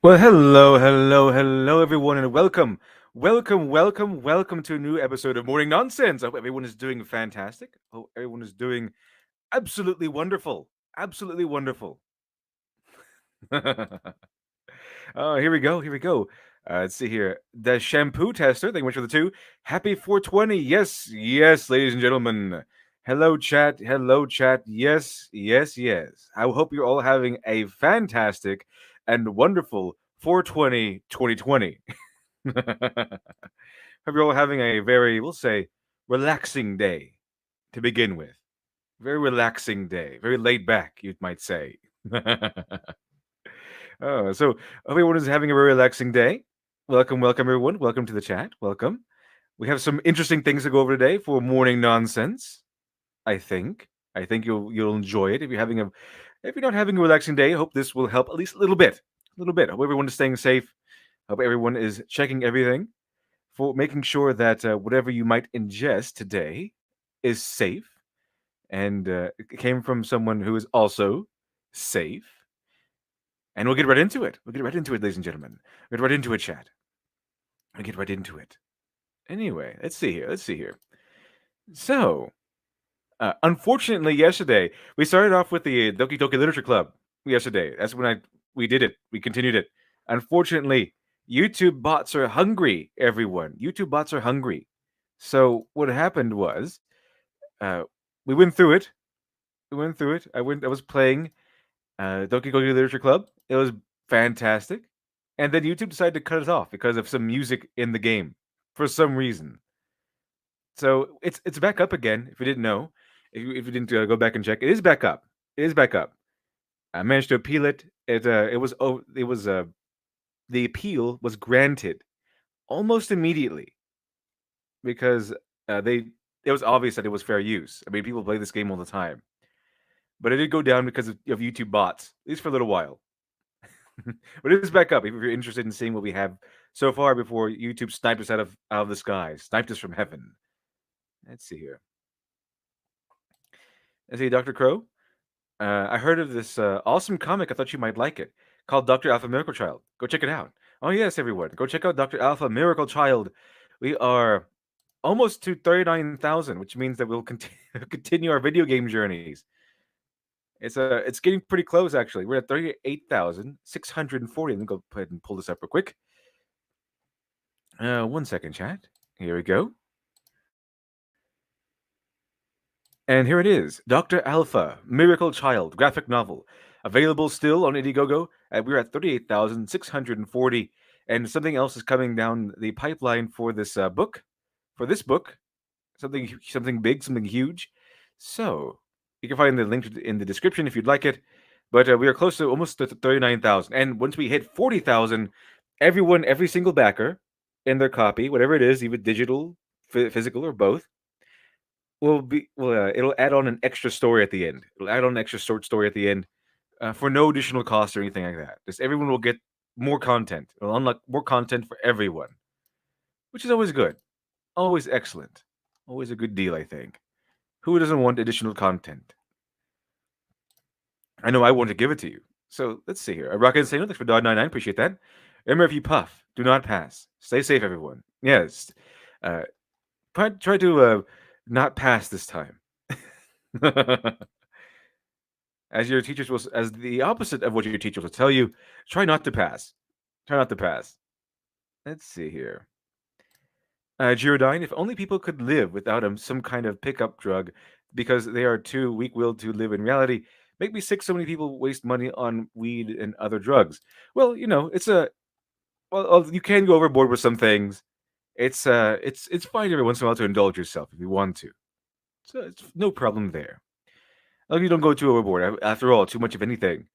Well, hello, everyone, and welcome to a new episode of Morning Nonsense. I hope everyone is doing fantastic. I hope everyone is doing absolutely wonderful. Absolutely wonderful. Here we go. Here we go. Let's see here. The shampoo tester. Thank you much for the two. Happy 420. Yes, ladies and gentlemen. Hello, chat. Hello, chat. Yes. I hope you're all having a fantastic and wonderful 420 2020. Hope you're all having a very, we'll say, relaxing day to begin with. Very relaxing day. Very laid back, you might say. So everyone is having a very relaxing day. Welcome, everyone. Welcome to the chat. Welcome. We have some interesting things to go over today for morning nonsense. I think. I think you'll enjoy it. If you're not having a relaxing day, I hope this will help at least a little bit. A little bit. I hope everyone is staying safe. I hope everyone is checking everything for making sure that whatever you might ingest today is safe and it came from someone who is also safe. And we'll get right into it. We'll get right into it, ladies and gentlemen. We'll get right into it, chat. We'll get right into it. Anyway, let's see here. So, unfortunately, yesterday we started off with the Doki Doki Literature Club. Yesterday, that's when we did it. We continued it. Unfortunately, YouTube bots are hungry. Everyone, YouTube bots are hungry. So what happened was, we went through it. I was playing Doki Doki Literature Club. It was fantastic. And then YouTube decided to cut it off because of some music in the game for some reason. So it's back up again. If you didn't know, if you didn't go back and check, it is back up. I managed to appeal it, it was the appeal was granted almost immediately because they it was obvious that it was fair use. I mean, people play this game all the time, but it did go down because of YouTube bots, at least for a little while. But it is back up if you're interested in seeing what we have so far before YouTube sniped us out of the sky, sniped us from heaven. Let's see here. Let's see, Dr. Crow. I heard of this awesome comic. I thought you might like it, called Dr. Alpha Miracle Child. Go check it out. Oh yes, everyone, go check out Dr. Alpha Miracle Child. We are almost to 39,000, which means that we'll continue our video game journeys. It's getting pretty close actually. We're at 38,640. Let me go ahead and pull this up real quick. 1 second, chat. Here we go. And here it is, Dr. Alpha, Miracle Child, graphic novel. Available still on Indiegogo. We're at 38,640. And something else is coming down the pipeline for this book. For this book, something big, something huge. So you can find the link in the description if you'd like it. But we are close to almost to 39,000. And once we hit 40,000, every single backer in their copy, whatever it is, even digital, physical, or both, it'll add on an extra story at the end. It'll add on an extra short story at the end for no additional cost or anything like that. Just everyone will get more content. It'll unlock more content for everyone, which is always good, always excellent, always a good deal. I think. Who doesn't want additional content? I know I want to give it to you. So let's see here. Rocket Insano, thanks for $1.99. Appreciate that. Remember, if you puff, do not pass. Stay safe, everyone. Yes. Uh, try to not pass this time. As your teachers will, as the opposite of what your teachers will tell you, try not to pass. Try not to pass. Let's see here. Girodine, if only people could live without some kind of pickup drug because they are too weak-willed to live in reality. Make me sick so many people waste money on weed and other drugs. Well, you can go overboard with some things. It's fine every once in a while to indulge yourself if you want to. So it's no problem there. Like you don't go too overboard. After all, too much of anything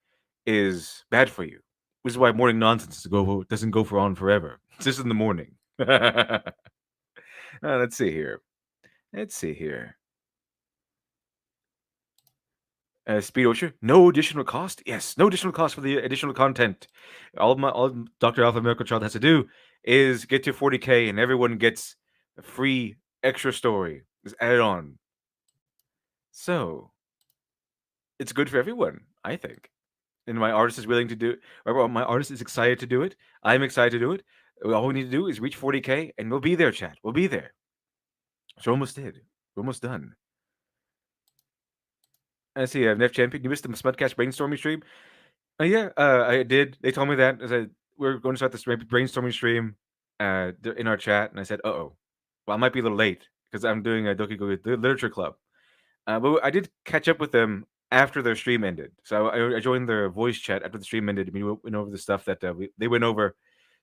is bad for you. Which is why morning nonsense doesn't go for on forever. It's just in the morning. Let's see here. Let's see here. Speed Osher, no additional cost. Yes, no additional cost for the additional content. All Dr. Alpha Miracle Child has to do is get to 40K, and everyone gets a free extra story. Just add it on. So it's good for everyone, I think. And my artist is willing to do it. My artist is excited to do it. I'm excited to do it. All we need to do is reach 40K, and we'll be there, chat. We'll be there. So almost did. We're almost done. I see. Nef Champion, you missed the Smudcast brainstorming stream. Yeah, I did. They told me that as we're going to start this brainstorming stream in our chat, and I said, "Uh-oh, well, I might be a little late because I'm doing a Doki Doki Literature Club." But I did catch up with them after their stream ended, so I joined their voice chat after the stream ended. We went over the stuff that they went over,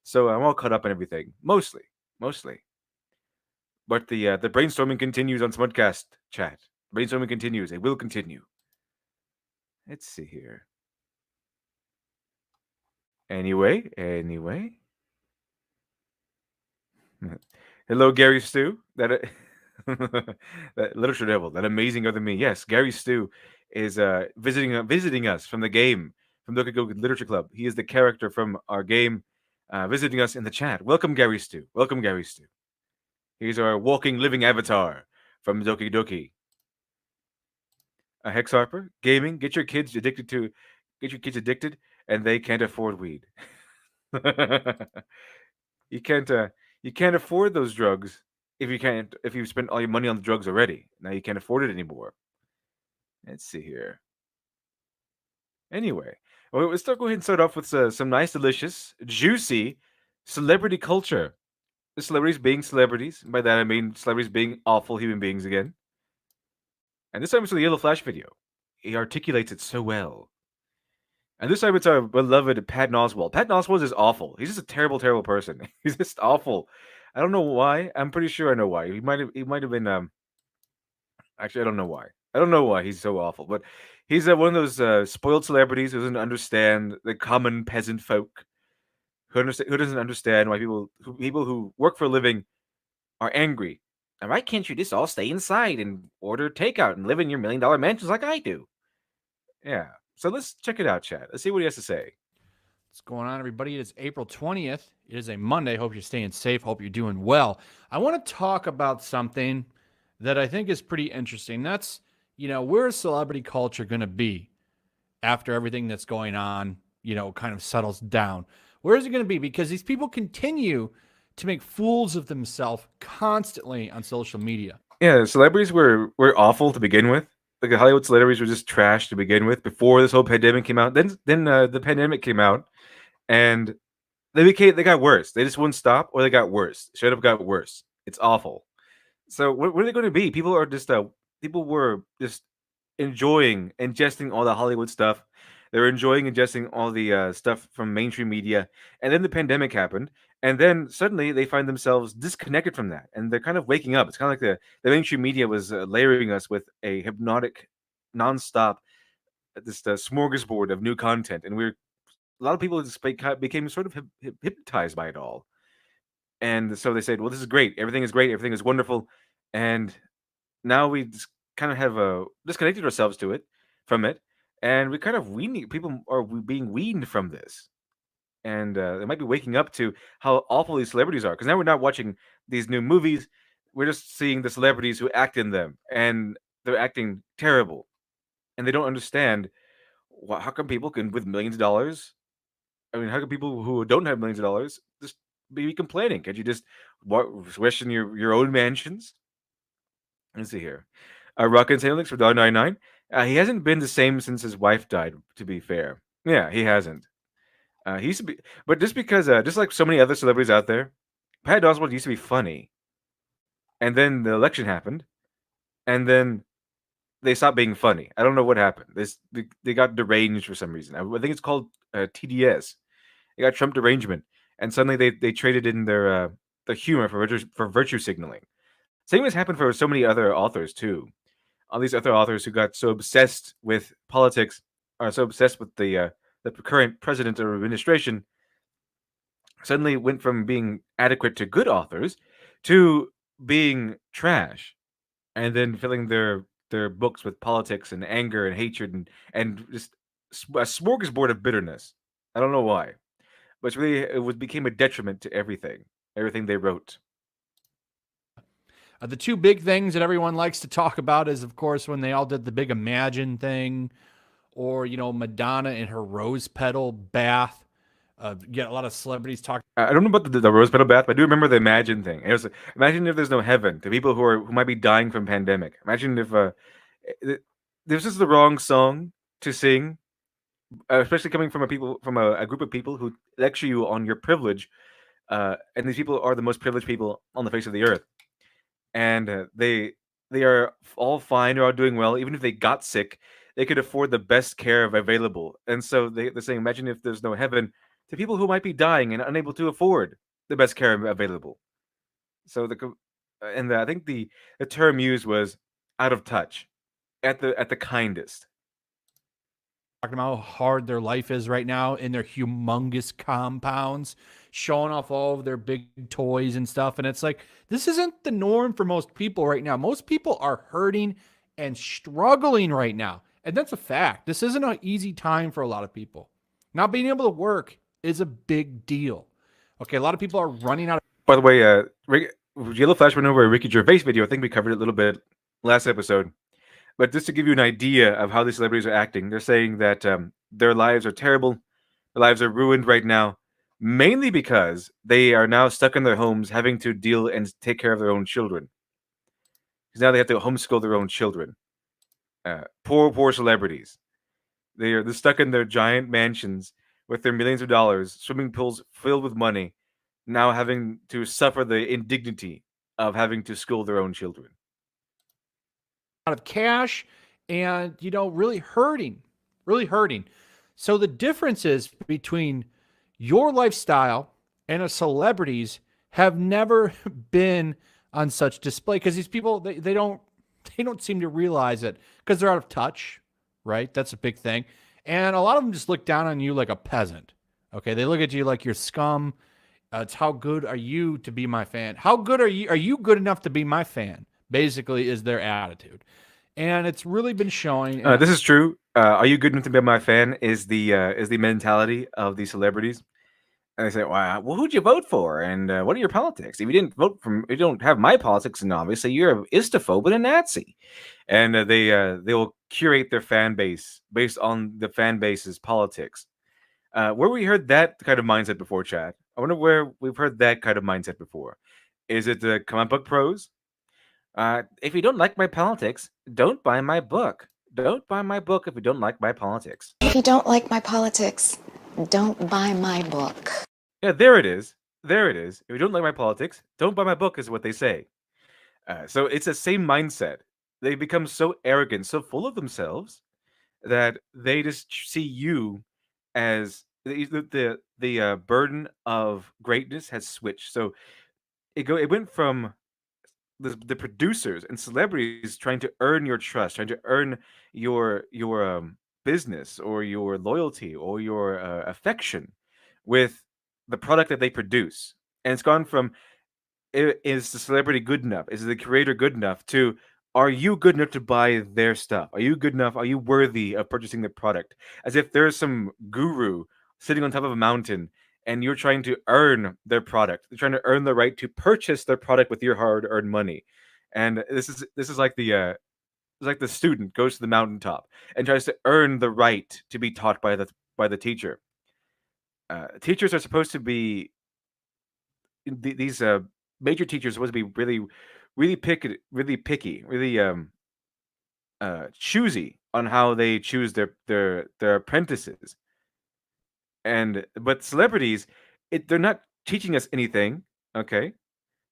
so I'm all caught up on everything, mostly. But the brainstorming continues on Smudcast chat. Brainstorming continues. It will continue. Let's see here. Anyway. Hello, Gary Stu. That literature devil, that amazing other me. Yes, Gary Stu is visiting us from the game from Doki Doki Literature Club. He is the character from our game, visiting us in the chat. Welcome, Gary Stu. Welcome, Gary Stu. He's our walking, living avatar from Doki Doki. Hex Harper, gaming. Get your kids addicted, and they can't afford weed. You can't afford those drugs if you've spent all your money on the drugs already. Now you can't afford it anymore. Let's see here. Anyway, let's go ahead and start off with some nice, delicious, juicy celebrity culture. The celebrities being celebrities. By that I mean celebrities being awful human beings again. And this time it's the Yellow Flash video. He articulates it so well. And this time it's our beloved Patton Oswalt. Patton Oswalt is awful. He's just a terrible, terrible person. He's just awful. I don't know why. I'm pretty sure I know why. He might have been actually I don't know why. I don't know why he's so awful, but he's one of those spoiled celebrities who doesn't understand the common peasant folk, who doesn't understand why people who work for a living are angry. And why can't you just all stay inside and order takeout and live in your $1 million mansions like I do? Yeah. So let's check it out, Chad. Let's see what he has to say. What's going on, everybody? It is April 20th. It is a Monday. Hope you're staying safe. Hope you're doing well. I want to talk about something that I think is pretty interesting. That's, where celebrity culture going to be after everything that's going on, kind of settles down? Where is it going to be? Because these people continue to make fools of themselves constantly on social media. Yeah, celebrities were awful to begin with. Like the Hollywood celebrities were just trash to begin with before this whole pandemic came out. Then the pandemic came out, and they got worse. They just wouldn't stop, or they got worse. Straight up got worse. It's awful. So what are they going to be? People were just enjoying ingesting all the Hollywood stuff. They were enjoying ingesting all the stuff from mainstream media, and then the pandemic happened, and then suddenly they find themselves disconnected from that, and they're kind of waking up. It's kind of like the mainstream media was layering us with a hypnotic, nonstop, this smorgasbord of new content, and a lot of people just became sort of hypnotized by it all, and so they said, "Well, this is great. Everything is great. Everything is wonderful," and now we just kind of have disconnected ourselves from it, and we kind of weaning people are being weaned from this, and they might be waking up to how awful these celebrities are because now we're not watching these new movies. We're just seeing the celebrities who act in them, and they're acting terrible, and they don't understand how come people can with millions of dollars. I mean, how come people who don't have millions of dollars just be complaining? Can't you just wish in your own mansions? Let's see here. Rock and Sailix for $1.99. He hasn't been the same since his wife died, to be fair. Yeah, he hasn't. He used to be, but just because, just like so many other celebrities out there, Pat Oswalt used to be funny, and then the election happened, and then they stopped being funny. I don't know what happened. They got deranged for some reason. I think it's called TDS. They got Trump derangement, and suddenly they traded in their humor for virtue signaling. Same has happened for so many other authors too. All these other authors who got so obsessed with politics are so obsessed with the current president or administration suddenly went from being adequate to good authors to being trash, and then filling their books with politics and anger and hatred and just a smorgasbord of bitterness. I don't know why, but became a detriment to everything they wrote. The two big things that everyone likes to talk about is, of course, when they all did the big Imagine thing, or Madonna in her rose petal bath. You get a lot of celebrities talking. I don't know about the rose petal bath, but I do remember the Imagine thing. It was imagine if there's no heaven to people who might be dying from pandemic. Imagine if this is the wrong song to sing, especially coming from a group of people who lecture you on your privilege, and these people are the most privileged people on the face of the earth, and they are all fine or all doing well. Even if they got sick, they could afford the best care available, and so they're saying, imagine if there's no heaven to people who might be dying and unable to afford the best care available. So I think the term used was out of touch, at the kindest. Talking about how hard their life is right now in their humongous compounds, showing off all of their big toys and stuff. And it's like, this isn't the norm for most people right now. Most people are hurting and struggling right now. And that's a fact. This isn't an easy time for a lot of people. Not being able to work is a big deal. Okay, a lot of people are running out of. By the way, Yellow Flash went over a Ricky Gervais video. I think we covered it a little bit last episode. But just to give you an idea of how these celebrities are acting, they're saying that their lives are terrible, their lives are ruined right now, mainly because they are now stuck in their homes, having to deal and take care of their own children. Because now they have to homeschool their own children. Poor celebrities. They're stuck in their giant mansions with their millions of dollars, swimming pools filled with money, now having to suffer the indignity of having to school their own children. Of cash and really hurting. So the differences between your lifestyle and a celebrity's have never been on such display, because these people, they don't They don't seem to realize it because they're out of touch, right? That's a big thing. And a lot of them just look down on you like a peasant. Okay, they look at you like you're scum. It's how good are you to be my fan? How good are you? Are you good enough to be my fan? Basically, is their attitude, and it's really been showing. And This is true. Are you good enough to be my fan? Is the mentality of these celebrities? And they say, well, who'd you vote for? And what are your politics? If you didn't vote for, if you don't have my politics, then obviously you're an istophobe and a Nazi. And they will curate their fan base based on the fan base's politics. Where we heard that kind of mindset before, Chad? I wonder where we've heard that kind of mindset before. Is it the comic book pros? If you don't like my politics, don't buy my book. Don't buy my book if you don't like my politics. If you don't like my politics, don't buy my book. Yeah, there it is. There it is. If you don't like my politics, don't buy my book, is what they say. So it's the same mindset. They become so arrogant, so full of themselves that they just see you as the burden of greatness has switched. So it went from the producers and celebrities trying to earn your trust, trying to earn your business or your loyalty or your affection with the product that they produce, and it's gone from is the celebrity good enough? Is the creator good enough to are you good enough to buy their stuff? Are you good enough? Are you worthy of purchasing their product? As if there's some guru sitting on top of a mountain and you're trying to earn their product. You're trying to earn the right to purchase their product with your hard-earned money. And this is like it's like the student goes to the mountaintop and tries to earn the right to be taught by the teacher. Teachers are supposed to be these major teachers are supposed to be really picky, really choosy on how they choose their apprentices. And but celebrities, they're not teaching us anything. Okay,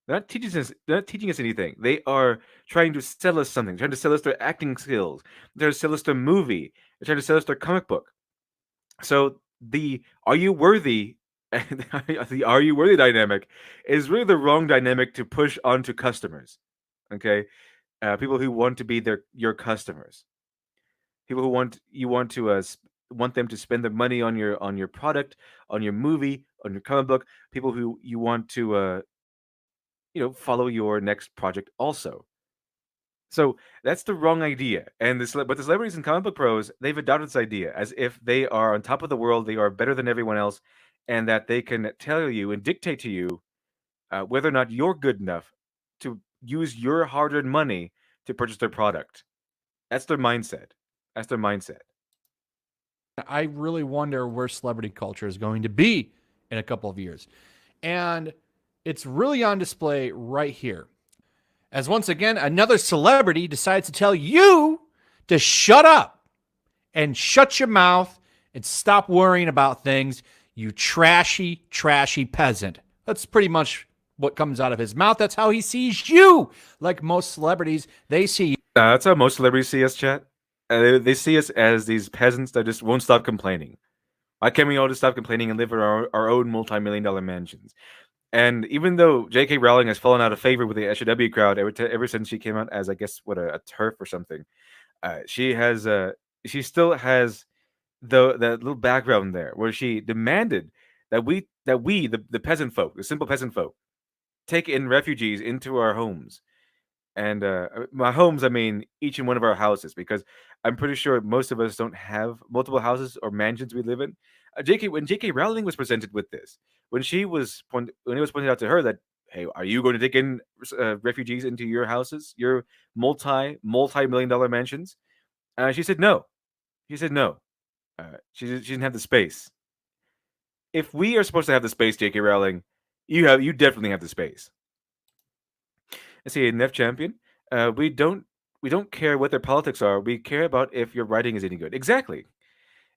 they're not teaching us anything. They are trying to sell us something. Trying to sell us their acting skills. They're trying to sell us their movie. They're trying to sell us their comic book. So the are you worthy the are you worthy dynamic is really the wrong dynamic to push onto customers. Okay, people who want to be your customers, people who want them to spend their money on your product, on your movie, on your comic book. People who you want to follow your next project also. So that's the wrong idea. And but the celebrities and comic book pros, they've adopted this idea as if they are on top of the world, they are better than everyone else, and that they can tell you and dictate to you whether or not you're good enough to use your hard-earned money to purchase their product. That's their mindset. That's their mindset. I really wonder where celebrity culture is going to be in a couple of years. And it's really on display right here. As once again, another celebrity decides to tell you to shut up and shut your mouth and stop worrying about things, you trashy, trashy peasant. That's pretty much what comes out of his mouth. That's how he sees you. Like most celebrities, they see you. That's how most celebrities see us, chat. They see us as these peasants that just won't stop complaining. Why can't we all just stop complaining and live in our own multi-million-dollar mansions? And even though J.K. Rowling has fallen out of favor with the SJW crowd ever since she came out as, I guess, a TERF or something, she still has that little background there where she demanded that the peasant folk, the simple peasant folk, take in refugees into our homes. And my homes, I mean each and one of our houses, because I'm pretty sure most of us don't have multiple houses or mansions we live in. When J.K. Rowling was presented with this, when it was pointed out to her that, hey, are you going to take in refugees into your houses, your multi-million dollar mansions? She said no. She said no. She didn't have the space. If we are supposed to have the space, J.K. Rowling, you definitely have the space. Let's see, Neff Champion. We don't care what their politics are. We care about if your writing is any good. Exactly.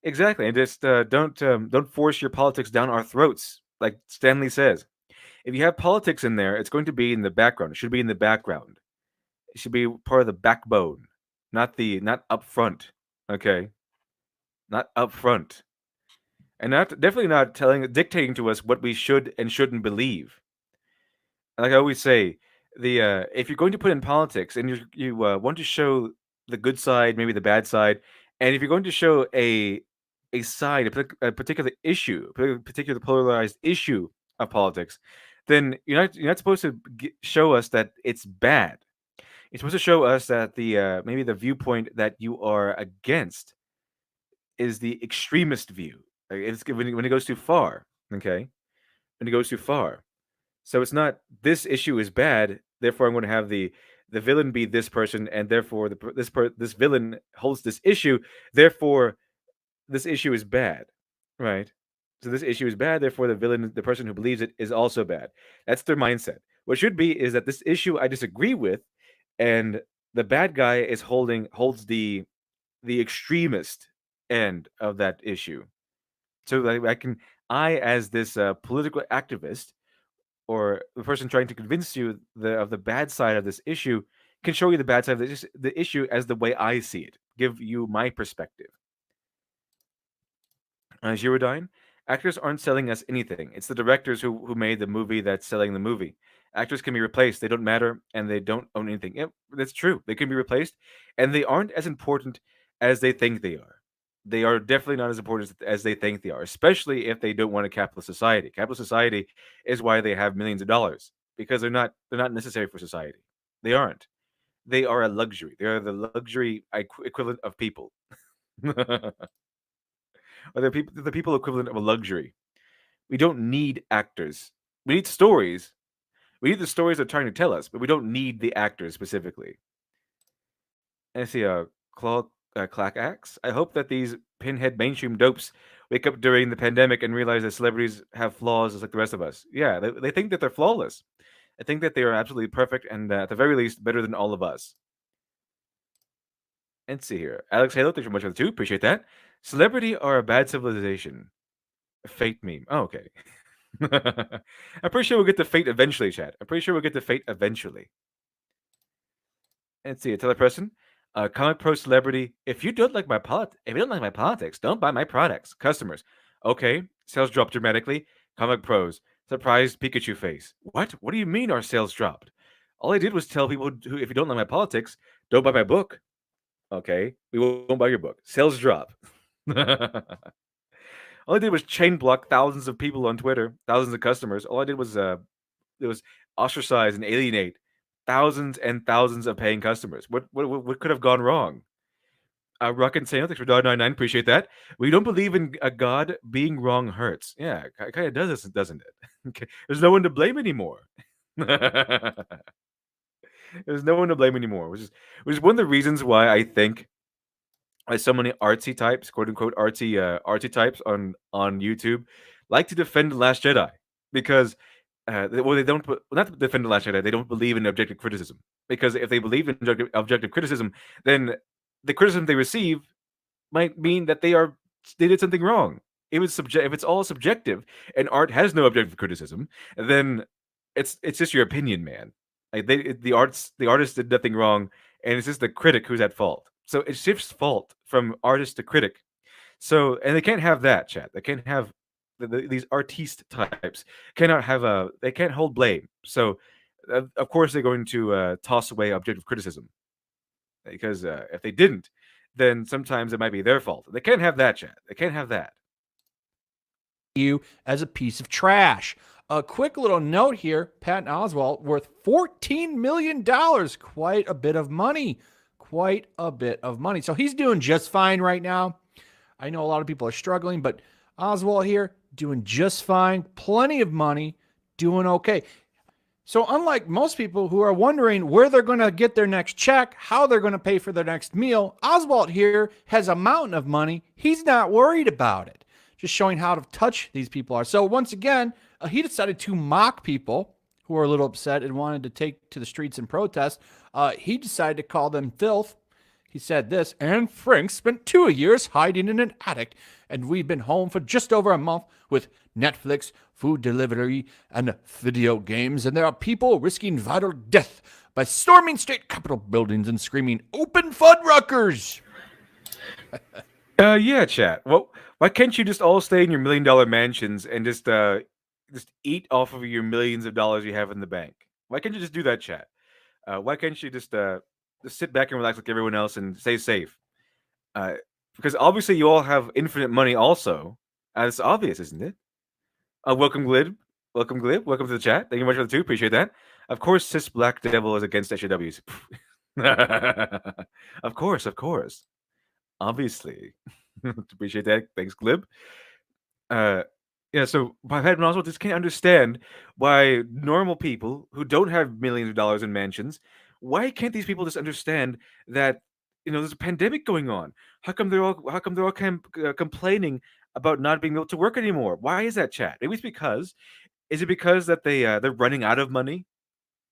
And just don't force your politics down our throats, like Stanley says. If you have politics in there, it's going to be in the background. It should be in the background. It should be part of the backbone, not up front. Okay, not up front, and definitely not dictating to us what we should and shouldn't believe. Like I always say, if you're going to put in politics and you want to show the good side, maybe the bad side, and if you're going to show a side, a particular issue, a particular polarized issue of politics, then you're not supposed to show us that it's bad. You're supposed to show us that the maybe the viewpoint that you are against is the extremist view. Like it's when it goes too far. Okay, when it goes too far. So it's not this issue is bad, therefore I'm going to have the villain be this person, and therefore this villain holds this issue, therefore this issue is bad, right? So this issue is bad, therefore the villain, the person who believes it, is also bad. That's their mindset. What should be is that this issue I disagree with, and the bad guy holds the extremist end of that issue. So like I as this political activist or the person trying to convince you of the bad side of this issue can show you the bad side of the issue as the way I see it, give you my perspective. Girodine, actors aren't selling us anything. It's the directors who made the movie that's selling the movie. Actors can be replaced. They don't matter and they don't own anything. Yeah, that's true. They can be replaced and they aren't as important as they think they are. They are definitely not as important as they think they are, especially if they don't want a capitalist society. Capitalist society is why they have millions of dollars because they're not necessary for society. They aren't. They are a luxury. They are the luxury equivalent of people. Or the people equivalent of a luxury. We don't need actors. We need stories. We need the stories they're trying to tell us, but we don't need the actors specifically. And I see a Clack Axe. I hope that these pinhead mainstream dopes wake up during the pandemic and realize that celebrities have flaws just like the rest of us. Yeah, they think that they're flawless. I think that they are absolutely perfect and at the very least better than all of us. Let's see here. Alex Halo, thanks so much for the 2. Appreciate that. Celebrity are a bad civilization. Fate meme. Oh, okay. I'm pretty sure we'll get to fate eventually, chat. I'm pretty sure we'll get to fate eventually. Let's see, a teleperson. Comic pro celebrity. If you don't like my politics, don't buy my products. Customers. Okay. Sales dropped dramatically. Comic pros. Surprised Pikachu face. What? What do you mean our sales dropped? All I did was tell people who, if you don't like my politics, don't buy my book. Okay. We won't buy your book. Sales drop. All I did was chain block thousands of people on Twitter, thousands of customers. All I did was it was ostracize and alienate thousands and thousands of paying customers. What could have gone wrong? Rocket Saino, thanks for $1.99. Appreciate that. We don't believe in a God. Being wrong hurts. Yeah, it kind of does, doesn't it? Okay. There's no one to blame anymore. There's no one to blame anymore, which is one of the reasons why I think so many artsy types, quote unquote artsy types on YouTube, like to defend the Last Jedi because they don't not to defend the Last Jedi. They don't believe in objective criticism because if they believe in objective criticism, then the criticism they receive might mean that they did something wrong. If it's all subjective and art has no objective criticism, then it's just your opinion, man. Like the artist did nothing wrong, and it's just the critic who's at fault. So it shifts fault from artist to critic. So and they can't have that, chat. They can't have these artiste types they can't hold blame. So of course they're going to toss away objective criticism because if they didn't, then sometimes it might be their fault. They can't have that, chat. They can't have that. You as a piece of trash. A quick little note here: Patton Oswalt worth $14 million. Quite a bit of money. Quite a bit of money. So he's doing just fine right now. I know a lot of people are struggling, but Oswalt here doing just fine. Plenty of money, doing okay. So unlike most people who are wondering where they're going to get their next check, how they're going to pay for their next meal, Oswalt here has a mountain of money. He's not worried about it. Just showing how to touch these people are. So once again, he decided to mock people who are a little upset and wanted to take to the streets and protest. He decided to call them filth. He said this, and Frank spent 2 years hiding in an attic, and we've been home for just over a month with Netflix, food delivery, and video games, and there are people risking vital death by storming state capitol buildings and screaming, "Open Fuddruckers!" Yeah, chat. Well, why can't you just all stay in your $1 million mansions and just eat off of your millions of dollars you have in the bank? Why can't you just do that, chat? Why can't you just sit back and relax like everyone else and stay safe? Because obviously you all have infinite money also. It's obvious, isn't it? Welcome, Glib. Welcome, Glib. Welcome to the chat. Thank you much for the two. Appreciate that. Of course, Cis Black Devil is against SJWs. Of course. Obviously. Appreciate that. Thanks, Glib. Yeah, so Pat Oswalt just can't understand why normal people who don't have millions of dollars in mansions, why can't these people just understand that there's a pandemic going on? How come they're all complaining about not being able to work anymore? Why is that, chat? Maybe it's because is it because that they're running out of money?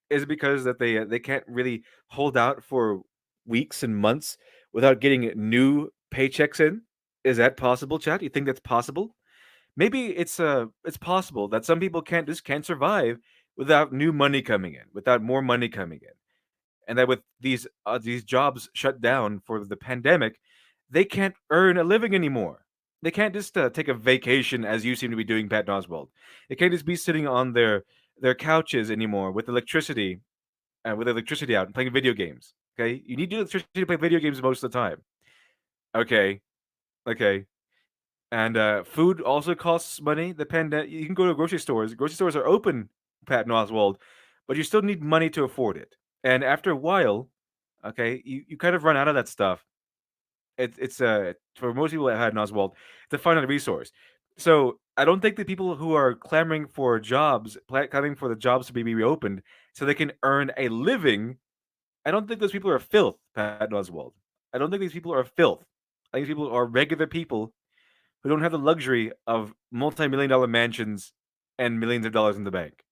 Is it because that they can't really hold out for weeks and months without getting new paychecks in? Is that possible, chat? You think that's possible? Maybe it's possible that some people can't survive without new money coming in, without more money coming in, and that with these jobs shut down for the pandemic, they can't earn a living anymore. They can't just take a vacation as you seem to be doing, Pat Oswald. They can't just be sitting on their couches anymore with electricity out and playing video games. Okay, you need electricity to play video games most of the time. Okay, okay. And food also costs money. You can go to grocery stores. Grocery stores are open, Pat Oswald, but you still need money to afford it. And after a while, okay, you kind of run out of that stuff. It's for most people that had Oswald, it's a finite resource. So I don't think the people who are clamoring for clamoring for the jobs to be reopened so they can earn a living, I don't think those people are filth, Pat Oswald. I don't think these people are filth. I think these people are regular people who don't have the luxury of multi-million-dollar mansions and millions of dollars in the bank.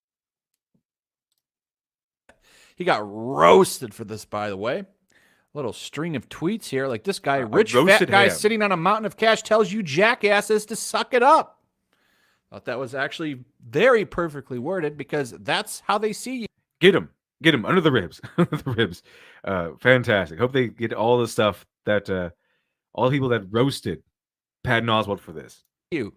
He got roasted for this, by the way. Little string of tweets here. Like this guy, rich fat guy sitting on a mountain of cash tells you jackasses to suck it up. Thought that was actually very perfectly worded because that's how they see you. Get him under the ribs. The ribs. Fantastic. Hope they get all the stuff that all the people that roasted Patton Oswalt for this. You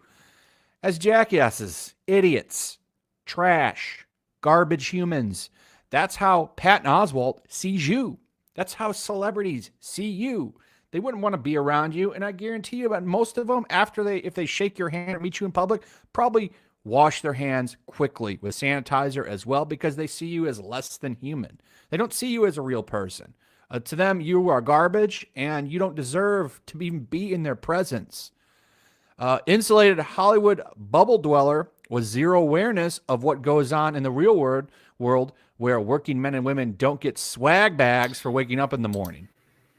as jackasses, idiots, trash, garbage humans. That's how Patton Oswalt sees you. That's how celebrities see you. They wouldn't want to be around you, and I guarantee you that most of them, if they shake your hand or meet you in public, probably wash their hands quickly with sanitizer as well because they see you as less than human. They don't see you as a real person. To them, you are garbage, and you don't deserve to even be in their presence. Insulated Hollywood bubble dweller with zero awareness of what goes on in the real world where working men and women don't get swag bags for waking up in the morning.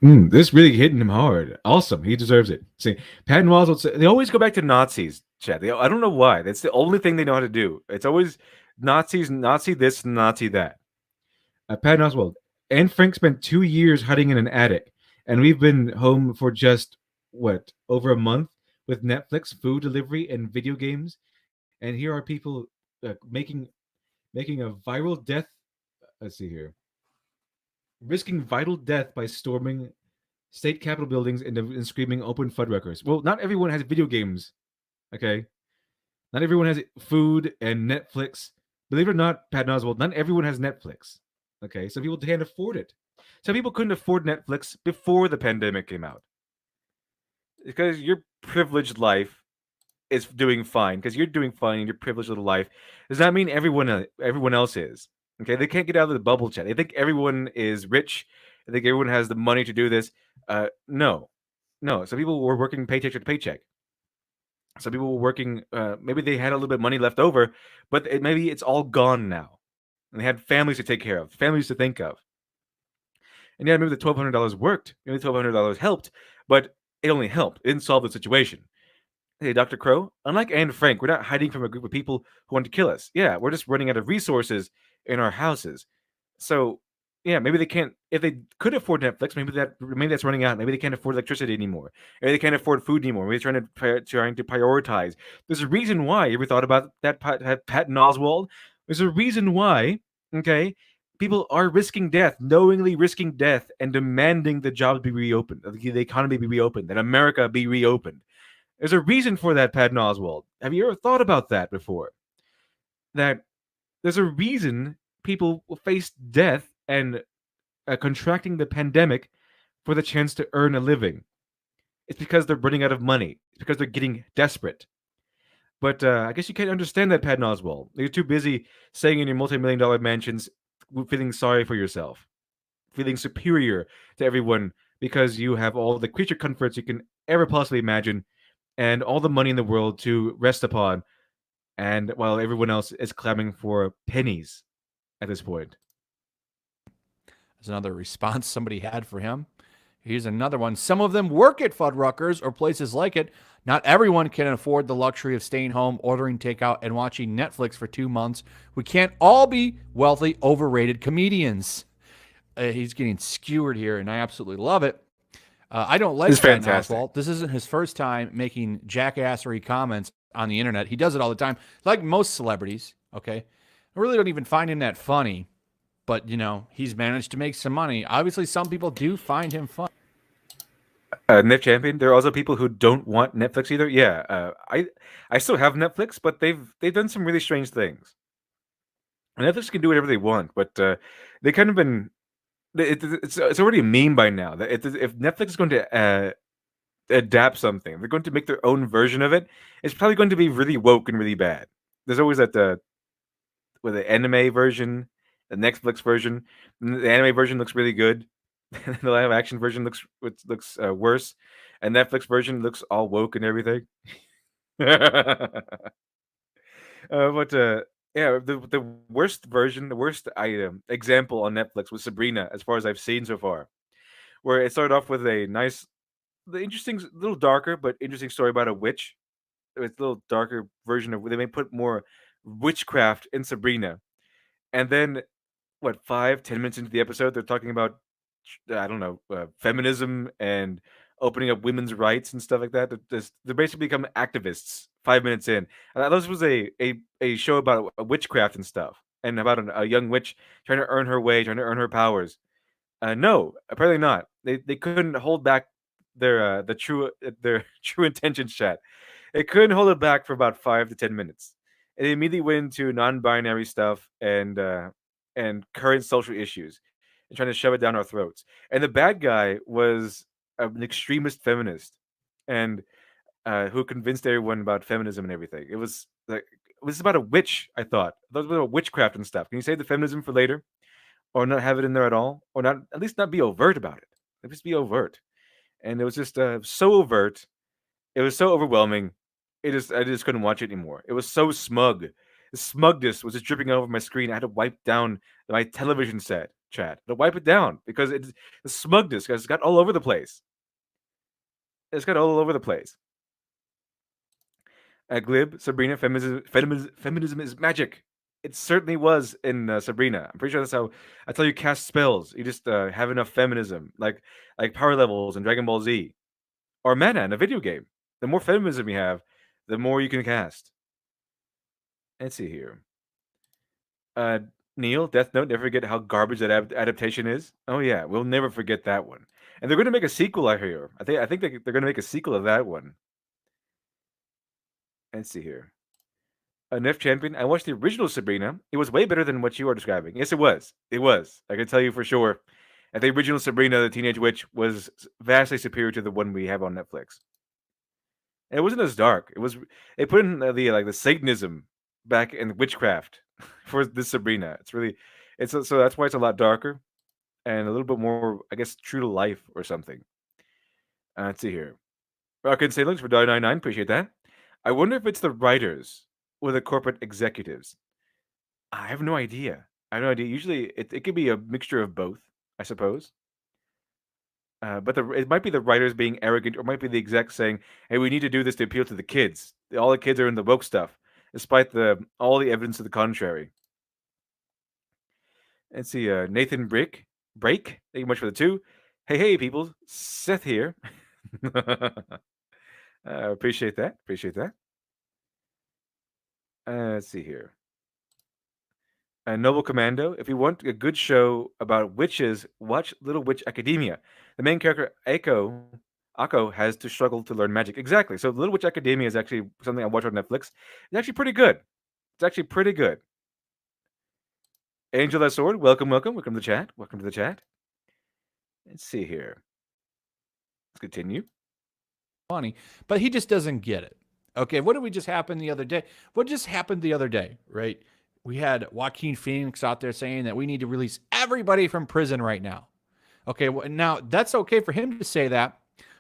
This really hitting him hard. Awesome. He deserves it. See, Patton Oswalt, they always go back to Nazis, chat. I don't know why. That's the only thing they know how to do. It's always Nazis, Nazi this, Nazi that. Patton Oswalt, Anne Frank spent 2 years hiding in an attic, and we've been home for just, over a month with Netflix, food delivery, and video games. And here are people making a viral death. Let's see here. Risking vital death by storming state capitol buildings and screaming open Fuddruckers. Well, not everyone has video games, okay? Not everyone has food and Netflix. Believe it or not, Patton Oswalt, not everyone has Netflix, okay? Some people can't afford it. Some people couldn't afford Netflix before the pandemic came out. Because your privileged life is doing fine, because you're doing fine in your privileged little life, does not mean everyone else is. Okay, they can't get out of the bubble, chat. They think everyone is rich. They think everyone has the money to do this. No. Some people were working paycheck to paycheck. Some people were working. Maybe they had a little bit of money left over, but maybe it's all gone now, and they had families to take care of, families to think of. And yeah, maybe the $1,200 worked. Maybe the $1,200 helped, but it only helped. It didn't solve the situation. Hey, Dr. Crow, unlike Anne Frank, we're not hiding from a group of people who want to kill us. Yeah, we're just running out of resources in our houses. So, yeah, maybe they can't. If they could afford Netflix, maybe that's running out. Maybe they can't afford electricity anymore. Maybe they can't afford food anymore. Maybe they're trying to prioritize. There's a reason why. You ever thought about that, Patton Oswalt? There's a reason why. Okay, people are risking death, knowingly risking death, and demanding the jobs be reopened, the economy be reopened, that America be reopened. There's a reason for that, Patton Oswalt. Have you ever thought about that before? That there's a reason people face death and contracting the pandemic for the chance to earn a living. It's because they're running out of money. It's because they're getting desperate. But I guess you can't understand that, Patton Oswalt. You're too busy staying in your multi-million-dollar mansions, feeling sorry for yourself, feeling superior to everyone because you have all the creature comforts you can ever possibly imagine and all the money in the world to rest upon, and while everyone else is clamoring for pennies at this point. There's another response somebody had for him. Here's another one. Some of them work at Fuddruckers or places like it. Not everyone can afford the luxury of staying home, ordering takeout, and watching Netflix for 2 months. We can't all be wealthy, overrated comedians. He's getting skewered here, and I absolutely love it. I don't like It's Patton fantastic. Oswalt. This isn't his first time making jackassery comments on the internet. He does it all the time, like most celebrities. Okay, I really don't even find him that funny, but he's managed to make some money. Obviously, some people do find him funny. Nip Champion. There are also people who don't want Netflix either. Yeah, I still have Netflix, but they've done some really strange things. Netflix can do whatever they want, but they kind of been. It's already a meme by now that if Netflix is going to adapt something, they're going to make their own version of it. It's probably going to be really woke and really bad. There's always that with the anime version, the Netflix version. The anime version looks really good. The live action version looks worse, and Netflix version looks all woke and everything. But yeah, the worst version, the worst item example on Netflix was Sabrina, as far as I've seen so far, where it started off with a nice, the interesting, little darker but interesting story about a witch. It's a little darker version of they may put more witchcraft in Sabrina, and then what 5-10 minutes into the episode they're talking about I don't know feminism and opening up women's rights and stuff like that. They're basically become activists 5 minutes in. This was a show about witchcraft and stuff, and about a young witch trying to earn her way, trying to earn her powers. No, apparently not. They couldn't hold back their true intentions. Chat. It couldn't hold it back for about 5 to 10 minutes. It immediately went into non-binary stuff and current social issues and trying to shove it down our throats. And the bad guy was an extremist feminist and who convinced everyone about feminism and everything. It was about a witch. I thought it was about witchcraft and stuff. Can you save the feminism for later, or not have it in there at all, or not at least not be overt about it? Just be overt. And it was just so overt. It was so overwhelming. I just couldn't watch it anymore. It was so smug. The smugness was just dripping over my screen. I had to wipe down my television set. Chat to wipe it down because the smugness has got all over the place. It's got all over the place. Glib, Sabrina, feminism is magic. It certainly was in Sabrina. I'm pretty sure that's how you cast spells. You just have enough feminism, like power levels in Dragon Ball Z, or mana in a video game. The more feminism you have, the more you can cast. Let's see here. Neil, Death Note, never forget how garbage that adaptation is. Oh yeah, we'll never forget that one. And they're going to make a sequel. I hear. I think they're going to make a sequel of that one. Let's see here. Nif Champion. I watched the original Sabrina. It was way better than what you are describing. Yes, it was. It was. I can tell you for sure. And the original Sabrina, the Teenage Witch, was vastly superior to the one we have on Netflix. And it wasn't as dark. They put in the Satanism back in witchcraft for this Sabrina. So that's why it's a lot darker and a little bit more, I guess, true to life or something. Let's see here. Rocket Sailings for $1.99. Appreciate that. I wonder if it's the writers or the corporate executives. I have no idea. Usually it could be a mixture of both, I suppose. But it might be the writers being arrogant, or it might be the execs saying, "Hey, we need to do this to appeal to the kids. All the kids are in the woke stuff, despite all the evidence to the contrary." Let's see, Nathan Break. Thank you much for the 2. Hey, people. Seth here. Appreciate that. Let's see here. Noble Commando. If you want a good show about witches, watch Little Witch Academia. The main character, Akko, has to struggle to learn magic. Exactly. So Little Witch Academia is actually something I watch on Netflix. It's actually pretty good. Angel Sword, welcome to the chat. Welcome to the chat. Let's see here. Let's continue. Funny, but he just doesn't get it. Okay, what did we just happen the other day? What just happened the other day, right? We had Joaquin Phoenix out there saying that we need to release everybody from prison right now. Okay, well, now that's okay for him to say that.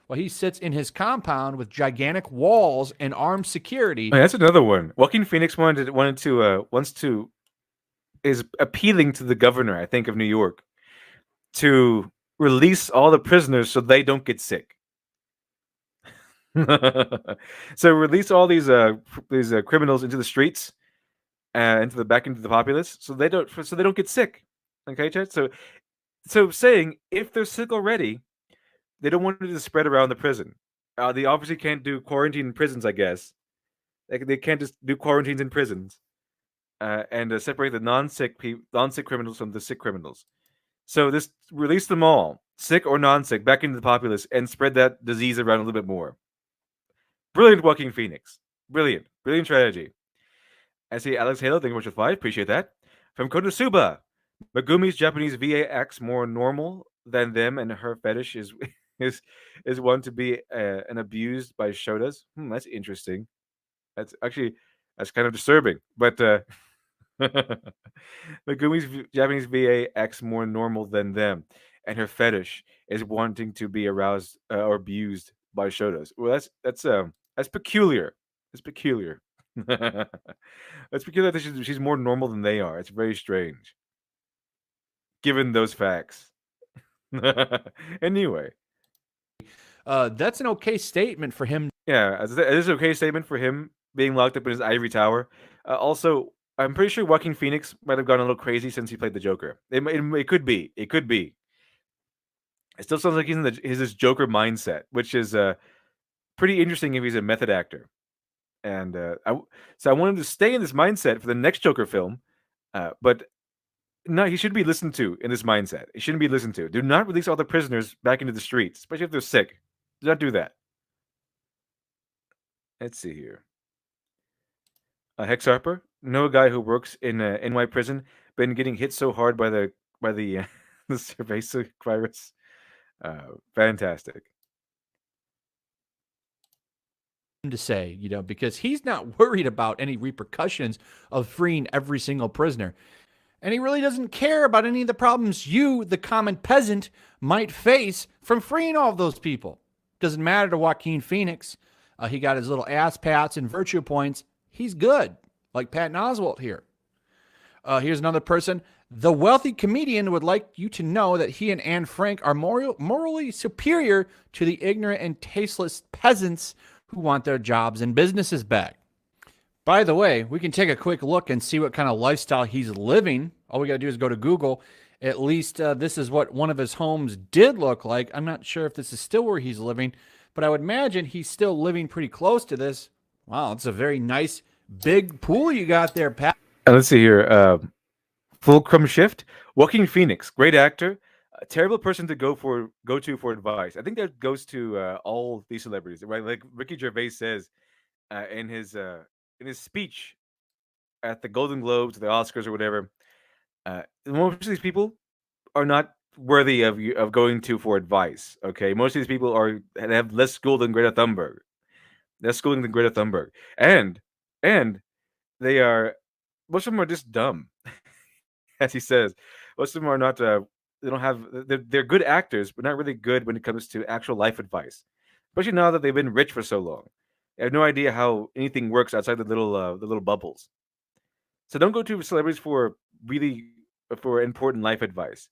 Well, he sits in his compound with gigantic walls and armed security. Oh, that's another one. Joaquin Phoenix is appealing to the governor, I think, of New York, to release all the prisoners so they don't get sick. So release all these criminals into the streets, into the populace, so they don't get sick. Okay, Chad? So saying if they're sick already, they don't want it to spread around the prison. They obviously can't do quarantine in prisons, I guess. They can't just do quarantines in prisons, and separate the non-sick criminals from the sick criminals. So this release them all, sick or non-sick, back into the populace and spread that disease around a little bit more. Brilliant, Joaquin Phoenix. Brilliant strategy. I see Alex Halo, thank you much for 5. Appreciate that. From Konosuba, Megumi's Japanese VA acts more normal than them, and her fetish is one to be and abused by shotas. That's interesting. That's kind of disturbing. But Megumi's Japanese VA acts more normal than them, and her fetish is wanting to be aroused or abused by shotas. Well, that's peculiar. It's peculiar. That's peculiar that she's more normal than they are. It's very strange, given those facts. Anyway, that's an okay statement for him. Yeah, it is an okay statement for him being locked up in his ivory tower. Also, I'm pretty sure Joaquin Phoenix might have gone a little crazy since he played the Joker. It could be. It could be. It still sounds like he's in his Joker mindset, which is pretty interesting if he's a method actor. And I want him to stay in this mindset for the next Joker film. But no, he should be listened to in this mindset. He shouldn't be listened to. Do not release all the prisoners back into the streets, especially if they're sick. Do not do that. Let's see here. Hex Harper, know a guy who works in NY prison, been getting hit so hard by the the cerveza virus. Fantastic. To say, because he's not worried about any repercussions of freeing every single prisoner. And he really doesn't care about any of the problems you, the common peasant, might face from freeing all of those people. Doesn't matter to Joaquin Phoenix. He got his little ass pats and virtue points. He's good, like Patton Oswalt here. Here's another person. The wealthy comedian would like you to know that he and Anne Frank are morally superior to the ignorant and tasteless peasants who want their jobs and businesses back. By the way, we can take a quick look and see what kind of lifestyle he's living. All we got to do is go to Google. At least this is what one of his homes did look like. I'm not sure if this is still where he's living, but I would imagine he's still living pretty close to this. Wow, it's a very nice big pool you got there, Pat. Let's see here. Fulcrum Shift. Joaquin Phoenix, great actor. A terrible person to go to for advice. I think that goes to all these celebrities, right? Like Ricky Gervais says in his speech at the Golden Globes, the Oscars, or whatever. Most of these people are not worthy of going to for advice. Okay, most of these people have less school than Greta Thunberg. Less schooling than Greta Thunberg, and they are most of them are just dumb, as he says. Most of them are not. They don't have. They're good actors, but not really good when it comes to actual life advice. Especially now that they've been rich for so long, they have no idea how anything works outside the little bubbles. So don't go to celebrities for important life advice.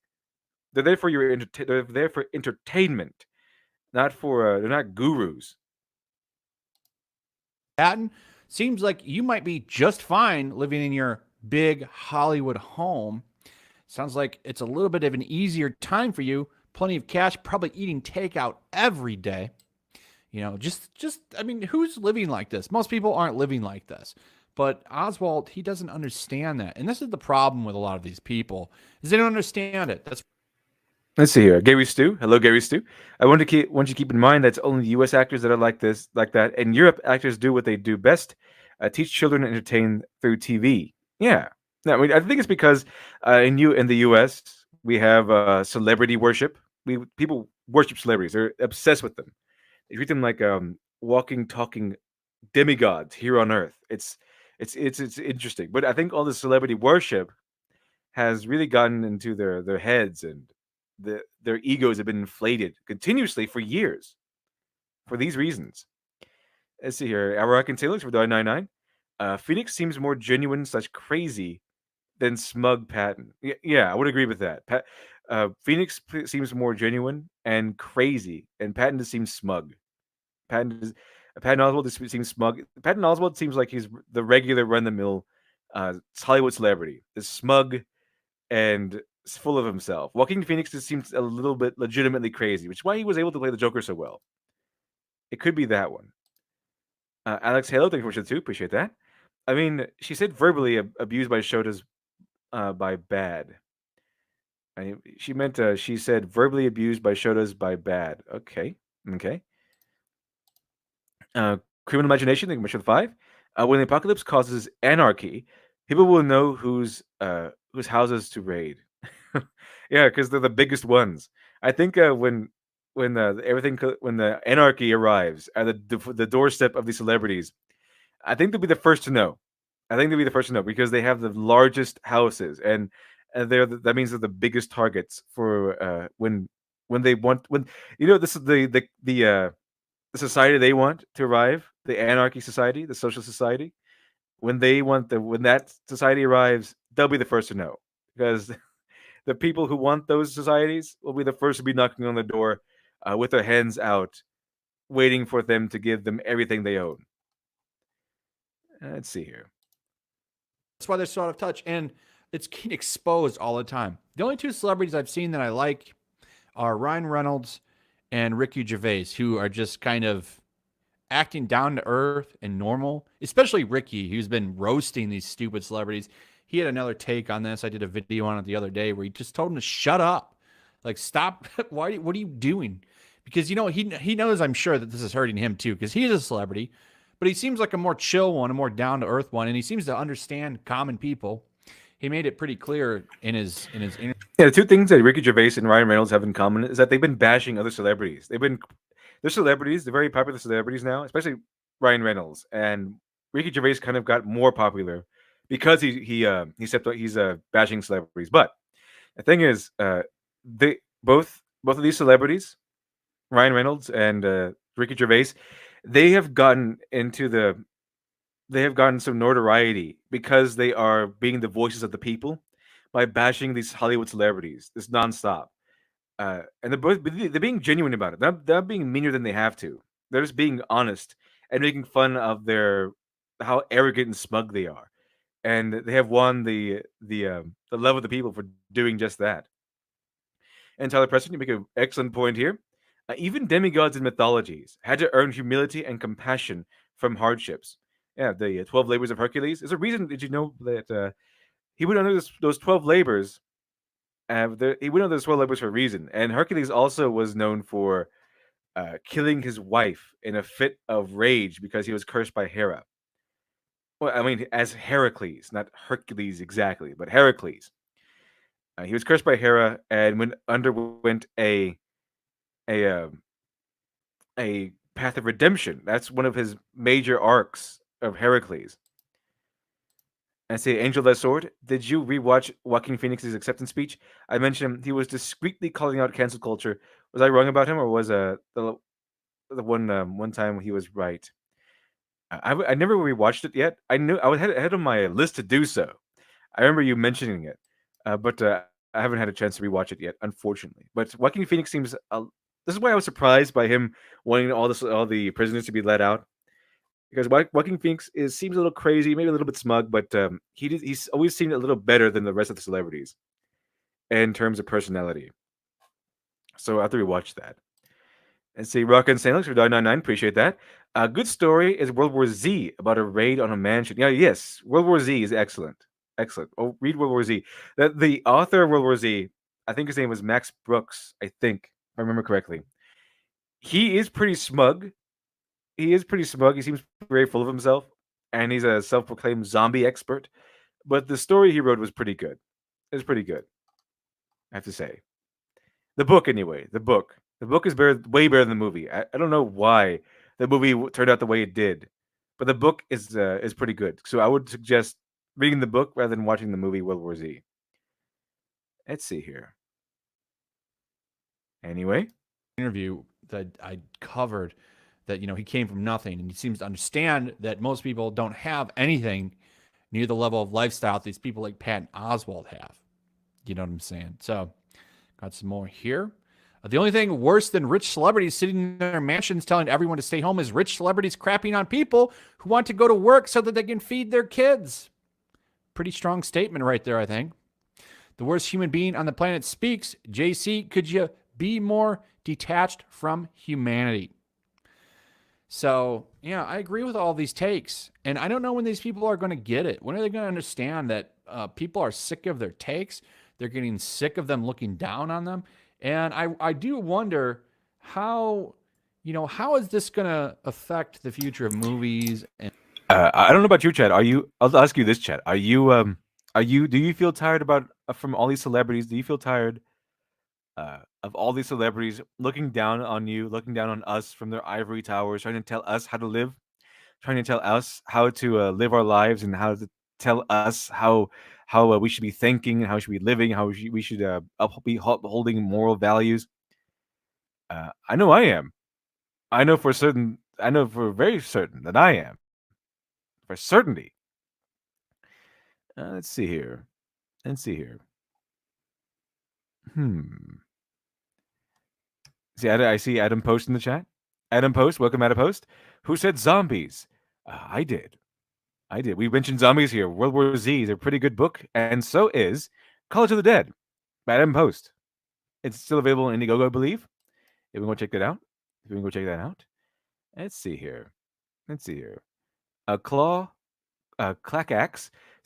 They're there for they're there for entertainment, not for. They're not gurus. Patton, seems like you might be just fine living in your big Hollywood home. Sounds like it's a little bit of an easier time for you. Plenty of cash, probably eating takeout every day. I mean, who's living like this? Most people aren't living like this. But Oswalt, he doesn't understand that. And this is the problem with a lot of these people, is they don't understand it. Let's see here. Gary Stu. Hello, Gary Stu. I want you to keep in mind that it's only U.S. actors that are like that. In Europe, actors do what they do best: teach children and entertain through TV. Yeah, No, I mean, I think it's because in the U.S. we have celebrity worship. People worship celebrities. They're obsessed with them. They treat them like walking, talking demigods here on Earth. It's interesting, but I think all the celebrity worship has really gotten into their heads, and their egos have been inflated continuously for years for these reasons. Let's see here. Our and Taylor for $9.99. Phoenix seems more genuine slash crazy than smug Patton. Yeah, I would agree with that. Phoenix seems more genuine and crazy, and Patton just seems smug. Patton is, Patton Oswalt just seems smug. Patton Oswalt seems like he's the regular run the mill Hollywood celebrity, is smug and full of himself. Joaquin Phoenix just seems a little bit legitimately crazy, which is why he was able to play the Joker so well. It could be that one. Alex Halo, thank you for too. Appreciate that. I mean, she said verbally abused by Shota's by bad. She meant she said verbally abused by Shota's by bad. Okay. Criminal Imagination, thank you for the 5. When the apocalypse causes anarchy, people will know whose houses to raid. Yeah, because they're the biggest ones. I think when when the anarchy arrives at the doorstep of these celebrities, I think they'll be the first to know. I think they'll be the first to know because they have the largest houses, and that means they're the biggest targets for when they want when this is the society they want to arrive, the anarchy society, the social society. When that society arrives, they'll be the first to know because the people who want those societies will be the first to be knocking on the door with their hands out, waiting for them to give them everything they own. Let's see here. That's why they're so out of touch, and it's getting exposed all the time. The only two celebrities I've seen that I like are Ryan Reynolds and Ricky Gervais, who are just kind of acting down to earth and normal, especially Ricky, who's been roasting these stupid celebrities. He had another take on this. I did a video on it the other day where he just told him to shut up. Like, stop. What are you doing? Because, he knows, I'm sure, that this is hurting him too, because he's a celebrity, but he seems like a more chill one, a more down to earth one, and he seems to understand common people. He made it pretty clear in his interview. Yeah, the two things that Ricky Gervais and Ryan Reynolds have in common is that they've been bashing other celebrities. They're celebrities, they're very popular celebrities now, especially Ryan Reynolds, and Ricky Gervais kind of got more popular because he's bashing celebrities. But the thing is, they both of these celebrities, Ryan Reynolds and Ricky Gervais, they have gotten some notoriety because they are being the voices of the people by bashing these Hollywood celebrities. This nonstop, and they're being genuine about it. They're not being meaner than they have to. They're just being honest and making fun of how arrogant and smug they are, and they have won the love of the people for doing just that. And Tyler Preston, you make an excellent point here. Even demigods in mythologies had to earn humility and compassion from hardships. Yeah, the 12 labors of Hercules. There's a reason. Did you know that he went under those 12 labors? He went under those 12 labors for a reason. And Hercules also was known for killing his wife in a fit of rage because he was cursed by Hera. Well, I mean, as Heracles, not Hercules exactly, but Heracles. He was cursed by Hera and underwent a path of redemption. That's one of his major arcs of Heracles. And say, Angel That Sword, did you rewatch Joaquin Phoenix's acceptance speech? I mentioned he was discreetly calling out cancel culture. Was I wrong about him, or was the one time he was right? I never rewatched it yet. I knew I was ahead on my list to do so. I remember you mentioning it, but I haven't had a chance to rewatch it yet, unfortunately. But Joaquin Phoenix seems. This is why I was surprised by him wanting all the prisoners to be let out, because Joaquin Phoenix seems a little crazy, maybe a little bit smug, but he's always seemed a little better than the rest of the celebrities in terms of personality. So I have to rewatch that. And see, Rock and St. Alex for $9.99. Appreciate that. A good story is World War Z about a raid on a mansion. Yeah, yes, World War Z is excellent. Excellent. Oh, read World War Z. The author of World War Z, I think his name was Max Brooks, I think, if I remember correctly. He is pretty smug. He seems very full of himself, and he's a self-proclaimed zombie expert. but the story he wrote was pretty good. It was pretty good, I have to say. The book, anyway. The book is better, way better than the movie. I don't know why the movie turned out the way it did, but the book is pretty good. So I would suggest reading the book rather than watching the movie World War Z. Let's see here. Anyway, Interview that I covered that he came from nothing, and he seems to understand that most people don't have anything near the level of lifestyle these people like Patton Oswalt have. You know what I'm saying? So, got some more here. The only thing worse than rich celebrities sitting in their mansions telling everyone to stay home is rich celebrities crapping on people who want to go to work so that they can feed their kids. Pretty strong statement right there, I think. The worst human being on the planet speaks. JC, could you be more detached from humanity? So, yeah, I agree with all these takes. And I don't know when these people are going to get it. When are they going to understand that people are sick of their takes? They're getting sick of them looking down on them. And I do wonder how is this going to affect the future of movies? And I don't know about you, Chad. I'll ask you this, Chad. Do you feel tired from all these celebrities? Do you feel tired of all these celebrities looking down on you, looking down on us from their ivory towers, trying to tell us how to live, trying to tell us how to live our lives, and how to tell us how we should be thinking and how we should be living, how we should be upholding moral values? I know I am. I know for certain. I know for very certain that I am. For certainty. Let's see here. Let's see here. See, I see Adam Post in the chat. Adam Post, welcome, Adam Post. Who said zombies? I did. I did. We mentioned zombies here. World War Z is a pretty good book, and so is College of the Dead by Adam Post. It's still available on Indiegogo, I believe. If we want to check that out. Let's see here. Clackax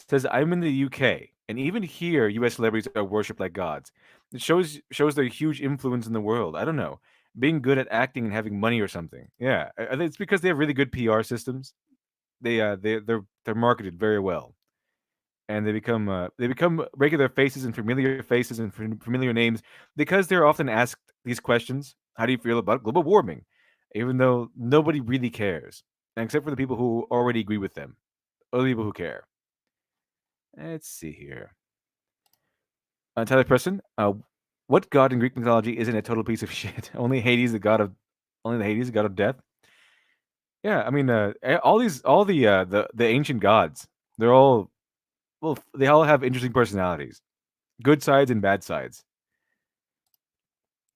says, I'm in the UK, and even here, US celebrities are worshipped like gods. It shows their huge influence in the world. I don't know. Being good at acting and having money or something. Yeah. I think it's because they have really good PR systems. They're marketed very well. And they become regular faces and familiar names because they're often asked these questions. How do you feel about global warming? Even though nobody really cares, except for the people who already agree with them. Other people who care. Let's see here. Tyler Preston, what god in Greek mythology isn't a total piece of shit? Only the Hades, the god of death. Yeah, I mean, all the ancient gods, they all have interesting personalities, good sides and bad sides.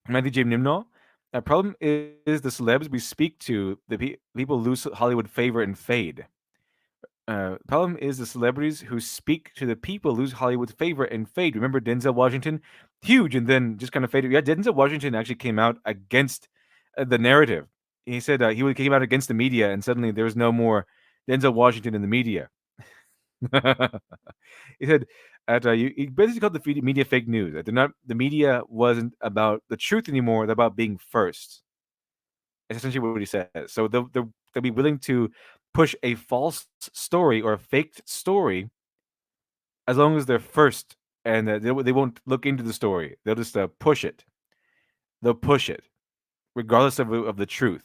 Matthew J. Nimnall, the problem is the celebs we speak to, the people lose Hollywood favor and fade. Problem is the celebrities who speak to the people lose Hollywood's favor and fade. Remember Denzel Washington? Huge, and then just kind of faded. Yeah, Denzel Washington actually came out against the narrative. He said he came out against the media, and suddenly there was no more Denzel Washington in the media. He said he basically called the media fake news. The media wasn't about the truth anymore. They're about being first. That's essentially what he says. So they'll be willing to push a false story or a faked story as long as they're first, and they won't look into the story. They'll just push it. They'll push it, regardless of the truth,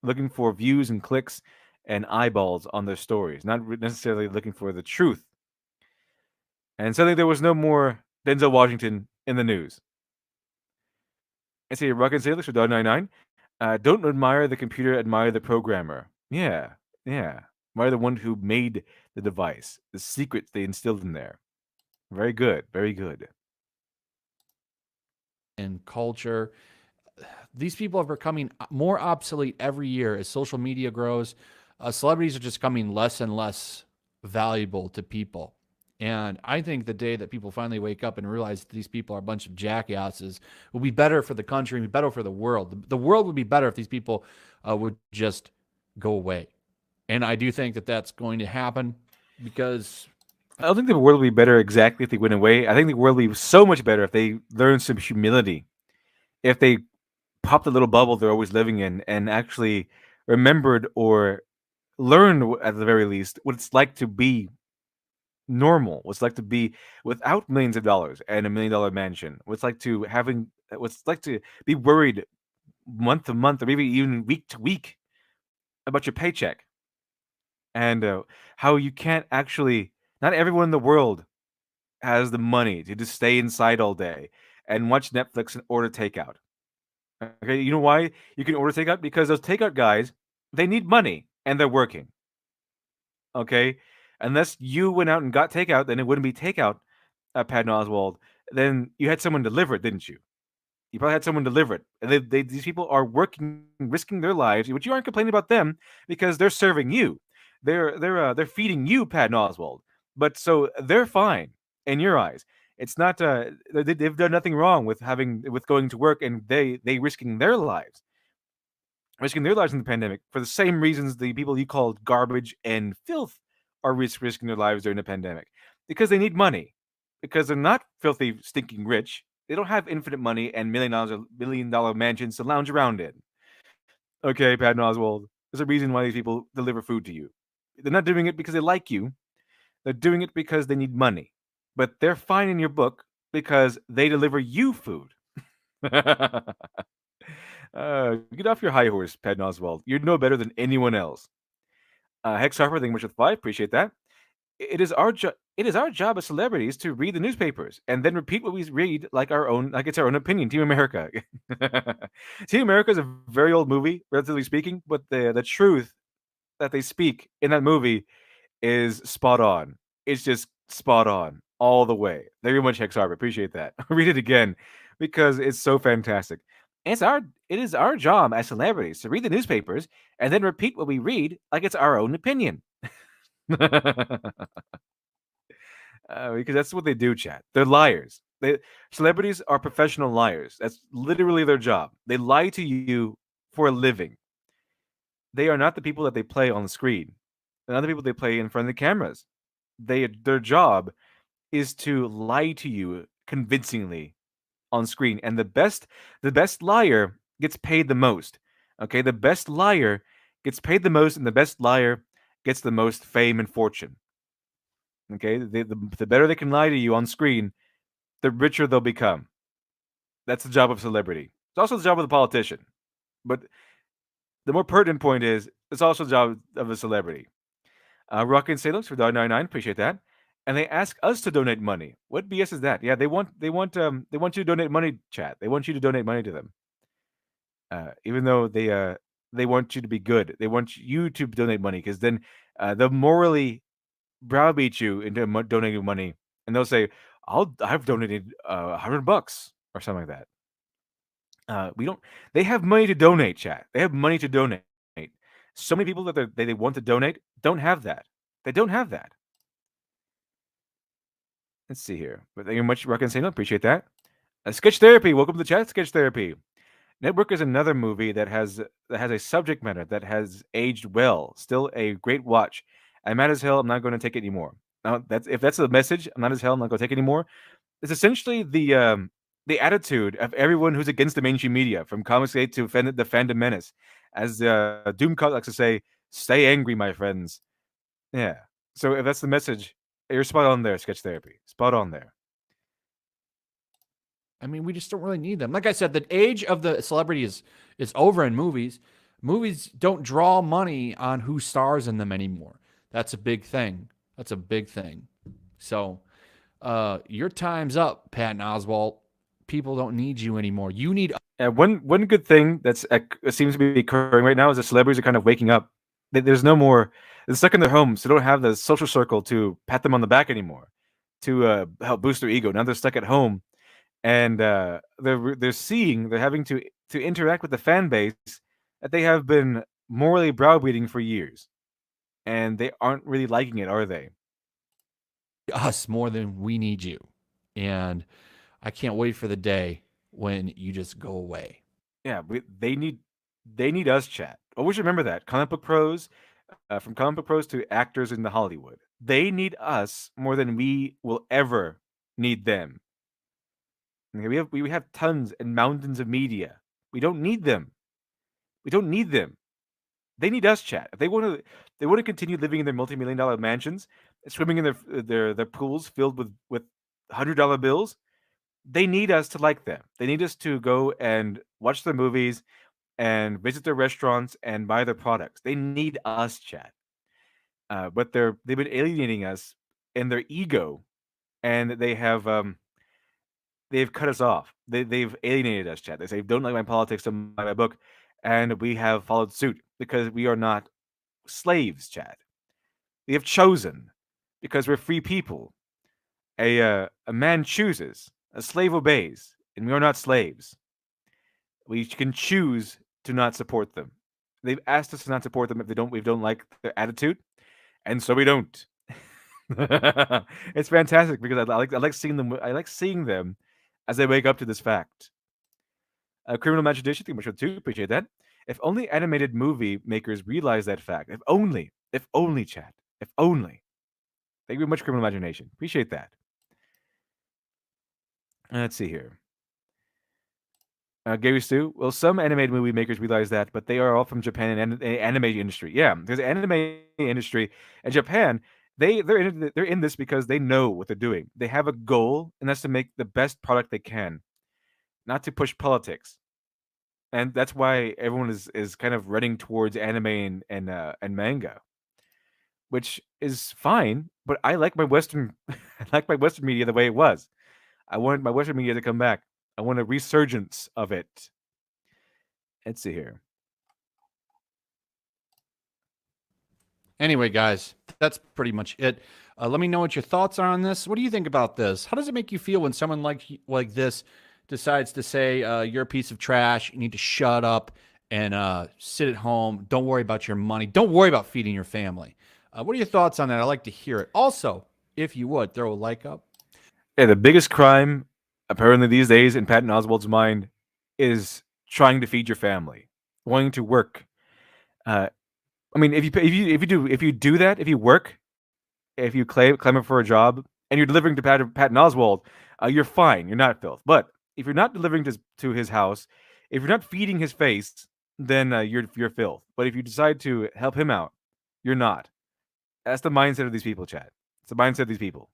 looking for views and clicks and eyeballs on their stories, not necessarily looking for the truth. And suddenly there was no more Denzel Washington in the news. I say Rocket Sailor for $1.99. Don't admire the computer, admire the programmer. Yeah. Admire the one who made the device, the secrets they instilled in there. Very good. Very good. and culture. These people are becoming more obsolete every year as social media grows. Celebrities are just becoming less and less valuable to people. And I think the day that people finally wake up and realize that these people are a bunch of jackasses will be better for the country and be better for the world. The world would be better if these people would just go away. And I do think that that's going to happen because I don't think the world would be better exactly if they went away. I think the world would be so much better if they learned some humility. If they popped the little bubble they're always living in and actually remembered or learned, at the very least, what it's like to be normal, what's like to be without millions of dollars and $1 million mansion, what's like to be worried month to month or maybe even week to week about your paycheck, and how you can't actually. Not everyone in the world has the money to just stay inside all day and watch Netflix and order takeout. Okay, you know why you can order takeout? Because those takeout guys, they need money and they're working. Okay, unless you went out and got takeout, then it wouldn't be takeout, Patton Oswald. Then you had someone deliver it, didn't you? You probably had someone deliver it, and these people are working, risking their lives, which you aren't complaining about them because they're serving you. They're feeding you, Patton Oswald. But so they're fine in your eyes. It's not they've done nothing wrong with going to work, and they risking their lives in the pandemic for the same reasons the people you called garbage and filth are risking their lives during the pandemic, because they need money, because they're not filthy, stinking rich. They don't have infinite money and $1 million mansions to lounge around in. Okay, Patton Oswald, there's a reason why these people deliver food to you. They're not doing it because they like you. They're doing it because they need money. But they're fine in your book because they deliver you food. Get off your high horse, Patton Oswald. You're no better than anyone else. Hex Harper, thank you much for the 5. Appreciate that. It is our job. It is our job as celebrities to read the newspapers and then repeat what we read like it's our own opinion. Team America. Team America is a very old movie, relatively speaking, but the truth that they speak in that movie is spot on. It's just spot on all the way. Thank you very much, Hex Harbor. Appreciate that. Read it again because it's so fantastic. And it is our job as celebrities to read the newspapers and then repeat what we read like it's our own opinion. Because that's what they do, chat. They're liars. Celebrities are professional liars. That's literally their job. They lie to you for a living. They are not the people that they play on the screen. They're not the people they play in front of the cameras. Their job is to lie to you convincingly on screen, and the best liar gets paid the most. Okay, the best liar gets paid the most, and the best liar gets the most fame and fortune. Okay, the better they can lie to you on screen, the richer they'll become. That's the job of celebrity. It's also the job of the politician. But the more pertinent point is, it's also the job of a celebrity. Rock and Salem for $1.99, appreciate that. And they ask us to donate money. What BS is that? Yeah, they want you to donate money, chat. They want you to donate money to them. Even though they want you to be good. They want you to donate money because then they'll morally browbeat you into donating money, and they'll say, I've donated $100 or something like that. We don't. They have money to donate, chat. They have money to donate. So many people that they want to donate don't have that. They don't have that. Let's see here. But thank you much, Rock and Saino. Appreciate that. Sketch Therapy. Welcome to the chat. Sketch Therapy. Network is another movie that has a subject matter that has aged well. Still a great watch. I'm mad as hell. I'm not going to take it anymore. Now, if that's the message, I'm not as hell. I'm not going to take it anymore. It's essentially the attitude of everyone who's against the mainstream media, from Comicsgate to the Fandom Menace. As Doomcut likes to say, stay angry, my friends. Yeah. So if that's the message, you're spot on there, Sketch Therapy. Spot on there. I mean, we just don't really need them. Like I said, the age of the celebrity is over in movies. Movies don't draw money on who stars in them anymore. That's a big thing. That's a big thing. So your time's up, Patton Oswalt. People don't need you anymore. You need. One good thing that seems to be occurring right now is the celebrities are kind of waking up. There's no more. They're stuck in their homes, so they don't have the social circle to pat them on the back anymore, to help boost their ego. Now they're stuck at home, and they're having to interact with the fan base that they have been morally browbeating for years, and they aren't really liking it, are they? Us more than we need you, and I can't wait for the day when you just go away. Yeah, they need us, chat. Always remember that. Comic book pros, from comic book pros to actors in the Hollywood, they need us more than we will ever need them. Okay, we have tons and mountains of media. We don't need them. We don't need them. They need us, chat. If they want to continue living in their multi-million-dollar mansions, swimming in their pools filled with $100 bills. They need us to like them. They need us to go and watch their movies and visit their restaurants and buy their products. They need us, chat. But they've been alienating us in their ego, and they've cut us off. They've alienated us, chat. They say, "Don't like my politics, don't buy my book," and we have followed suit because we are not slaves, chat. We have chosen because we're free people. A man chooses, a slave obeys, and we are not slaves. We can choose to not support them. They've asked us to not support them if we don't like their attitude, and so we don't. It's fantastic because I like seeing them. I like seeing them as they wake up to this fact. Criminal Imagination, thank you much for two. Appreciate that. If only animated movie makers realize that fact. If only, chat. If only. Thank you very much, Criminal Imagination. Appreciate that. Let's see here. Gary Stu. Well, some animated movie makers realize that, but they are all from Japan and anime industry. Yeah, because the anime industry in Japan, they're in this because they know what they're doing. They have a goal, and that's to make the best product they can, not to push politics. And that's why everyone is kind of running towards anime and manga, which is fine. But I like my Western, I like my Western media the way it was. I want my Western media to come back. I want a resurgence of it. Let's see here. Anyway, guys, that's pretty much it. Let me know what your thoughts are on this. What do you think about this? How does it make you feel when someone like this decides to say you're a piece of trash, you need to shut up and sit at home, don't worry about your money, don't worry about feeding your family? What are your thoughts on that? I'd like to hear it. Also, if you would, throw a like up. Yeah, the biggest crime apparently these days in Patton Oswalt's mind is trying to feed your family, wanting to work. I mean, if you do that, if you work, if you clamor for a job, and you're delivering to Patton Oswalt, you're fine. You're not filth. But if you're not delivering to his house, if you're not feeding his face, then you're filth. But if you decide to help him out, you're not. That's the mindset of these people, chat. It's the mindset of these people.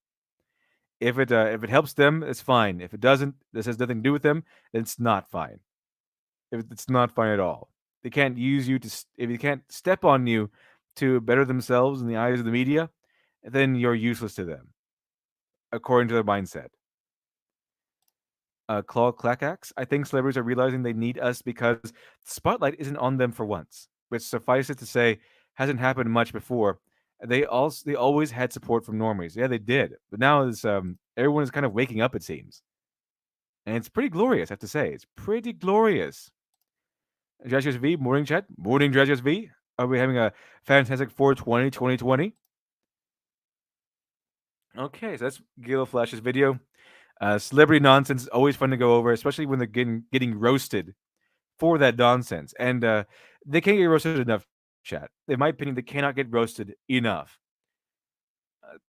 If it helps them, it's fine. If it doesn't, this has nothing to do with them. It's not fine. It's not fine at all. They can't use you if they can't step on you to better themselves in the eyes of the media, then you're useless to them, according to their mindset. Claw Clackax. I think celebrities are realizing they need us because the spotlight isn't on them for once, which suffices to say hasn't happened much before. They always had support from normies. Yeah, they did, but now everyone is kind of waking up. It seems, and it's pretty glorious. I have to say, it's pretty glorious. Jazz V, morning chat, morning Jazz V. Are we having a fantastic 420 2020? Okay, so that's Gil Flash's video. Celebrity nonsense is always fun to go over, especially when they're getting roasted for that nonsense. And they can't get roasted enough, chat. In my opinion, they cannot get roasted enough.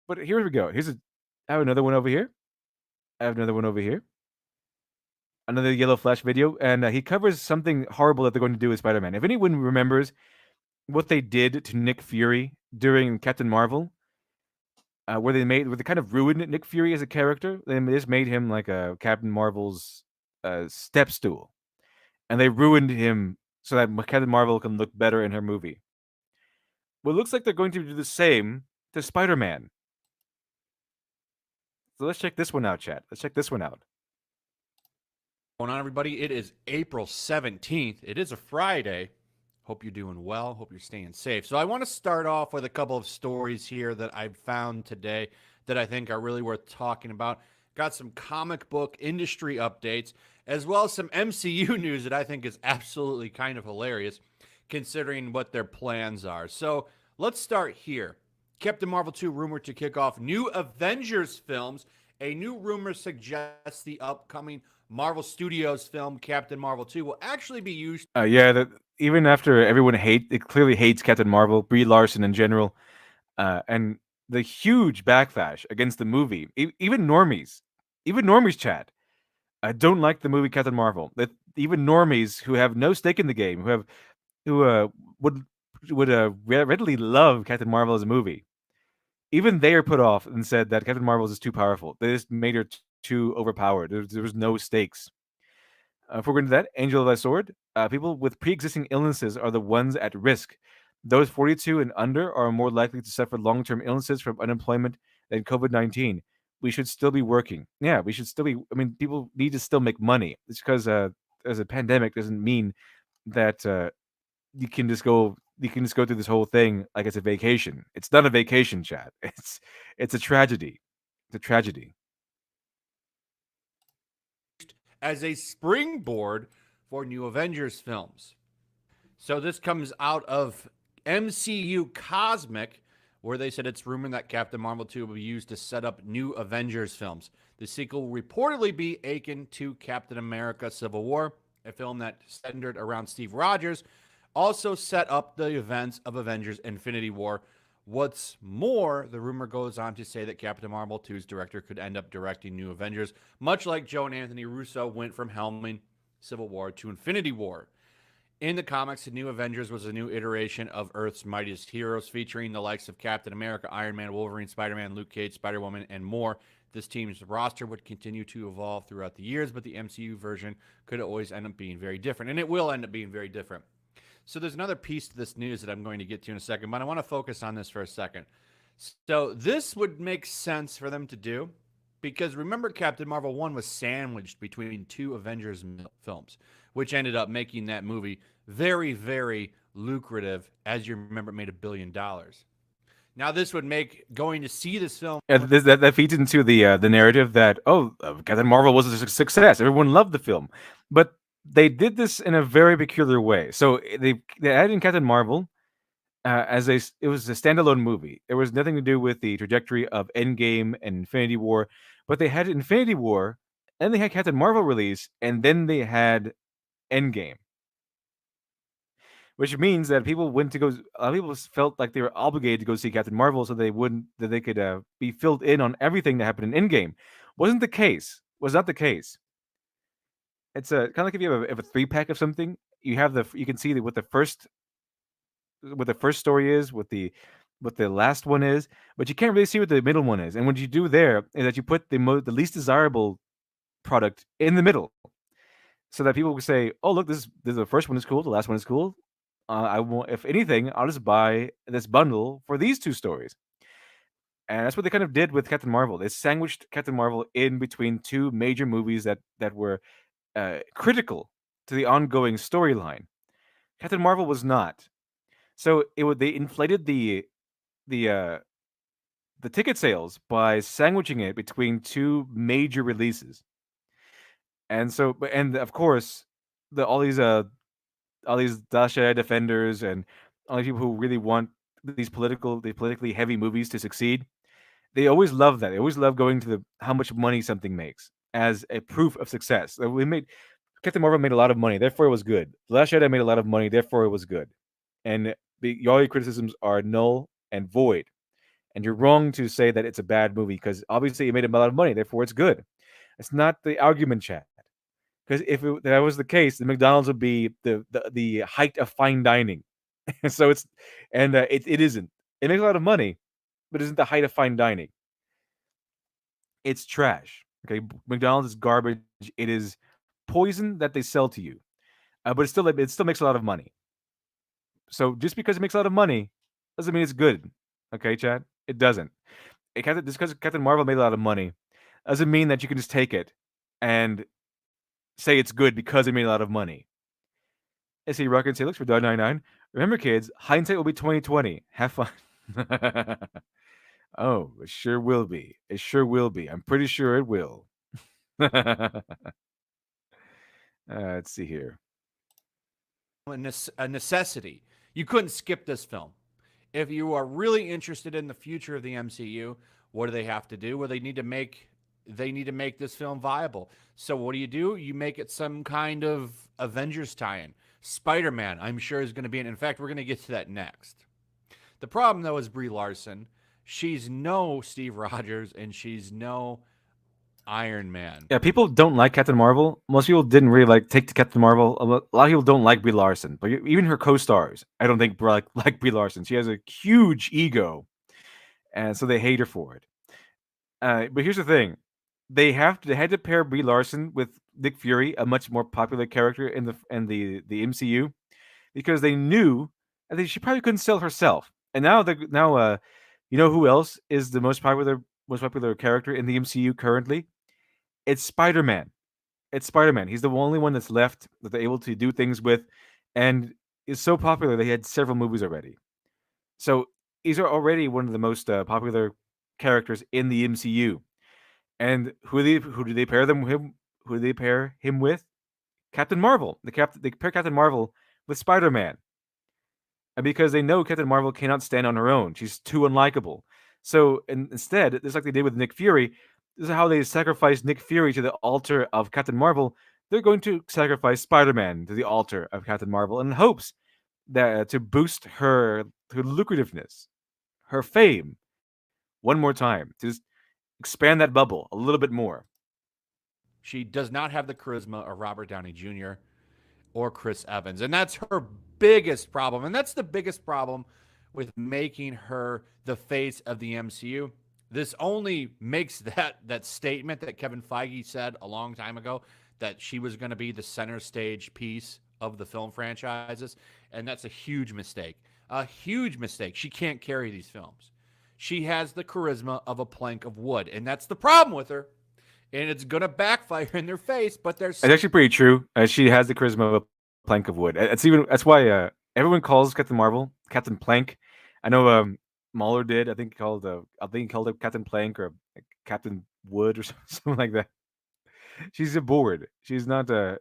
But here we go. I have another one over here. I have another one over here. Another Yellow Flash video, and he covers something horrible that they're going to do with Spider-Man. If anyone remembers what they did to Nick Fury during Captain Marvel, where they kind of ruined Nick Fury as a character. They just made him like a Captain Marvel's step stool, and they ruined him so that Captain Marvel can look better in her movie. Well, it looks like they're going to do the same to Spider-Man. So let's check this one out, chat. Let's check this one out. What's going on, everybody? It is April 17th. It is a Friday. Hope you're doing well. Hope you're staying safe. So I want to start off with a couple of stories here that I've found today that I think are really worth talking about. Got some comic book industry updates, as well as some MCU news that I think is absolutely kind of hilarious, considering what their plans are. So let's start here. Captain Marvel 2 rumored to kick off new Avengers films. A new rumor suggests the upcoming Marvel Studios film Captain Marvel 2 will actually be used. Even after everyone clearly hates Captain Marvel, Brie Larson in general, and the huge backlash against the movie, even normies, chat, don't like the movie Captain Marvel. That even normies who have no stake in the game, who would readily love Captain Marvel as a movie. Even they are put off and said that Captain Marvel is too powerful. They just made her too overpowered. There was no stakes. If we're going to that, Angel of the Sword, people with pre-existing illnesses are the ones at risk. Those 42 and under are more likely to suffer long-term illnesses from unemployment than COVID-19. We should still be working. Yeah, we should still be. I mean, people need to still make money. It's because as a pandemic doesn't mean that you can just go through this whole thing like it's a vacation. It's not a vacation, chat. It's a tragedy. It's a tragedy. As a springboard for new Avengers films. So this comes out of MCU Cosmic, where they said it's rumored that Captain Marvel 2 will be used to set up new Avengers films. The sequel will reportedly be akin to Captain America Civil War, a film that centered around Steve Rogers, also set up the events of Avengers Infinity War. What's more, the rumor goes on to say that Captain Marvel 2's director could end up directing New Avengers, much like Joe and Anthony Russo went from helming Civil War to Infinity War. In the comics, the New Avengers was a new iteration of Earth's mightiest heroes, featuring the likes of Captain America, Iron Man, Wolverine, Spider-Man, Luke Cage, Spider-Woman, and more. This team's roster would continue to evolve throughout the years, but the MCU version could always end up being very different, and it will end up being very different. So there's another piece to this news that I'm going to get to in a second, but I want to focus on this for a second. So this would make sense for them to do because remember Captain Marvel 1 was sandwiched between two Avengers films, which ended up making that movie very, very lucrative. As you remember, it made $1 billion. Now this would make going to see this film. That feeds into the narrative that Captain Marvel was a success. Everyone loved the film, but they did this in a very peculiar way. So they added in Captain Marvel it was a standalone movie. There was nothing to do with the trajectory of Endgame and Infinity War, but they had Infinity War, and they had Captain Marvel release, and then they had Endgame, which means that people went to go. A lot of people felt like they were obligated to go see Captain Marvel, so they could be filled in on everything that happened in Endgame. Wasn't the case. Was not the case. It's kind of like if you have a 3-pack of something, you can see what the first story is, what the last one is, but you can't really see what the middle one is. And what you do there is that you put the least desirable product in the middle, so that people will say, "Oh, look, this the first one is cool, the last one is cool. I want, if anything, I'll just buy this bundle for these two stories." And that's what they kind of did with Captain Marvel. They sandwiched Captain Marvel in between two major movies that were critical to the ongoing storyline. Captain Marvel was not. So they inflated the ticket sales by sandwiching it between two major releases. And so, and of course, all these Dasha defenders and all these people who really want these politically heavy movies to succeed, they always love that. They always love going to how much money something makes as a proof of success. Captain Marvel made a lot of money, therefore it was good. The Last Jedi made a lot of money, therefore it was good. And all your criticisms are null and void. And you're wrong to say that it's a bad movie because obviously it made a lot of money, therefore it's good. It's not the argument, chat. Because if that was the case, the McDonald's would be the height of fine dining. So it isn't. It makes a lot of money, but it isn't the height of fine dining. It's trash. Okay, McDonald's is garbage. It is poison that they sell to you, but it still makes a lot of money. So just because it makes a lot of money doesn't mean it's good. Okay, Chad? It doesn't. Just because Captain Marvel made a lot of money doesn't mean that you can just take it and say it's good because it made a lot of money. I see Rocket say looks for $1.99. Remember, kids, hindsight will be 2020. Have fun. Oh, it sure will be. It sure will be. I'm pretty sure it will. Let's see here. A necessity. You couldn't skip this film. If you are really interested in the future of the MCU, what do they have to do? Well, they need to make this film viable. So what do? You make it some kind of Avengers tie-in. Spider-Man, I'm sure, is going to be in. In fact, we're going to get to that next. The problem, though, is Brie Larson. She's no Steve Rogers, and she's no Iron Man. Yeah, people don't like Captain Marvel. Most people didn't really take to Captain Marvel. A lot of people don't like Brie Larson, but even her co-stars, I don't think like Brie Larson. She has a huge ego, and so they hate her for it. But here's the thing: they had to pair Brie Larson with Nick Fury, a much more popular character in the MCU, because they knew I think she probably couldn't sell herself. And now you know who else is the most popular character in the MCU currently? It's Spider Man. It's Spider Man. He's the only one that's left that they're able to do things with, and is so popular they had several movies already. So he's already one of the most popular characters in the MCU. And who do they pair them him? Who do they pair him with? Captain Marvel. They pair Captain Marvel with Spider Man, and because they know Captain Marvel cannot stand on her own, she's too unlikable. So instead, just like they did with Nick Fury, this is how they sacrifice Nick Fury to the altar of Captain Marvel. They're going to sacrifice Spider-Man to the altar of Captain Marvel in hopes that to boost her lucrativeness, her fame, one more time, to just expand that bubble a little bit more. She does not have the charisma of Robert Downey Jr. or Chris Evans. And that's her biggest problem. And that's the biggest problem with making her the face of the MCU. This only makes that statement that Kevin Feige said a long time ago, that she was going to be the center stage piece of the film franchises. And that's a huge mistake. A huge mistake. She can't carry these films. She has the charisma of a plank of wood. And that's the problem with her. And it's going to backfire in their face, but there's It's actually pretty true. She has the charisma of a plank of wood. That's why everyone calls Captain Marvel Captain Plank. I know Mahler did. I think he called it Captain Plank or Captain Wood or something like that. She's a board. She's not a.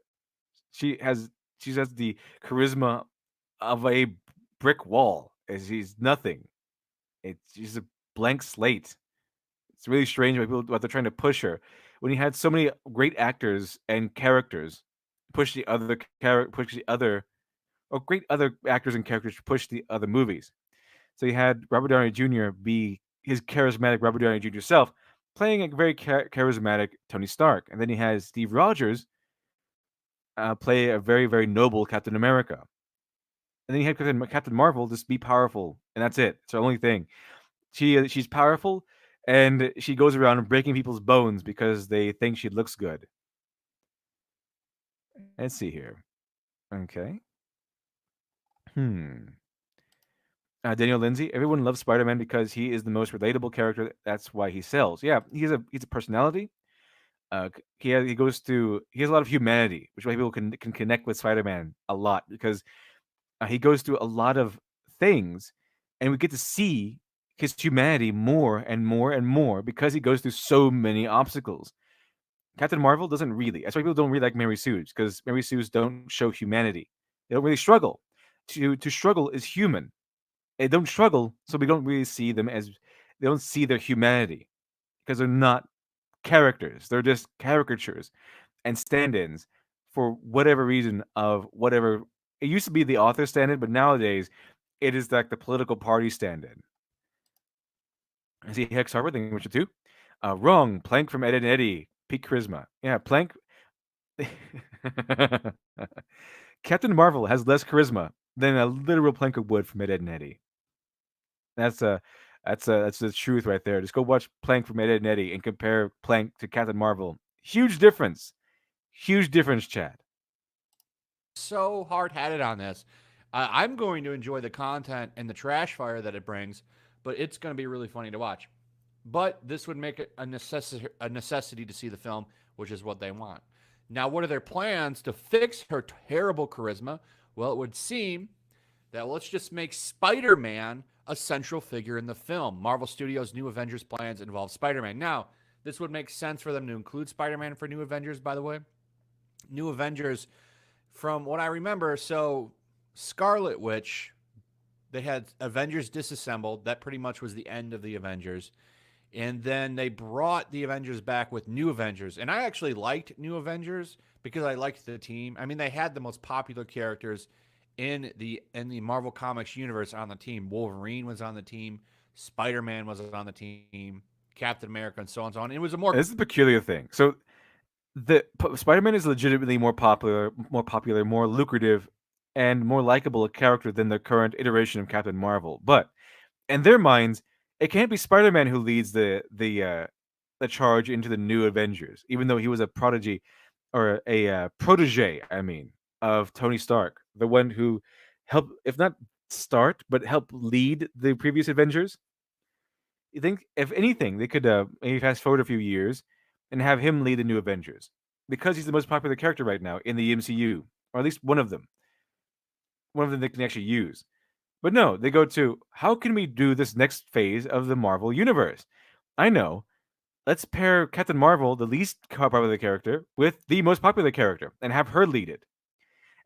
She has the charisma of a brick wall. She's nothing. She's a blank slate. It's really strange what they're trying to push her when you had so many great actors and characters push the other or great other actors and characters to push the other movies. So you had Robert Downey Jr. be his charismatic Robert Downey Jr. self, playing a very charismatic Tony Stark, and then he has Steve Rogers play a very noble Captain America, and then you had Captain Marvel just be powerful, and that's it. It's her only thing. She's powerful, and she goes around breaking people's bones because they think she looks good. Let's see here. Okay. Hmm. Daniel Lindsay. Everyone loves Spider-Man because he is the most relatable character. That's why he sells. Yeah, he's a personality. He has a lot of humanity, which is why people can connect with Spider-Man a lot because he goes through a lot of things, and we get to see his humanity more and more and more because he goes through so many obstacles. Captain Marvel doesn't really. That's why people don't really like Mary Sue's because Mary Sue's don't show humanity. They don't really struggle. To struggle is human. They don't struggle, so we don't really see them as they don't see their humanity because they're not characters. They're just caricatures and stand-ins for whatever reason of whatever. It used to be the author stand-in, but nowadays it is like the political party stand-in. I see Hex Harbor thinking Witcher 2. Wrong. Plank from Ed and Eddie. Peak charisma. Yeah, Plank. Captain Marvel has less charisma than a literal plank of wood from Ed, and Eddie. That's that's the truth right there. Just go watch Plank from Ed, and Eddie and compare Plank to Captain Marvel. Huge difference. Huge difference, Chad. so hard-headed on this. I'm going to enjoy the content and the trash fire that it brings, but it's going to be really funny to watch. But this would make it a necessity to see the film, which is what they want. Now, what are their plans to fix her terrible charisma? Well, it would seem that let's just make Spider-Man a central figure in the film. Marvel Studios' New Avengers plans involve Spider-Man. Now, this would make sense for them to include Spider-Man for New Avengers, by the way. New Avengers, from what I remember, so Scarlet Witch, they had Avengers disassembled. That pretty much was the end of the Avengers. And then they brought the Avengers back with New Avengers. And I actually liked New Avengers because I liked the team. I mean, they had the most popular characters in the Marvel Comics universe on the team. Wolverine was on the team. Spider-Man was on the team. Captain America and so on and so on. It was a more This is a peculiar thing. So the Spider-Man is legitimately more popular, more lucrative, and more likable a character than the current iteration of Captain Marvel. But in their minds, it can't be Spider-Man who leads the charge into the new Avengers, even though he was a prodigy or a protege, I mean, of Tony Stark, the one who helped, if not start, but help lead the previous Avengers. You think, if anything, they could maybe fast forward a few years and have him lead the new Avengers because he's the most popular character right now in the MCU, or at least one of them they can actually use. But no, they go to, how can we do this next phase of the Marvel universe? I know. Let's pair Captain Marvel, the least popular character, with the most popular character and have her lead it.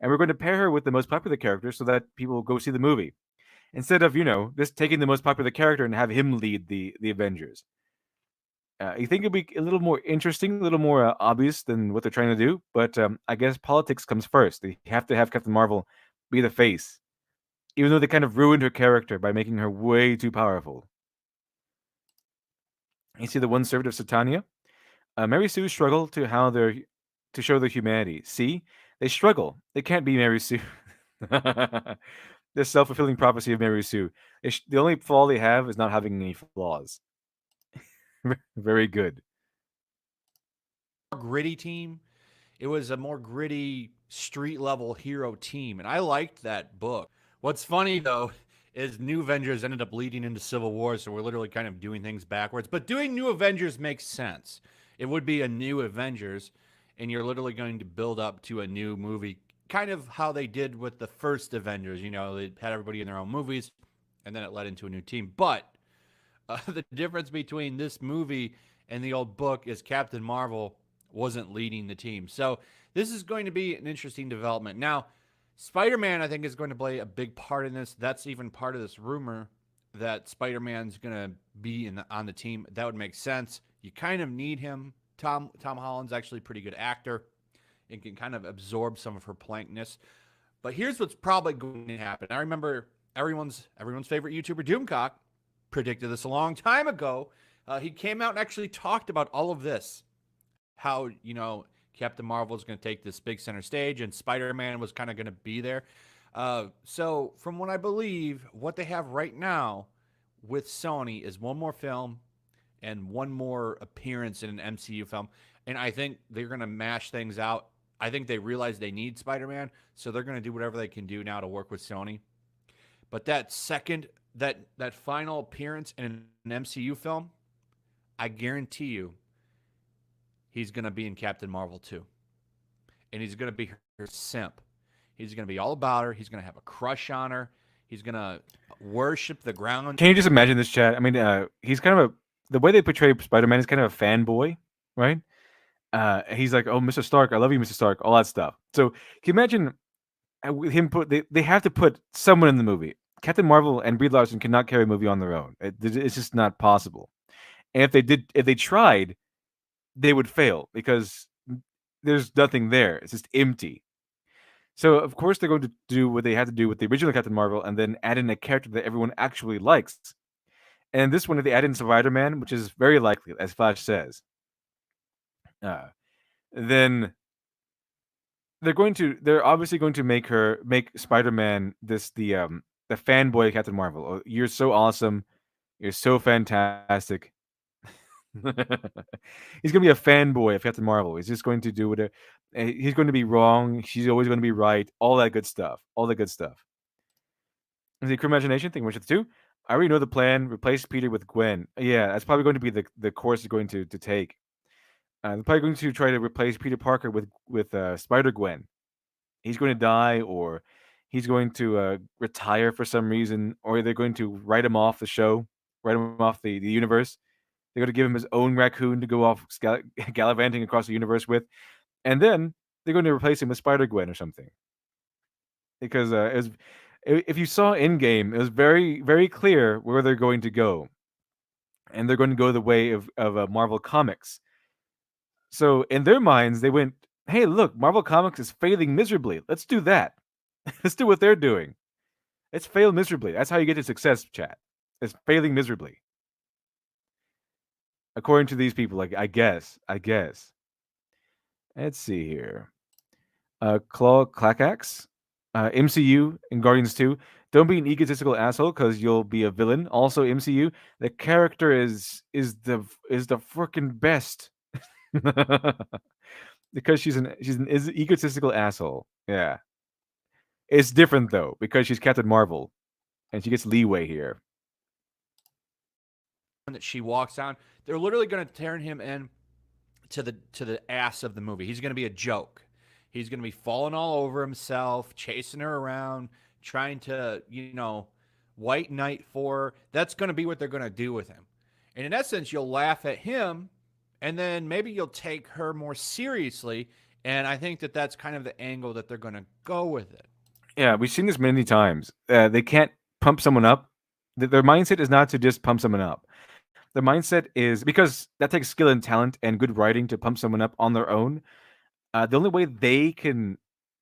And we're going to pair her with the most popular character so that people will go see the movie. Instead of, just taking the most popular character and have him lead the Avengers. You think it'd be a little more interesting, a little more obvious than what they're trying to do, but I guess politics comes first. They have to have Captain Marvel be the face, even though they kind of ruined her character by making her way too powerful. You see the one servant of Satania? Mary Sue struggle to show their humanity. See, they struggle. They can't be Mary Sue. The self-fulfilling prophecy of Mary Sue. The only flaw they have is not having any flaws. Very good. gritty team. It was a more gritty street level hero team, and I liked that book. What's funny though is New Avengers ended up leading into Civil War, so we're literally kind of doing things backwards. But doing New Avengers makes sense. It would be a new Avengers, and you're literally going to build up to a new movie, kind of how they did with the first Avengers. You know, they had everybody in their own movies, and then it led into a new team. But the difference between this movie and the old book is Captain Marvel wasn't leading the team. So this is going to be an interesting development. Now, Spider-Man, I think, is going to play a big part in this. That's even part of this rumor that Spider-Man's going to be on the team. That would make sense. You kind of need him. Tom Holland's actually a pretty good actor and can kind of absorb some of her plankness. But here's what's probably going to happen. I remember everyone's favorite YouTuber, Doomcock, predicted this a long time ago. He came out and actually talked about all of this. How, Captain Marvel is going to take this big center stage and Spider-Man was kind of going to be there. So from what I believe, what they have right now with Sony is one more film and one more appearance in an MCU film. And I think they're going to mash things out. I think they realize they need Spider-Man, so they're going to do whatever they can do now to work with Sony. But that final appearance in an MCU film, I guarantee you, he's going to be in Captain Marvel too. And he's going to be her simp. He's going to be all about her. He's going to have a crush on her. He's going to worship the ground. Can you just imagine this, chat? I mean, he's kind of the way they portray Spider-Man is kind of a fanboy, right? He's like, "Oh, Mr. Stark, I love you, Mr. Stark," all that stuff. So can you imagine him they have to put someone in the movie. Captain Marvel and Brie Larson cannot carry a movie on their own. It's just not possible. And if they tried, they would fail because there's nothing there. It's just empty. So of course they're going to do what they had to do with the original Captain Marvel and then add in a character that everyone actually likes. And this one, if they add in Spider-Man, which is very likely, as Flash says, then they're obviously going to make Spider-Man the fanboy Captain Marvel. Oh, you're so awesome. You're so fantastic. He's gonna be a fanboy of Captain Marvel. He's just going to do whatever. He's going to be wrong. She's always going to be right. All that good stuff. All the good stuff. The Crew Imagination thing, which is two. I already know the plan. Replace Peter with Gwen. Yeah, that's probably going to be the course they're going to take. They're probably going to try to replace Peter Parker with Spider Gwen. He's going to die, or he's going to retire for some reason, or they're going to write him off the show, write him off the universe. They're going to give him his own raccoon to go off gallivanting across the universe with, and then they're going to replace him with Spider Gwen or something. Because if you saw Endgame, it was very, very clear where they're going to go, and they're going to go the way of Marvel Comics. So in their minds, they went, "Hey, look, Marvel Comics is failing miserably. Let's do that. Let's do what they're doing. Let's fail miserably. That's how you get to success, chat. It's failing miserably." according to these people. Like, I guess. Let's see here. Claw Clackax, MCU and Guardians 2. Don't be an egotistical asshole because you'll be a villain. Also, MCU, the character is the freaking best. Because she's an egotistical asshole. Yeah. It's different though, because she's Captain Marvel and she gets leeway here. That she walks down, they're literally going to turn him in to the ass of the movie. He's going to be a joke. He's going to be falling all over himself, chasing her around, trying to, white knight for her. That's going to be what they're going to do with him. And in essence, you'll laugh at him, and then maybe you'll take her more seriously. And I think that that's kind of the angle that they're going to go with it. Yeah, we've seen this many times. They can't pump someone up. Their mindset is not to just pump someone up. Their mindset is, because that takes skill and talent and good writing to pump someone up on their own. The only way they can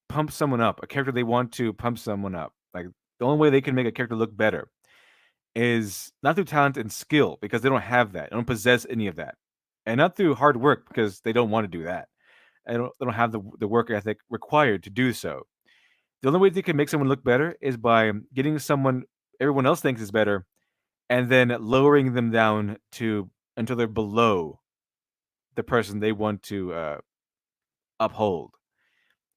pump someone up, a character they want to pump someone up, like the only way they can make a character look better, is not through talent and skill, because they don't have that. They don't possess any of that, and not through hard work, because they don't want to do that. They don't have the work ethic required to do so. The only way they can make someone look better is by getting someone everyone else thinks is better, and then lowering them down to until they're below the person they want to uphold.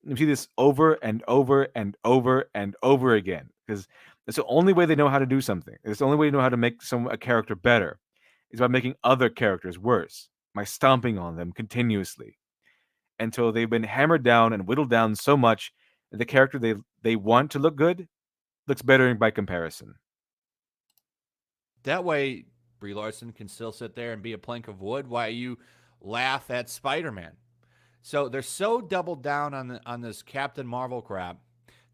You see this over and over and over and over again, because it's the only way they know how to do something. It's the only way they know how to make a character better is by making other characters worse, by stomping on them continuously until they've been hammered down and whittled down so much that the character they want to look good looks better by comparison. That way, Brie Larson can still sit there and be a plank of wood while you laugh at Spider-Man. So they're so doubled down on this Captain Marvel crap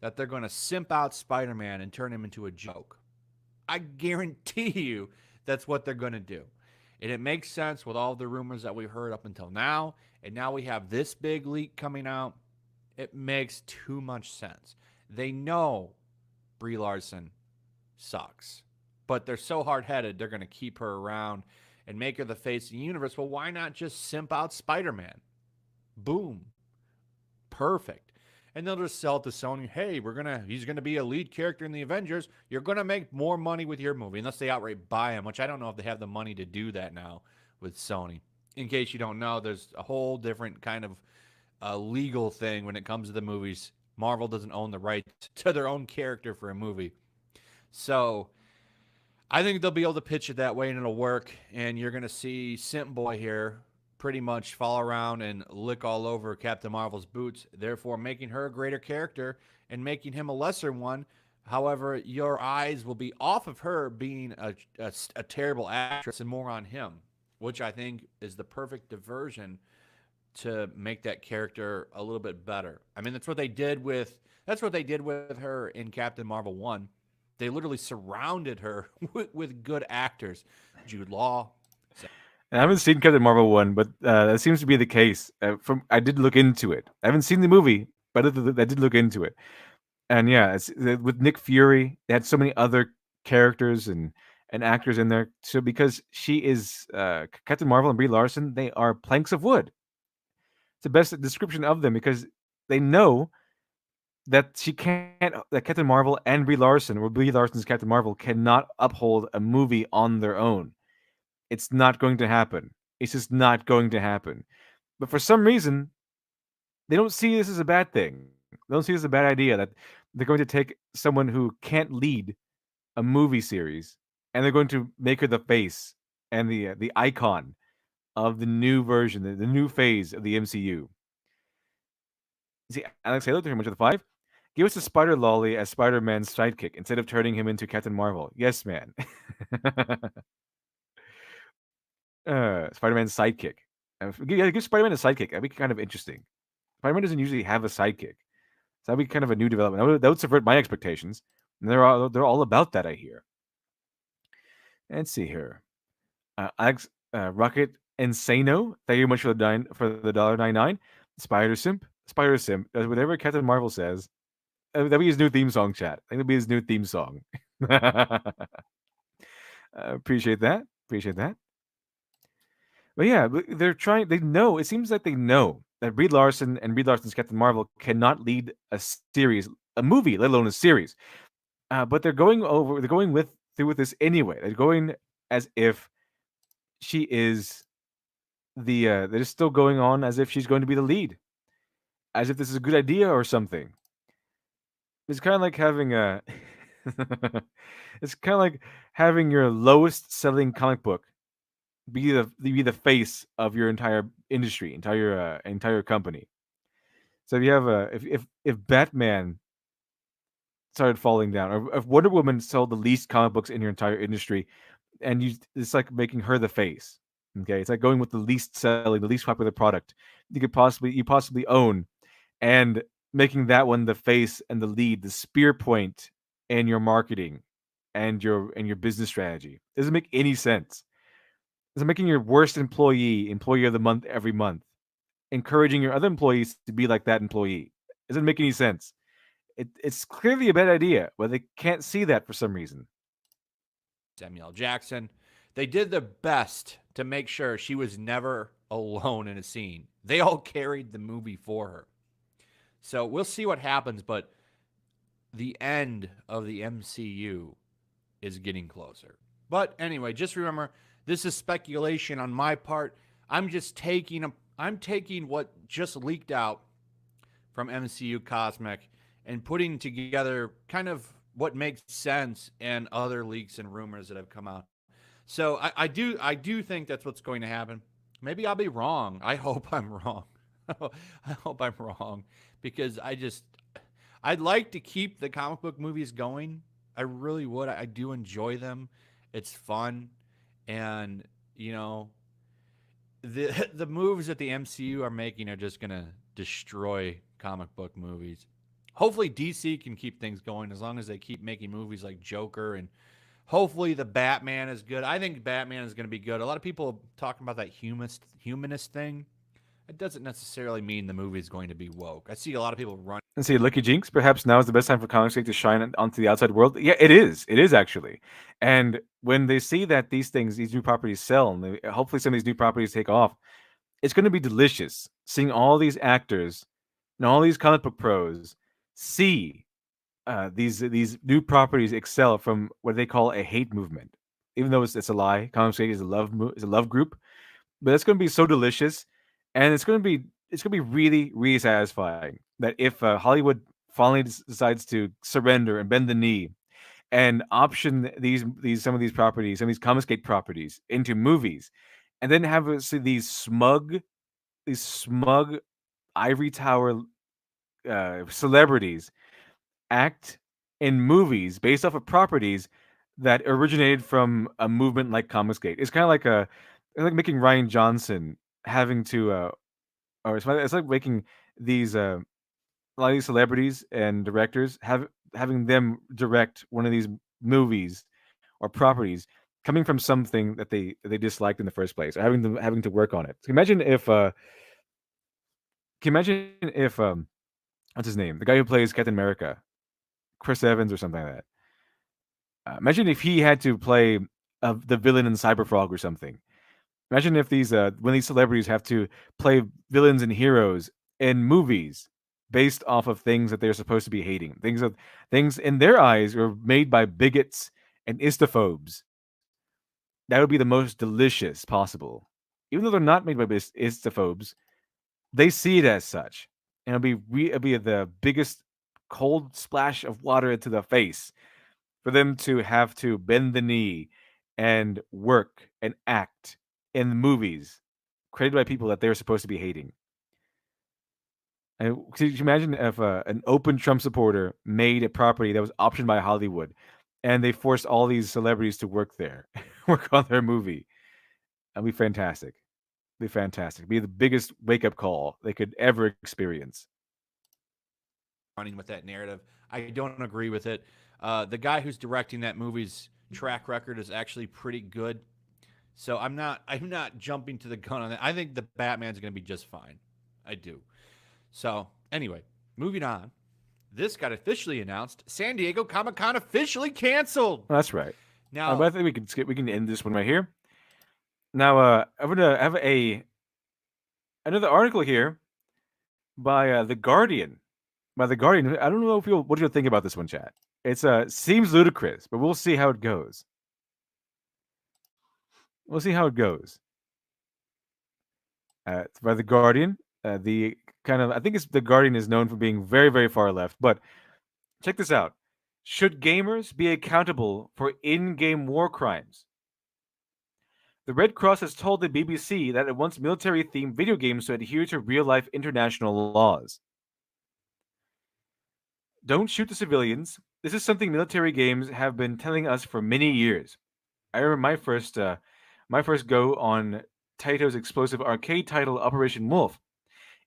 that they're going to simp out Spider-Man and turn him into a joke. I guarantee you that's what they're going to do. And it makes sense with all the rumors that we heard up until now. And now we have this big leak coming out. It makes too much sense. They know Brie Larson sucks, but they're so hard-headed, they're going to keep her around and make her the face of the universe. Well, why not just simp out Spider-Man? Boom. Perfect. And they'll just sell it to Sony. Hey, he's gonna be a lead character in the Avengers. You're gonna make more money with your movie, unless they outright buy him, which I don't know if they have the money to do that now with Sony. In case you don't know, there's a whole different kind of legal thing when it comes to the movies. Marvel doesn't own the right to their own character for a movie. So I think they'll be able to pitch it that way and it'll work. And you're going to see Simp Boy here pretty much fall around and lick all over Captain Marvel's boots, therefore making her a greater character and making him a lesser one. However, your eyes will be off of her being a terrible actress and more on him, which I think is the perfect diversion to make that character a little bit better. I mean, that's what they did with her in Captain Marvel 1. They literally surrounded her with good actors. Jude Law. I haven't seen Captain Marvel 1, but that seems to be the case. I did look into it. I haven't seen the movie, but I did look into it. And yeah, with Nick Fury, they had so many other characters and actors in there. So because she is Captain Marvel and Brie Larson, they are planks of wood. It's the best description of them, because they know that that Captain Marvel and Brie Larson, or Brie Larson's Captain Marvel, cannot uphold a movie on their own. It's not going to happen. It's just not going to happen. But for some reason, they don't see this as a bad thing. They don't see this as a bad idea that they're going to take someone who can't lead a movie series and they're going to make her the face and the icon of the new version, the new phase of the MCU. See, Alex Halo, thank you much for the 5. Give us a Spider Lolly as Spider-Man's sidekick instead of turning him into Captain Marvel. Yes, man. Spider-Man's sidekick. Give Spider-Man a sidekick. That'd be kind of interesting. Spider-Man doesn't usually have a sidekick, so that'd be kind of a new development. That would subvert my expectations. And they're all about that, I hear. Let's see here. Alex Rocket Insano, thank you much for the $1.99. Spider Simp. Whatever Captain Marvel says, that'll be his new theme song, chat. I think it'll be his new theme song. Appreciate that. But yeah, they're trying. They know. It seems like they know that Brie Larson and Brie Larson's Captain Marvel cannot lead a series, a movie, let alone a series. But they're going over. They're going through with this anyway. They're going as if she is the. They're just still going on as if she's going to be the lead, as if this is a good idea or something. It's kind of like having a. It's kind of like having your lowest selling comic book be the face of your entire industry, entire company. So if you have a if Batman started falling down, or if Wonder Woman sold the least comic books in your entire industry, and it's like making her the face. Okay, it's like going with the least selling, the least popular product you possibly own, and making that one the face and the lead, the spear point in your marketing and your business strategy. It doesn't make any sense. It's making your worst employee of the month every month, encouraging your other employees to be like that employee. It doesn't make any sense. It's clearly a bad idea, but they can't see that for some reason. Samuel L. Jackson. They did their best to make sure she was never alone in a scene. They all carried the movie for her. So we'll see what happens, but the end of the MCU is getting closer. But anyway, just remember, this is speculation on my part. I'm taking what just leaked out from MCU Cosmic and putting together kind of what makes sense and other leaks and rumors that have come out. So I do think that's what's going to happen. Maybe I'll be wrong. I hope I'm wrong. I hope I'm wrong because I'd like to keep the comic book movies going. I really would. I do enjoy them. It's fun, and the moves that the MCU are making are just gonna destroy comic book movies. Hopefully DC can keep things going as long as they keep making movies like Joker, and hopefully the Batman is good. I think Batman is going to be good. A lot of people talking about that humanist thing. It doesn't necessarily mean the movie is going to be woke. I see a lot of people run. And see, Lucky Jinx, perhaps now is the best time for Comics Geek to shine onto the outside world. Yeah, it is. It is actually. And when they see that these new properties sell, and hopefully some of these new properties take off, it's going to be delicious seeing all these actors and all these comic book pros see these new properties excel from what they call a hate movement. Even though it's a lie, Comics Geek is is a love group, but it's going to be so delicious, and it's going to be really really satisfying that if Hollywood finally decides to surrender and bend the knee and option some of these properties, some of these Comicsgate properties into movies, and then have see these smug ivory tower celebrities act in movies based off of properties that originated from a movement like Comicsgate. It's kind of like like making Ryan Johnson having to or it's like making these a lot of these celebrities and directors having them direct one of these movies or properties coming from something that they disliked in the first place, or having to work on it. So imagine if what's his name, the guy who plays Captain America, Chris Evans or something like that. Imagine if he had to play the villain in Cyberfrog or something. Imagine if when these celebrities have to play villains and heroes in movies based off of things that they're supposed to be hating. Things in their eyes are made by bigots and istophobes. That would be the most delicious possible. Even though they're not made by istophobes, they see it as such. And it'll be the biggest cold splash of water into the face for them to have to bend the knee and work and act in movies created by people that they're supposed to be hating. And could you imagine if an open Trump supporter made a property that was optioned by Hollywood, and they forced all these celebrities to work there, work on their movie? That'd be fantastic. Be fantastic. Be the biggest wake up call they could ever experience. Running with that narrative, I don't agree with it. The guy who's directing that movie's track record is actually pretty good. So I'm not jumping to the gun on that. I think the Batman's going to be just fine. I do. So anyway, moving on. This got officially announced. San Diego Comic-Con officially canceled. That's right. Now, but I think we can end this one right here. Now, I'm gonna have another article here by the Guardian. By the Guardian, I don't know if what you'll think about this one, chat. It's seems ludicrous, but we'll see how it goes. We'll see how it goes. It's by the Guardian. The kind of I think it's the Guardian is known for being very very far left, but check this out. Should gamers be accountable for in-game war crimes? The Red Cross has told the BBC that it wants military-themed video games to adhere to real-life international laws. Don't shoot the civilians. This is something military games have been telling us for many years. I remember my first go on Taito's explosive arcade title Operation Wolf.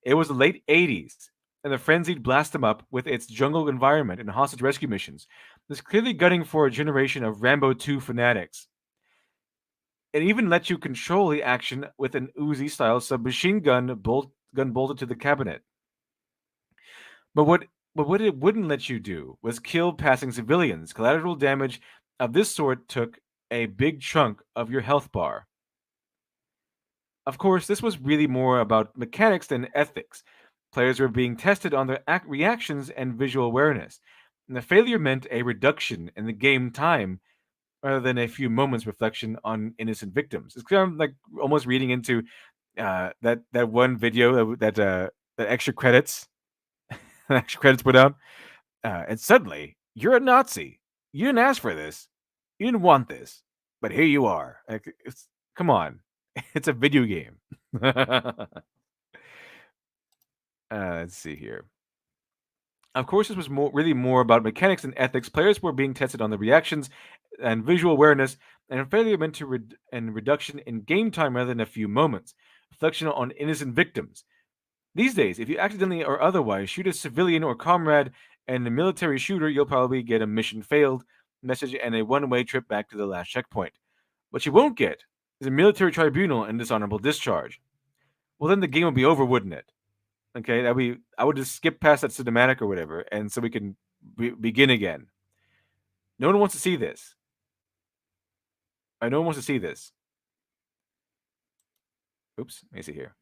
It was the late 80s, and the frenzied blast 'em up with its jungle environment and hostage rescue missions was clearly gunning for a generation of Rambo 2 fanatics. It even lets you control the action with an Uzi-style submachine gun bolted to the cabinet. But what it wouldn't let you do was kill passing civilians. Collateral damage of this sort took a big chunk of your health bar. Of course, this was really more about mechanics than ethics. Players were being tested on their reactions and visual awareness, and the failure meant a reduction in the game time rather than a few moments reflection on innocent victims. It's kind of like almost reading into that one video that extra credits extra credits put out, and suddenly you're a Nazi. You didn't ask for this. You didn't want this, but here you are. Like, come on, it's a video game. Let's see here. Of course, this was really more about mechanics and ethics. Players were being tested on the reactions and visual awareness, and failure meant to reduction in game time rather than a few moments. Reflection on innocent victims. These days, if you accidentally or otherwise shoot a civilian or comrade in a military shooter, you'll probably get a mission failed message and a one-way trip back to the last checkpoint. What you won't get is a military tribunal and dishonorable discharge. Well, then the game would be over, wouldn't it? Okay, I would just skip past that cinematic or whatever, and so we can begin again. No one wants to see this. No one wants to see this. Oops, let me see here.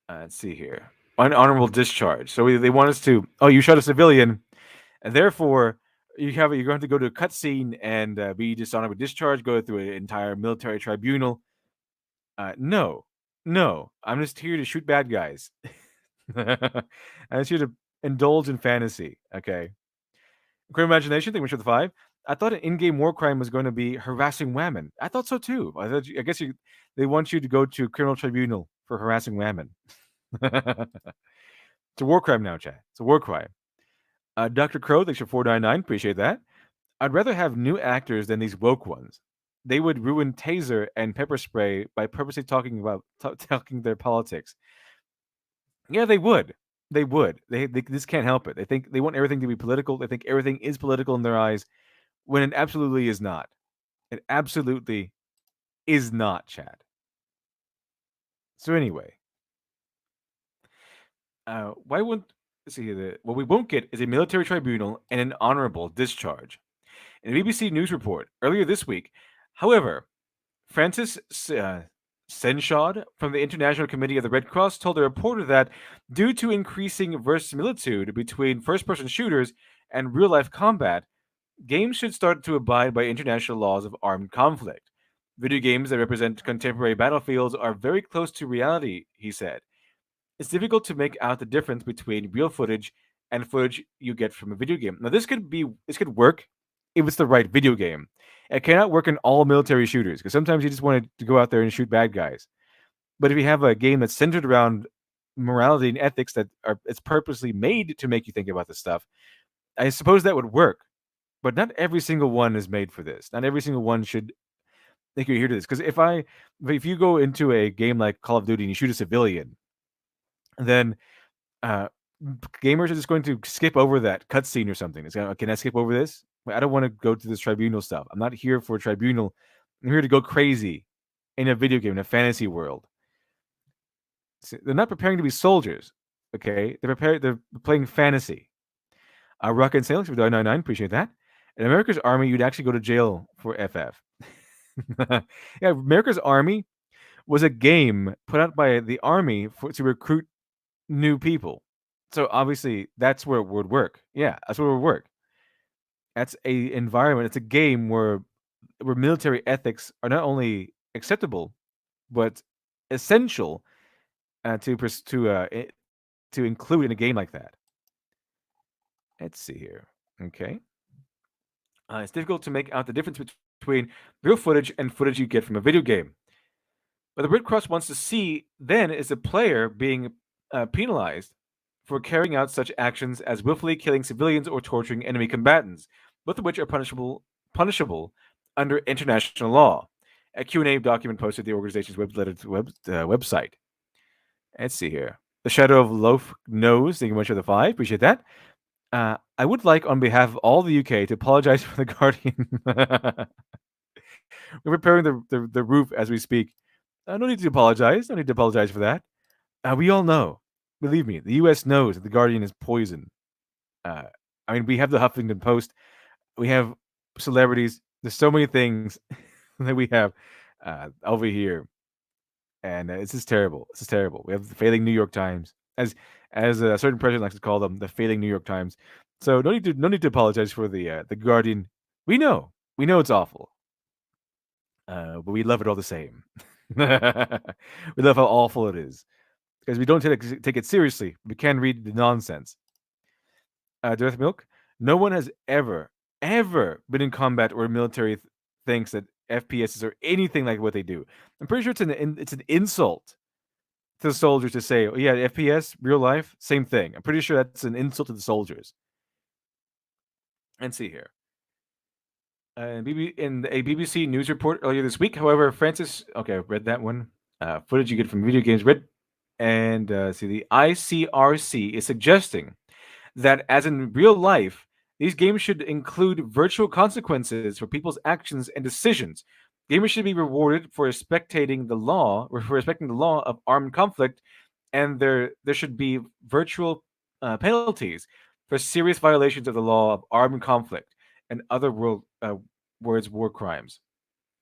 Let's see here. Unhonorable discharge. So they want us to. Oh, you shot a civilian, and therefore you're going to go to a cutscene and be dishonorable discharge. Go through an entire military tribunal. No. I'm just here to shoot bad guys. I'm just here to indulge in fantasy. Okay. Great imagination. Thank you for the 5. I thought an in-game war crime was going to be harassing women. I thought so too. I guess they want you to go to criminal tribunal for harassing women. It's a war crime now, chat. It's a war crime. Dr. Crow, thanks for 499. Appreciate that. I'd rather have new actors than these woke ones. They would ruin taser and pepper spray by purposely talking their politics. Yeah, they would. They would. They this can't help it. They want everything to be political. They think everything is political in their eyes, when it absolutely is not. It absolutely is not, chat. So anyway, why wouldn't what we won't get is a military tribunal and an honorable discharge. In a BBC News report earlier this week, however, Francis Senshad from the International Committee of the Red Cross told the reporter that due to increasing verisimilitude between first-person shooters and real-life combat, games should start to abide by international laws of armed conflict. Video games that represent contemporary battlefields are very close to reality, he said. It's difficult to make out the difference between real footage and footage you get from a video game. Now, this could work if it's the right video game. It cannot work in all military shooters because sometimes you just want to go out there and shoot bad guys. But if you have a game that's centered around morality and ethics it's purposely made to make you think about this stuff, I suppose that would work. But not every single one is made for this. Not every single one should make you adhere to this. Because if you go into a game like Call of Duty and you shoot a civilian, then gamers are just going to skip over that cutscene or something. It's can I skip over this? I don't want to go to this tribunal stuff. I'm not here for a tribunal. I'm here to go crazy in a video game, in a fantasy world. So they're not preparing to be soldiers, okay? They're playing fantasy. Rocket and Sailors for 999, appreciate that. In America's Army, you'd actually go to jail for FF. Yeah, America's Army was a game put out by the army to recruit new people. So obviously that's where it would work. Yeah, that's where it would work. That's a environment. It's a game where military ethics are not only acceptable but essential to include in a game like that. Let's see here. Okay. It's difficult to make out the difference between real footage and footage you get from a video game. What the Red Cross wants to see then is a player being penalized for carrying out such actions as willfully killing civilians or torturing enemy combatants, both of which are punishable under international law. A Q&A document posted to the organization's website. Let's see here. The Shadow of Loaf knows. Thank you much for the 5. Appreciate that. I would like, on behalf of all the UK, to apologize for the Guardian. We're repairing the roof as we speak. No need to apologize. No need to apologize for that. We all know. Believe me, the US knows that the Guardian is poison. I mean, we have the Huffington Post. We have celebrities. There's so many things that we have over here, and this is terrible. This is terrible. We have the failing New York Times, as a certain president likes to call them, the failing New York Times. So no need to apologize for the Guardian. We know it's awful, but we love it all the same. We love how awful it is because we don't take it seriously. We can read the nonsense. Death Milk. No one has ever been in combat or military thinks that FPSs are anything like what they do. I'm pretty sure it's an insult to the soldiers to say, "Oh yeah, FPS, real life, same thing." I'm pretty sure that's an insult to the soldiers. Let's see here. In a BBC news report earlier this week, however, Francis. Okay, I read that one. Footage you get from video games. Read, and see, the ICRC is suggesting that, as in real life, these games should include virtual consequences for people's actions and decisions. Gamers should be rewarded for respecting the law of armed conflict, and there should be virtual penalties for serious violations of the law of armed conflict and other war crimes.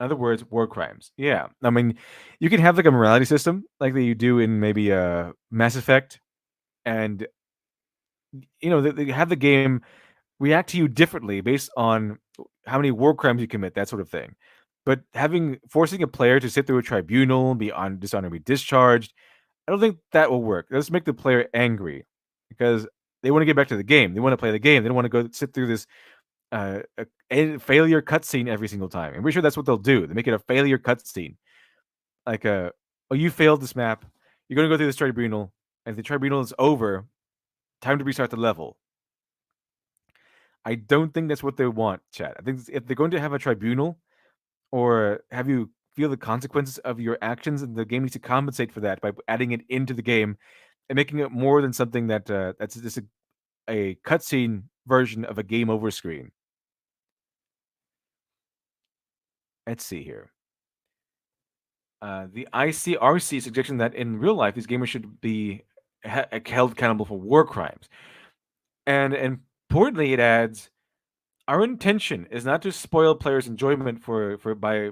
In other words, war crimes. Yeah, I mean, you can have like a morality system like that you do in maybe Mass Effect, and they have the game react to you differently based on how many war crimes you commit, that sort of thing. But forcing a player to sit through a tribunal, be dishonorably discharged, I don't think that will work. Let's make the player angry because they want to get back to the game. They want to play the game. They don't want to go sit through this a failure cutscene every single time. I'm pretty sure that's what they'll do. They make it a failure cutscene, like oh, you failed this map. You're going to go through this tribunal, and if the tribunal is over, time to restart the level. I don't think that's what they want, chat. I think if they're going to have a tribunal or have you feel the consequences of your actions, and the game needs to compensate for that by adding it into the game and making it more than something that's just a cutscene version of a game over screen. Let's see here. The ICRC suggestion that in real life, these gamers should be held accountable for war crimes. And importantly, it adds, our intention is not to spoil players' enjoyment by,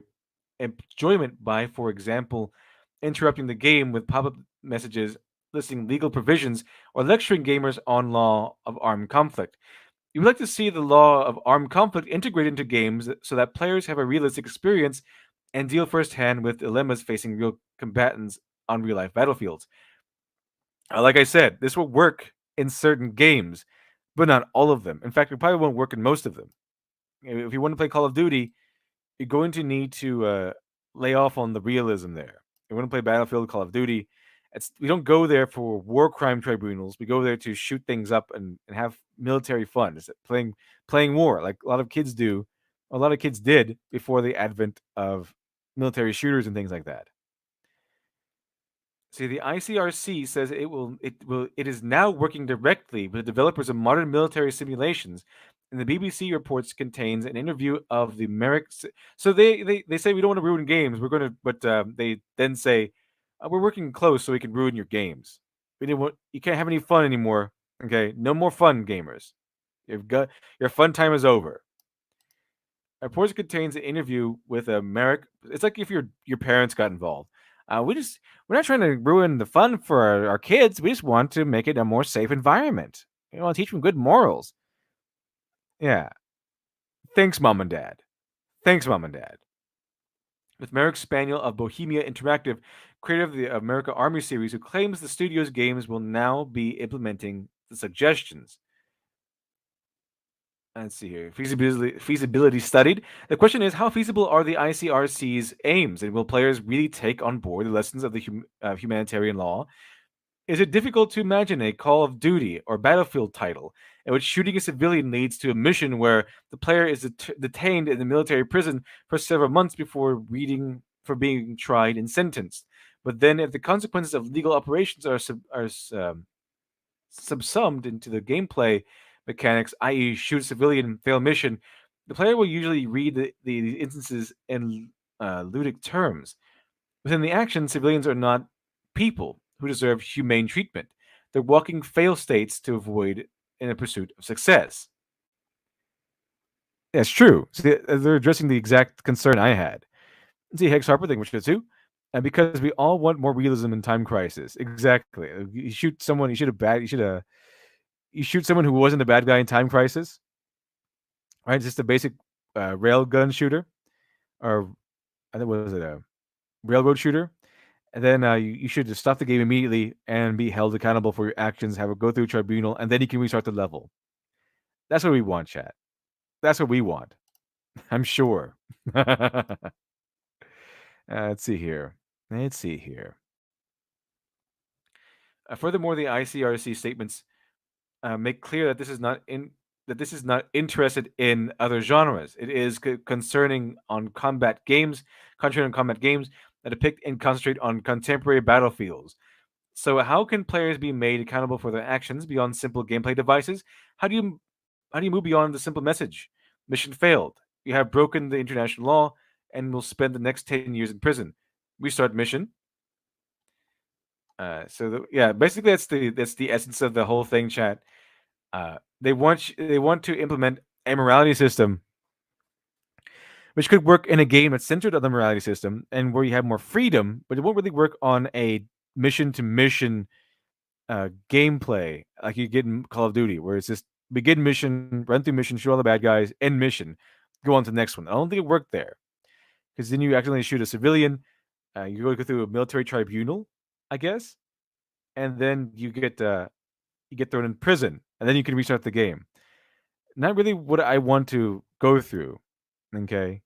for example, interrupting the game with pop-up messages listing legal provisions or lecturing gamers on law of armed conflict. You would like to see the law of armed conflict integrated into games so that players have a realistic experience and deal firsthand with dilemmas facing real combatants on real-life battlefields. Like I said, this will work in certain games, but not all of them. In fact, it probably won't work in most of them. If you want to play Call of Duty, you're going to need to lay off on the realism there. If you want to play Battlefield, Call of Duty, we don't go there for war crime tribunals. We go there to shoot things up and have military fun. It's playing war, like a lot of kids do. A lot of kids did before the advent of military shooters and things like that. See, the ICRC says it is now working directly with the developers of modern military simulations, and the BBC reports contains an interview of the Merrick. So they say we don't want to ruin games. We're going to, but they then say we're working close so we can ruin your games. You can't have any fun anymore. Okay, no more fun, gamers. Your fun time is over. Reports contains an interview with Merrick. It's like if your parents got involved. We're not trying to ruin the fun for our kids. We just want to make it a more safe environment. We want to teach them good morals. Yeah. Thanks, mom and dad. Thanks, mom and dad. With Merrick Spaniel of Bohemia Interactive, creator of the America Army series, who claims the studio's games will now be implementing the suggestions. Let's see here. Feasibility studied. The question is, how feasible are the ICRC's aims, and will players really take on board the lessons of the humanitarian law? Is it difficult to imagine a Call of Duty or Battlefield title in which shooting a civilian leads to a mission where the player is detained in the military prison for several months before being tried and sentenced? But then, if the consequences of legal operations are subsumed into the gameplay mechanics, i.e., shoot a civilian, fail mission, the player will usually read the instances in ludic terms. Within the action, civilians are not people who deserve humane treatment. They're walking fail states to avoid in a pursuit of success. That's true. See, they're addressing the exact concern I had. See, Hex Harper thing, which is too. And because we all want more realism in Time Crisis. Exactly. You shoot someone, you shoot someone who wasn't a bad guy in Time Crisis, right? Just a basic railgun shooter, or I think what was it, a railroad shooter, and then you should just stop the game immediately and be held accountable for your actions. Have it go through a tribunal, and then you can restart the level. That's what we want, chat. That's what we want. I'm sure. Let's see here. Furthermore, the ICRC statements make clear that this is not interested in other genres. It is concerning on combat games that depict and concentrate on contemporary battlefields. So, how can players be made accountable for their actions beyond simple gameplay devices? How do you move beyond the simple message? Mission failed. You have broken the international law and will spend the next 10 years in prison. Restart mission. Basically that's the essence of the whole thing, chat. They want to implement a morality system which could work in a game that's centered on the morality system and where you have more freedom, but it won't really work on a mission to mission gameplay like you get in Call of Duty, where it's just begin mission, run through mission, shoot all the bad guys, end mission, go on to the next one. I don't think it worked there, because then you accidentally shoot a civilian, you go through a military tribunal, I guess, and then you get thrown in prison, and then you can restart the game. Not really what I want to go through. Okay,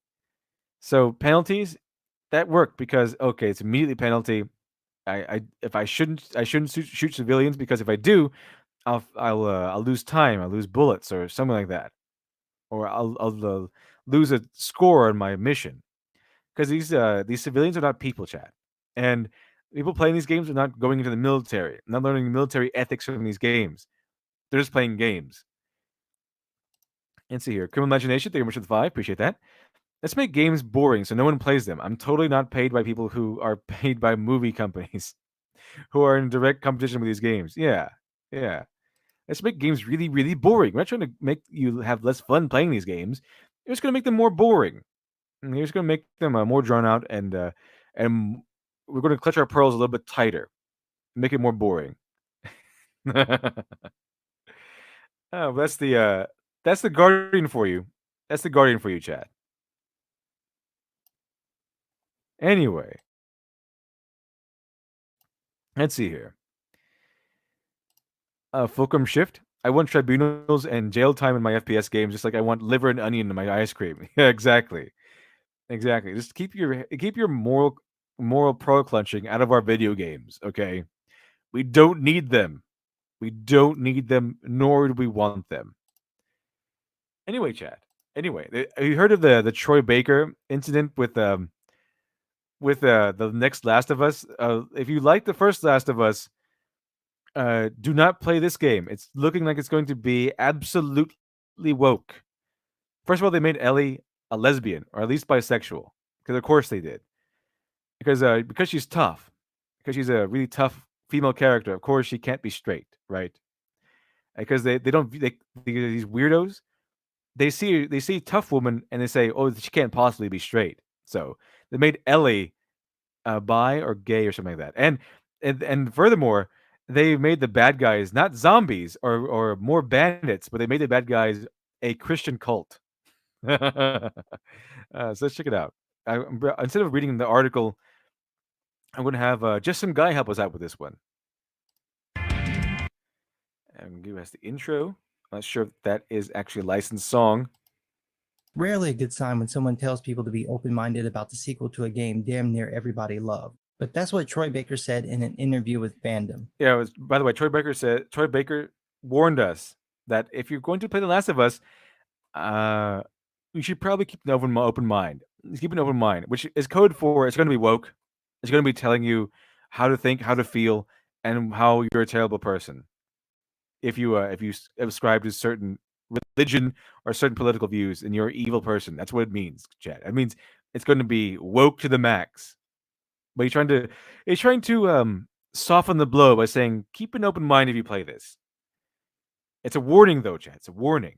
so penalties that work because okay, it's immediately penalty. I shouldn't shoot civilians, because if I do, I'll lose time, I'll lose bullets or something like that, or I'll lose a score on my mission, because these civilians are not people, chat, and people playing these games are not going into the military, not learning military ethics from these games. They're just playing games. And see here, Criminal Imagination, thank you much for the 5. Appreciate that. Let's make games boring so no one plays them. I'm totally not paid by people who are paid by movie companies who are in direct competition with these games. Yeah. Let's make games really, really boring. We're not trying to make you have less fun playing these games. We're just going to make them more boring. And we're just going to make them more drawn out, and we're going to clutch our pearls a little bit tighter, make it more boring. Oh, that's the Guardian for you. That's the Guardian for you, chat. Anyway, let's see here. Fulcrum Shift. I want tribunals and jail time in my FPS games, just like I want liver and onion in my ice cream. Yeah, exactly. Just keep your moral pro clutching out of our video games, okay? We don't need them. Nor do we want them. Anyway, chat. Anyway, have you heard of the Troy Baker incident with the next Last of Us? If you like the first Last of Us, do not play this game. It's looking like it's going to be absolutely woke. First of all, they made Ellie a lesbian, or at least bisexual, because of course they did. Because she's tough, because she's a really tough female character. Of course, she can't be straight, right? Because these weirdos they see tough woman and they say, oh, she can't possibly be straight. So they made Ellie bi or gay or something like that. And furthermore, they made the bad guys not zombies or more bandits, but they made the bad guys a Christian cult. So let's check it out. Instead of reading the article, I'm going to have just some guy help us out with this one. And give us the intro. Not sure if that is actually a licensed song. Rarely a good sign when someone tells people to be open-minded about the sequel to a game damn near everybody loved. But that's what Troy Baker said in an interview with Fandom. Yeah, by the way, Troy Baker warned us that if you're going to play The Last of Us, you should probably keep an open mind. Keep an open mind, which is code for it's going to be woke. It's going to be telling you how to think, how to feel, and how you're a terrible person. If you subscribe to certain religion or certain political views, and you're an evil person, that's what it means, Chad. It means it's going to be woke to the max. But he's trying to soften the blow by saying keep an open mind if you play this. It's a warning, though, Chad. It's a warning.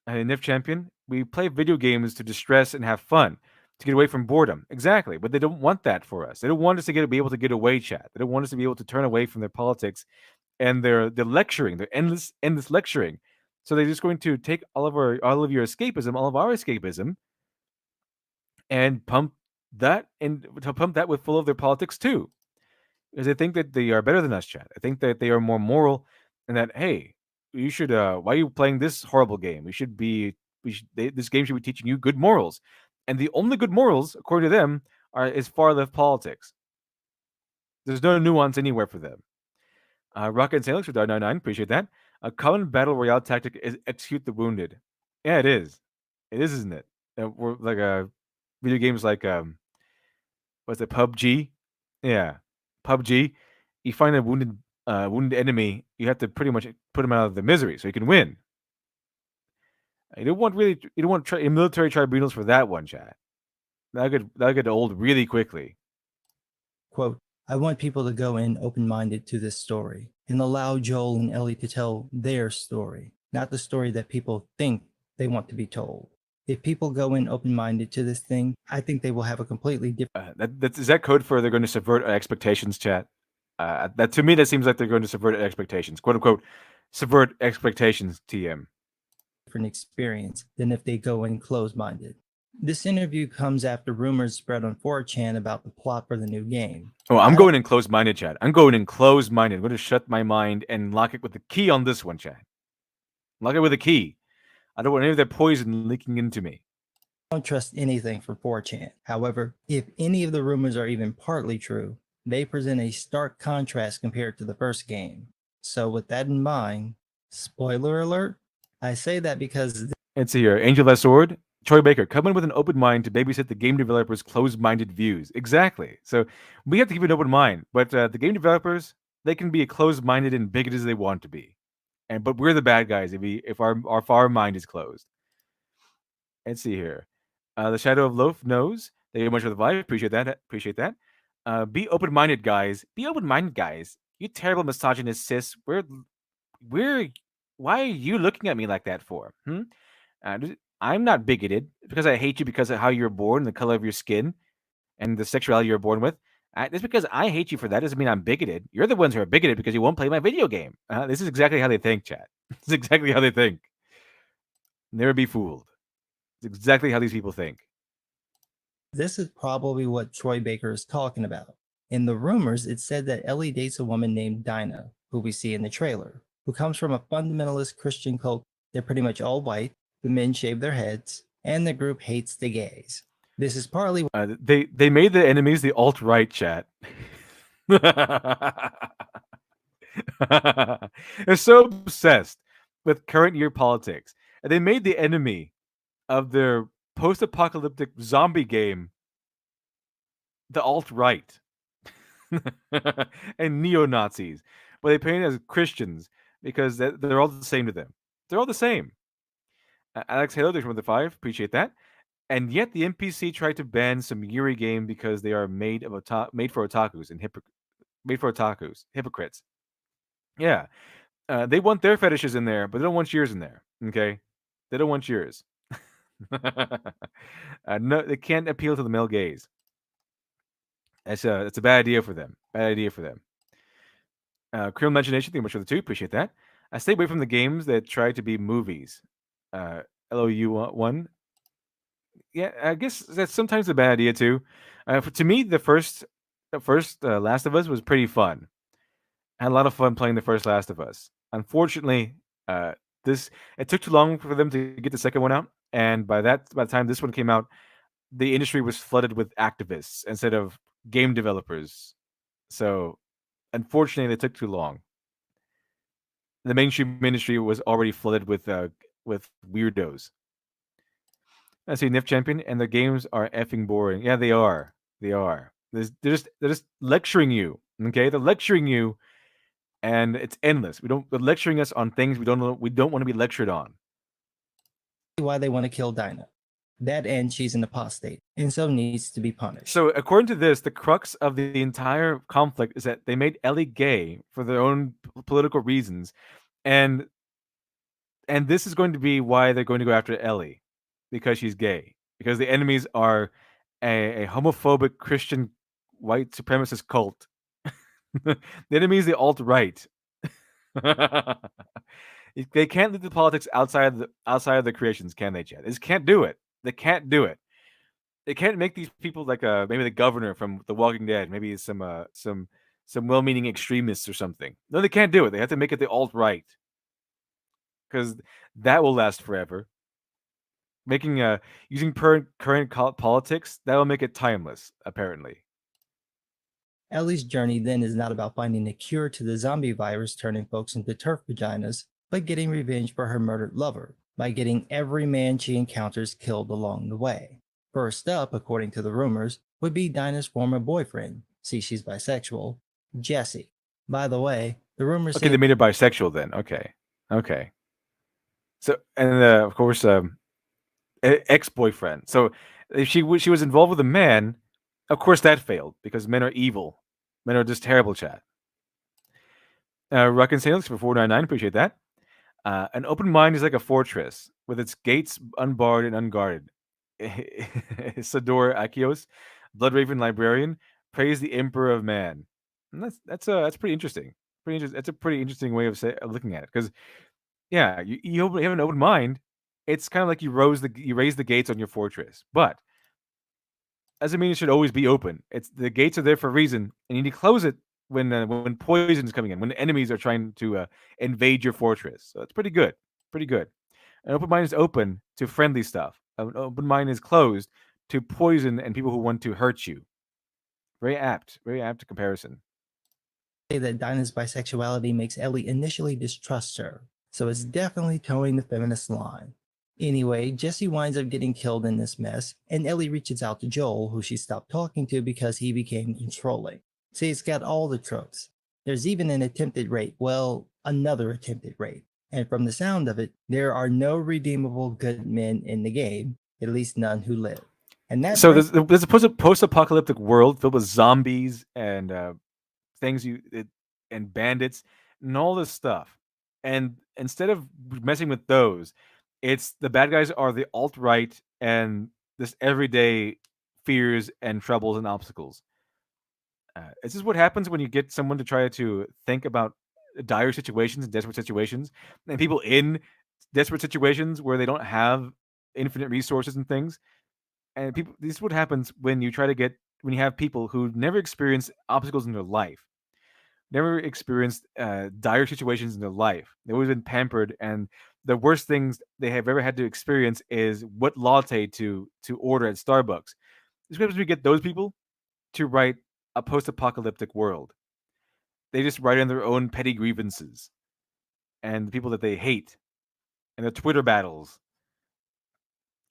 And Nif Champion, we play video games to distress and have fun, to get away from boredom. Exactly. But they don't want that for us. They don't want us to be able to get away, chat. They don't want us to be able to turn away from their politics and their lecturing, their endless lecturing. So they're just going to take all of your escapism, all of our escapism, and pump that with full of their politics too. Because they think that they are better than us, chat. I think that they are more moral and that, hey, you should why are you playing this horrible game? This game should be teaching you good morals. And the only good morals, according to them, is far left politics. There's no nuance anywhere for them. Rocket and Salix with R99, appreciate that. A common battle royale tactic is execute the wounded. Yeah, it is. It is, isn't it? We're like video games like what's it, PUBG? Yeah, PUBG. You find a wounded enemy, you have to pretty much put him out of the misery so you can win. You don't want military tribunals for that one, chat. That'll get old really quickly. Quote, I want people to go in open-minded to this story and allow Joel and Ellie to tell their story, not the story that people think they want to be told. If people go in open-minded to this thing, I think they will have a completely different... Is that code for they're going to subvert expectations, chat? That to me, that seems like they're going to subvert expectations, quote unquote, subvert expectations. TM. Different experience than if they go in closed-minded. This interview comes after rumors spread on 4chan about the plot for the new game. Oh, I'm going in closed-minded, chat. I'm going in closed-minded. I'm going to shut my mind and lock it with the key on this one, chat. Lock it with a key. I don't want any of that poison leaking into me. I don't trust anything from 4chan. However, if any of the rumors are even partly true, they present a stark contrast compared to the first game. So with that in mind, spoiler alert, I say that because... Let's see here. Angel Last Sword. Troy Baker, come in with an open mind to babysit the game developers' closed-minded views. Exactly. So we have to keep an open mind, but the game developers, they can be as closed-minded and bigoted as they want to be, but we're the bad guys if our mind is closed. Let's see here. The Shadow of Loaf knows. Thank you very much for the vibe. Appreciate that. Be open-minded, guys. Be open-minded, guys. You terrible misogynist cis. Why are you looking at me like that for? I'm not bigoted because I hate you because of how you're born, the color of your skin, and the sexuality you're born with. Just because I hate you for that doesn't mean I'm bigoted. You're the ones who are bigoted because you won't play my video game. This is exactly how they think, chat. This is exactly how they think. Never be fooled. It's exactly how these people think. This is probably what Troy Baker is talking about. In the rumors, it said that Ellie dates a woman named Dinah, who we see in the trailer, who comes from a fundamentalist Christian cult. They're pretty much all white. The men shave their heads, and the group hates the gays. This is partly... They made the enemies the alt-right, chat. They're so obsessed with current year politics. And they made the enemy of their post-apocalyptic zombie game the alt-right. And neo-Nazis. But they paint it as Christians because they're all the same to them. They're all the same. Alex Halo, there's another 5. Appreciate that. And yet the NPC tried to ban some Yuri game because they are made for otakus and hypocrites. Yeah, they want their fetishes in there, but they don't want yours in there. Okay, They don't want yours. No, they can't appeal to the male gaze. That's a bad idea for them. Bad idea for them. Criminal Imagination, thank you much for the two. Appreciate that. I stay away from the games that try to be movies. LOU1. Yeah, I guess that's sometimes a bad idea too. To me, the first Last of Us was pretty fun. I had a lot of fun playing the first Last of Us. Unfortunately, uh, it took too long for them to get the second one out, and by the time this one came out, the industry was flooded with activists instead of game developers. So, unfortunately, they took too long. The mainstream industry was already flooded with weirdos. I see Nif Champion, and the games are effing boring. Yeah, they are. They are. They're just lecturing you. Okay, they're lecturing you, and it's endless. They're lecturing us on things we don't know. We don't want to be lectured on. Why they want to kill Dinah. That and she's an apostate, and so needs to be punished. So, according to this, the crux of the entire conflict is that they made Ellie gay for their own political reasons, and this is going to be why they're going to go after Ellie, because she's gay. Because the enemies are a homophobic Christian white supremacist cult. The enemy is the alt right. They can't leave the politics outside of the creations, can they, Chad? They just can't do it. They can't do it. They can't make these people like maybe the governor from The Walking Dead, maybe some well-meaning extremists or something. No, they can't do it. They have to make it the alt right, because that will last forever. Making using current politics, that will make it timeless, apparently. Ellie's journey then is not about finding a cure to the zombie virus turning folks into turf vaginas, but getting revenge for her murdered lover by getting every man she encounters killed along the way. First up, according to the rumors, would be Dinah's former boyfriend, see she's bisexual, Jesse. By the way, the rumors Okay, they made her bisexual then. Okay. So, and of course, ex-boyfriend. So, if she was involved with a man, of course that failed because men are evil. Men are just terrible, chat. Ruck and Sales for 499, appreciate that. An open mind is like a fortress with its gates unbarred and unguarded. Sador Akios, Bloodraven Librarian, praise the Emperor of Man. And that's pretty interesting. That's a pretty interesting way of looking at it, because yeah, you have an open mind. It's kind of like you raise the gates on your fortress, but doesn't mean it should always be open. The gates are there for a reason, and you need to close it when poison is coming in, when enemies are trying to invade your fortress. So it's pretty good. Pretty good. An open mind is open to friendly stuff. An open mind is closed to poison and people who want to hurt you. Very apt comparison. say that Dinah's bisexuality makes Ellie initially distrust her, so it's definitely towing the feminist line. Anyway, Jesse winds up getting killed in this mess, and Ellie reaches out to Joel, who she stopped talking to because he became controlling. See, it's got all the tropes. There's even an attempted rape, well, another attempted rape. And from the sound of it, there are no redeemable good men in the game, at least none who live. And that's so there's a post-apocalyptic world filled with zombies and things and bandits and all this stuff. And instead of messing with those, it's the bad guys are the alt-right and this everyday fears and troubles and obstacles. This is what happens when you get someone to try to think about dire situations and desperate situations, and people in desperate situations where they don't have infinite resources and things. And this is what happens when you have people who never experienced obstacles in their life, never experienced dire situations in their life. They've always been pampered, and the worst things they have ever had to experience is what latte to order at Starbucks. This happens we get those people to write a post-apocalyptic world. They just write in their own petty grievances and the people that they hate and the Twitter battles.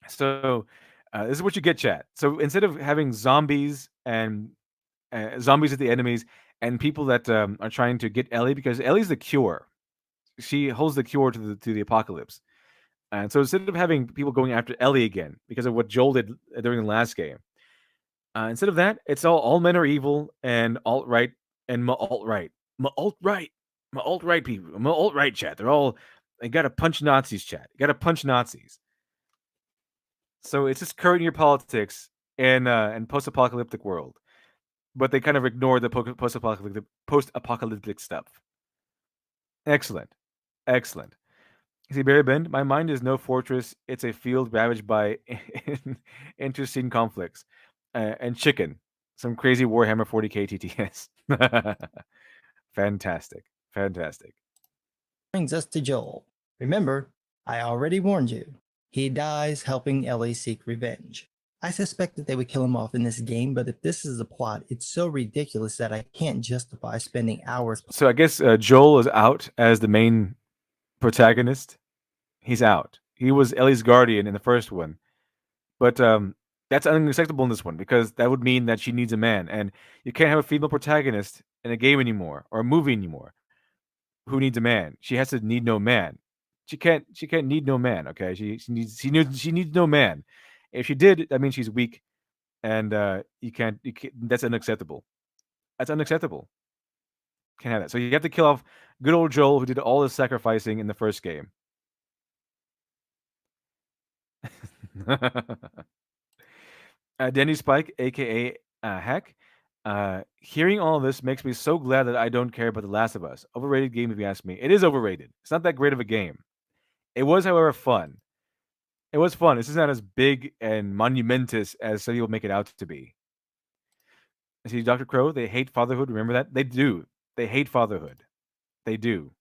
So this is what you get, chat. So instead of having zombies and zombies as the enemies and people that are trying to get Ellie, because Ellie's the cure. She holds the cure to the apocalypse. And so instead of having people going after Ellie again because of what Joel did during the last game, instead of that, it's all men are evil and alt-right and alt-right people, alt-right chat. They're all You got to punch Nazis, chat. You got to punch Nazis. So it's just current year politics and post-apocalyptic world, but they kind of ignore the post-apocalyptic stuff. Excellent, excellent. See, Barry Bend, my mind is no fortress. It's a field ravaged by intestine conflicts and chicken. Some crazy Warhammer 40k TTS. Fantastic, fantastic. Brings us to Joel. Remember, I already warned you. He dies helping Ellie seek revenge. I suspected they would kill him off in this game, but if this is the plot, it's so ridiculous that I can't justify spending hours. So I guess Joel is out as the main protagonist. He's out. He was Ellie's guardian in the first one, but that's unacceptable in this one because that would mean that she needs a man, and you can't have a female protagonist in a game anymore or a movie anymore. Who needs a man? She has to need no man. She can't need no man. Okay, she needs no man. If she did, that means she's weak, and you can't. That's unacceptable. That's unacceptable. Can't have that. So you have to kill off good old Joel, who did all the sacrificing in the first game. Danny Spike, aka Heck. Hearing all of this makes me so glad that I don't care about The Last of Us. Overrated game, if you ask me. It is overrated. It's not that great of a game. It was, however, fun. It was fun. This is not as big and monumentous as some people make it out to be. See, Dr. Crow, they hate fatherhood. Remember that? They do. They hate fatherhood. They do.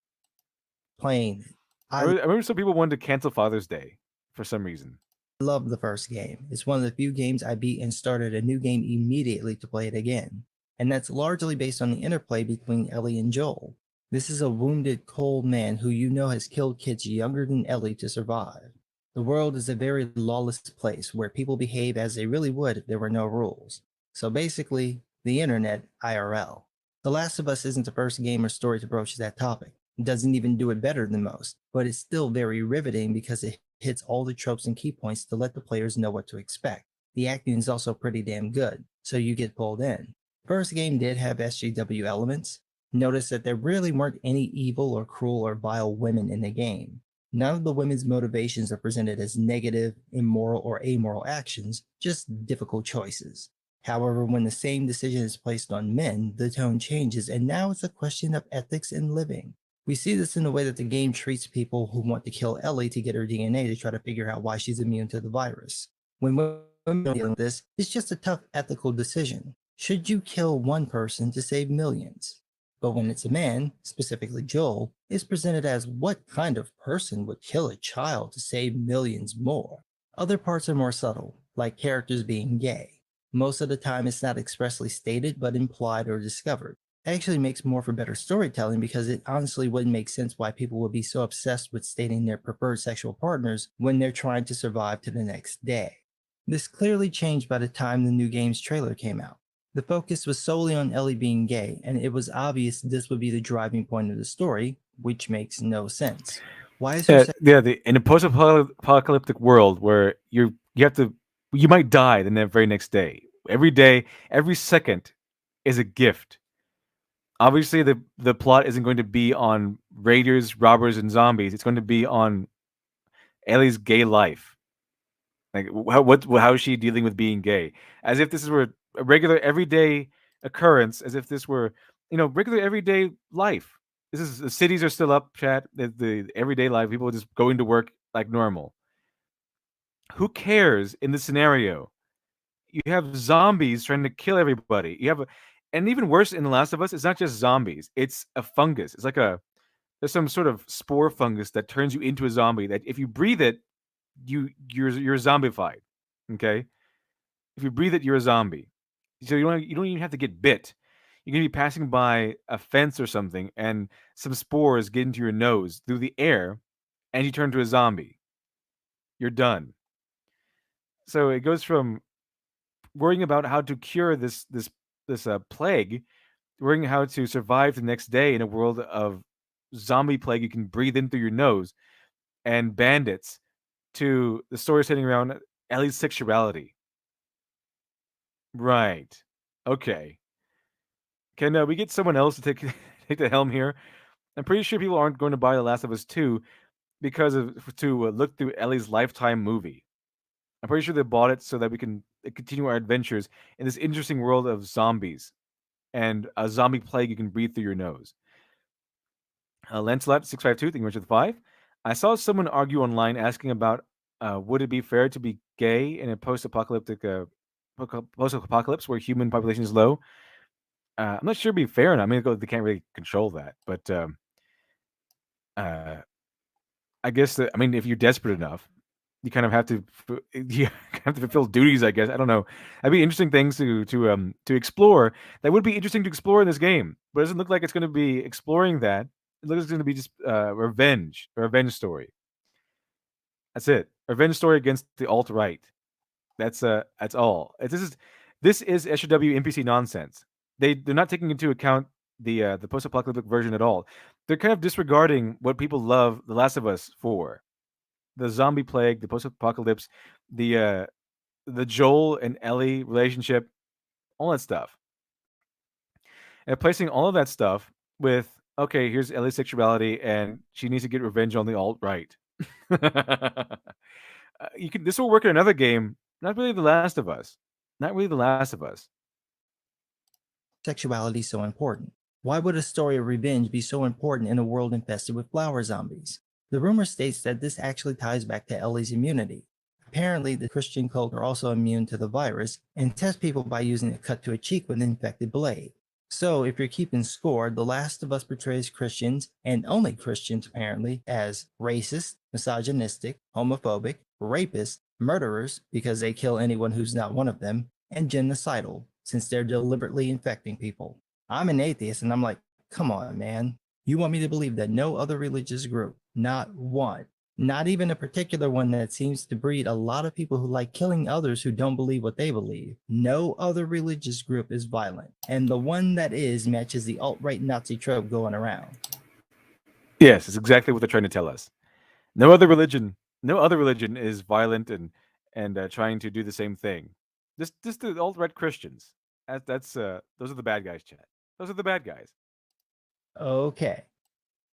Playing it. I remember some people wanted to cancel Father's Day for some reason. Love the first game. It's one of the few games I beat and started a new game immediately to play it again. And that's largely based on the interplay between Ellie and Joel. This is a wounded, cold man who you know has killed kids younger than Ellie to survive. The world is a very lawless place where people behave as they really would if there were no rules. So basically, the internet IRL. The Last of Us isn't the first game or story to broach that topic. It doesn't even do it better than most, but it's still very riveting because it hits all the tropes and key points to let the players know what to expect. The acting is also pretty damn good, so you get pulled in. First game did have SJW elements. Notice that there really weren't any evil or cruel or vile women in the game. None of the women's motivations are presented as negative, immoral, or amoral actions, just difficult choices. However, when the same decision is placed on men, the tone changes and now it's a question of ethics and living. We see this in the way that the game treats people who want to kill Ellie to get her DNA to try to figure out why she's immune to the virus. When women are dealing with this, it's just a tough ethical decision. Should you kill one person to save millions? But when it's a man, specifically Joel, it's presented as what kind of person would kill a child to save millions more? Other parts are more subtle, like characters being gay. Most of the time it's not expressly stated but implied or discovered. It actually makes more for better storytelling because it honestly wouldn't make sense why people would be so obsessed with stating their preferred sexual partners when they're trying to survive to the next day. This clearly changed by the time the new game's trailer came out. The focus was solely on Ellie being gay, and it was obvious this would be the driving point of the story, which makes no sense. Why is her in a post-apocalyptic world where you might die the very next day. Every second is a gift. Obviously, the plot isn't going to be on raiders, robbers, and zombies. It's going to be on Ellie's gay life. Like, how is she dealing with being gay? As if this were a regular, everyday occurrence. As if this were, regular, everyday life. The cities are still up, chat. The everyday life, people are just going to work like normal. Who cares in this scenario? You have zombies trying to kill everybody. And even worse in The Last of Us, it's not just zombies. It's a fungus. It's like there's some sort of spore fungus that turns you into a zombie that if you breathe it, you're zombified. Okay? If you breathe it, you're a zombie. So you don't even have to get bit. You're gonna be passing by a fence or something, and some spores get into your nose through the air, and you turn to a zombie. You're done. So it goes from worrying about how to cure this plague, worrying how to survive the next day in a world of zombie plague you can breathe in through your nose, and bandits, to the story setting around Ellie's sexuality. Right. Okay. Can we get someone else to take the helm here? I'm pretty sure people aren't going to buy The Last of Us 2 because of to look through Ellie's Lifetime movie. I'm pretty sure they bought it so that we can continue our adventures in this interesting world of zombies and a zombie plague you can breathe through your nose. Lancelot 652, thank you very much for the 5. I saw someone argue online asking about would it be fair to be gay in a post-apocalyptic post-apocalypse where human population is low. I'm not sure it'd be fair or not. I mean, they can't really control that, but uh, I guess that, I mean, if you're desperate enough, you kind of have to you have to fulfill duties. I guess I don't know. That'd be interesting things to explore. That would be interesting to explore in this game, but it doesn't look like it's going to be exploring that. It looks like it's going to be just a revenge story. That's it. A revenge story against the alt right. That's all. This is SJW NPC nonsense. They're not taking into account the post apocalyptic version at all. They're kind of disregarding what people love The Last of Us for. The zombie plague, the post apocalypse, the Joel and Ellie relationship, all that stuff. And placing all of that stuff with, okay, here's Ellie's sexuality and she needs to get revenge on the alt right. This will work in another game, not really The Last of Us. Not really The Last of Us. Sexuality so important? Why would a story of revenge be so important in a world infested with flower zombies? The rumor states that this actually ties back to Ellie's immunity. Apparently, the Christian cult are also immune to the virus and test people by using a cut to a cheek with an infected blade. So, if you're keeping score, The Last of Us portrays Christians, and only Christians apparently, as racist, misogynistic, homophobic, rapists, murderers, because they kill anyone who's not one of them, and genocidal, since they're deliberately infecting people. I'm an atheist, and I'm like, come on, man. You want me to believe that no other religious group, not one, not even a particular one that seems to breed a lot of people who like killing others who don't believe what they believe, no other religious group is violent. And the one that is matches the alt-right Nazi trope going around. Yes, it's exactly what they're trying to tell us. No other religion is violent and trying to do the same thing. Just the alt-right Christians. Those are the bad guys, Chad. Those are the bad guys. Okay.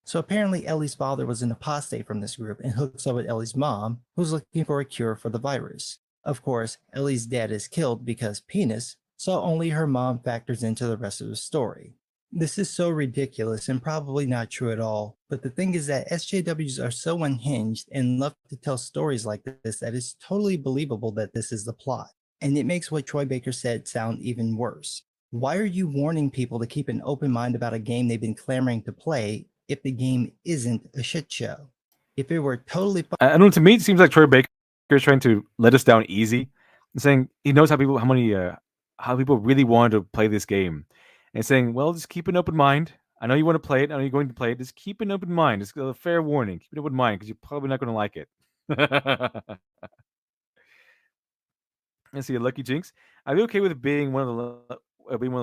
So apparently Ellie's father was an apostate from this group and hooks up with Ellie's mom, who's looking for a cure for the virus. Of course, Ellie's dad is killed because penis, so only her mom factors into the rest of the story. This is so ridiculous and probably not true at all, but the thing is that SJWs are so unhinged and love to tell stories like this that it's totally believable that this is the plot. And it makes what Troy Baker said sound even worse. Why are you warning people to keep an open mind about a game they've been clamoring to play if the game isn't a shit show? If it were totally I don't know. To me, it seems like Troy Baker is trying to let us down easy, and saying he knows how people really want to play this game, and saying, well, just keep an open mind. I know you want to play it. I know you're going to play it. Just keep an open mind. It's a fair warning. Keep an open mind because you're probably not going to like it. Let's see, Lucky Jinx. I'd be okay with being one of the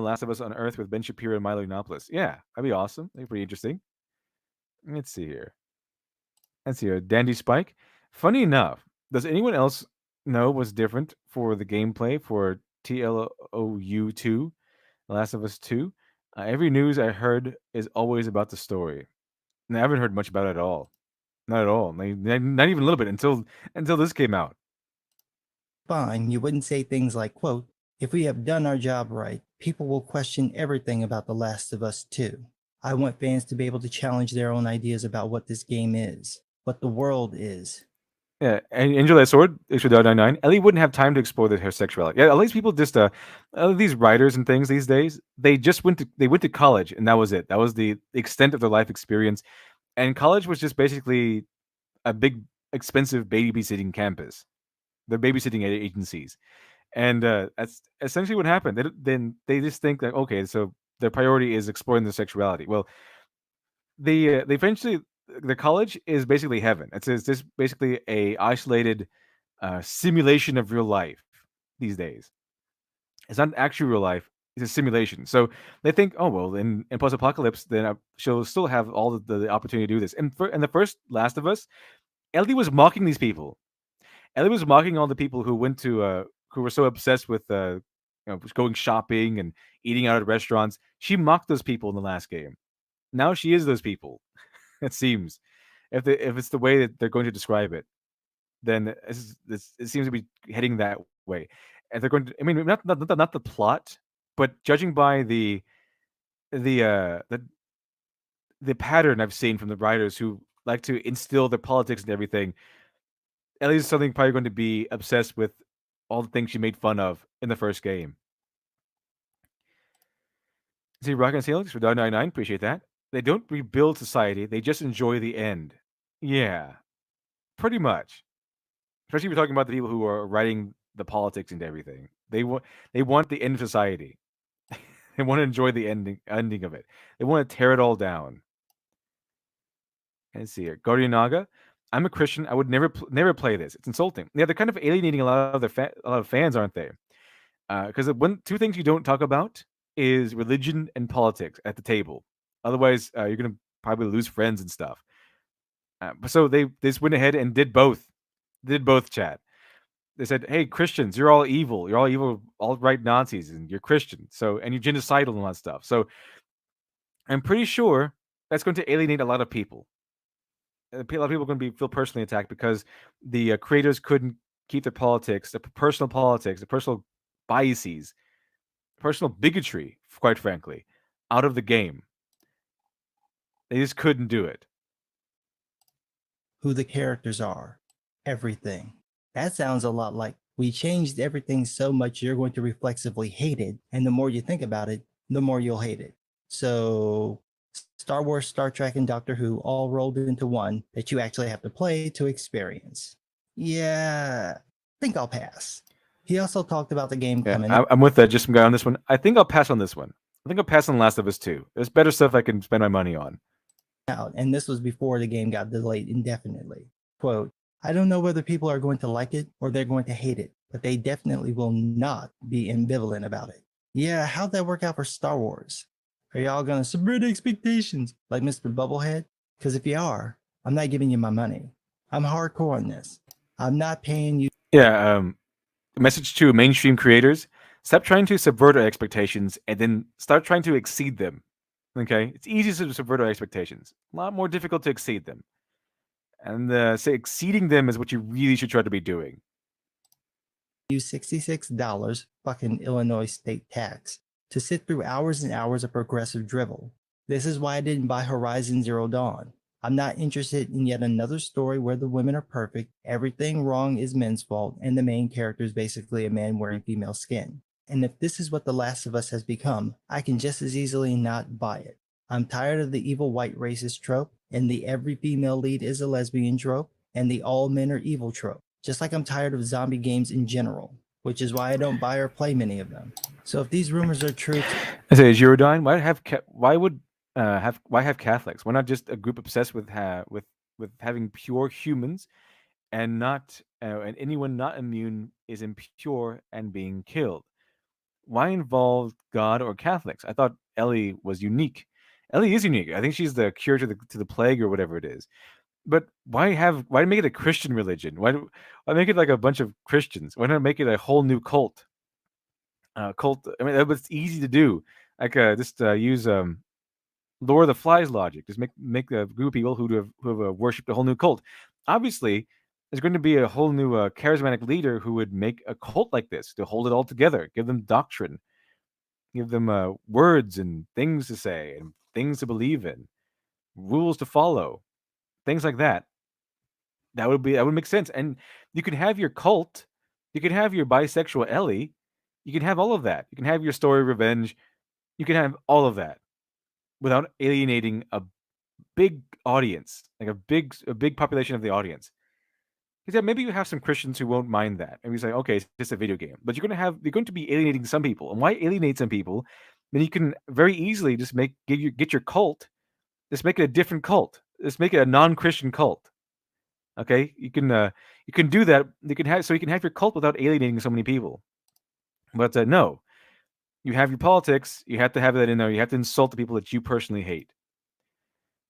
Last of Us on Earth with Ben Shapiro and Milo Yiannopoulos. Yeah, that'd be awesome. That'd be pretty interesting. Let's see here. Dandy Spike. Funny enough, does anyone else know what's different for the gameplay for TLOU 2, The Last of Us 2? Every news I heard is always about the story. And I haven't heard much about it at all. Not at all. Not even a little bit until this came out. fine, you wouldn't say things like, quote, if we have done our job right, people will question everything about The Last of Us 2. I want fans to be able to challenge their own ideas about what this game is, what the world is. Yeah, and Angel That Sword, issue 99. Ellie wouldn't have time to explore her sexuality. Yeah, all these people just these writers and things these days, they went to college and that was it. That was the extent of their life experience. And college was just basically a big expensive babysitting campus. They're babysitting agencies. And that's essentially what happened. Then they just think that, okay, so their priority is exploring their sexuality. Well, they eventually the college is basically heaven. It's just basically a isolated simulation of real life these days. It's not actual real life. It's a simulation. So they think, oh well, in post-apocalypse, then she'll still have all the opportunity to do this. And in the first Last of Us, Ellie was mocking these people. Ellie was mocking all the people who who were so obsessed with going shopping and eating out at restaurants. She mocked those people in the last game. Now she is those people. It seems. if it's the way that they're going to describe it, then it seems to be heading that way. And they're going to, I mean, not the plot, but judging by the uh the the pattern I've seen from the writers who like to instill their politics and everything, Ellie's something probably going to be obsessed with all the things she made fun of in the first game. See, Rock and Helix for $1.99, appreciate that. They don't rebuild society; they just enjoy the end. Yeah, pretty much. Especially if we're talking about the people who are writing the politics and everything. They want the end of society. They want to enjoy the ending of it. They want to tear it all down. Let's see here. Guardian Naga. I'm a Christian. I would never play this. It's insulting. Yeah, they're kind of alienating a lot of a lot of fans, aren't they? Because two things you don't talk about is religion and politics at the table. Otherwise, you're gonna probably lose friends and stuff. So they just went ahead and did both. Did both, chat. They said, "Hey, Christians, you're all evil. You're all evil, all right Nazis, and you're Christian. So and you're genocidal and all that stuff." So I'm pretty sure that's going to alienate a lot of people. A lot of people are going to feel personally attacked because the creators couldn't keep their politics, their personal politics, their personal biases, personal bigotry, quite frankly, out of the game. They just couldn't do it. Who the characters are, everything. That sounds a lot like we changed everything so much you're going to reflexively hate it, and the more you think about it, the more you'll hate it. So Star Wars, Star Trek, and Doctor Who all rolled into one that you actually have to play to experience. Yeah, I think I'll pass. He also talked about the game coming Yeah, I'm with that. Just some guy on this one. I think I'll pass on this one. I think I'll pass on Last of Us 2. There's better stuff I can spend my money on. out, and this was before the game got delayed indefinitely. Quote, I don't know whether people are going to like it or they're going to hate it, but they definitely will not be ambivalent about it. Yeah, how'd that work out for Star Wars? Are y'all going to subvert expectations like Mr. Bubblehead? Because if you are, I'm not giving you my money. I'm hardcore on this. I'm not paying you. Yeah, message to mainstream creators: stop trying to subvert our expectations and then start trying to exceed them. Okay, it's easy to subvert our expectations. A lot more difficult to exceed them. And say exceeding them is what you really should try to be doing. $66 fucking Illinois state tax to sit through hours and hours of progressive drivel. This is why I didn't buy Horizon Zero Dawn. I'm not interested in yet another story where the women are perfect, everything wrong is men's fault, and the main character is basically a man wearing female skin. And if this is what The Last of Us has become, I can just as easily not buy it. I'm tired of the evil white racist trope, and the every female lead is a lesbian trope, and the all men are evil trope. Just like I'm tired of zombie games in general, which is why I don't buy or play many of them. So if these rumors are true, I say, Girodine, why have Catholics? Why not just a group obsessed with having pure humans, and not and anyone not immune is impure and being killed? Why involve God or Catholics? I thought Ellie was unique. Ellie is unique. I think she's the cure to the plague or whatever it is. But why make it a Christian religion? Why make it like a bunch of Christians? Why not make it a whole new cult? Cult. I mean, that was easy to do. Like just use Lord of the Flies logic. Just make a group of people who have worshipped a whole new cult. Obviously, there's going to be a whole new charismatic leader who would make a cult like this to hold it all together, give them doctrine, give them words and things to say and things to believe in, rules to follow, things like that. That would make sense. And you can have your cult, you can have your bisexual Ellie, you can have all of that. You can have your story revenge, you can have all of that without alienating a big audience, like a big population of the audience. Because maybe you have some Christians who won't mind that. And we say, okay, it's just a video game. But you're going to be alienating some people. And why alienate some people? Then you can very easily just get your cult, just make it a different cult. Just make it a non-Christian cult. Okay? You can do that. You can have your cult without alienating so many people. But no. You have your politics, you have to have that in there. You have to insult the people that you personally hate.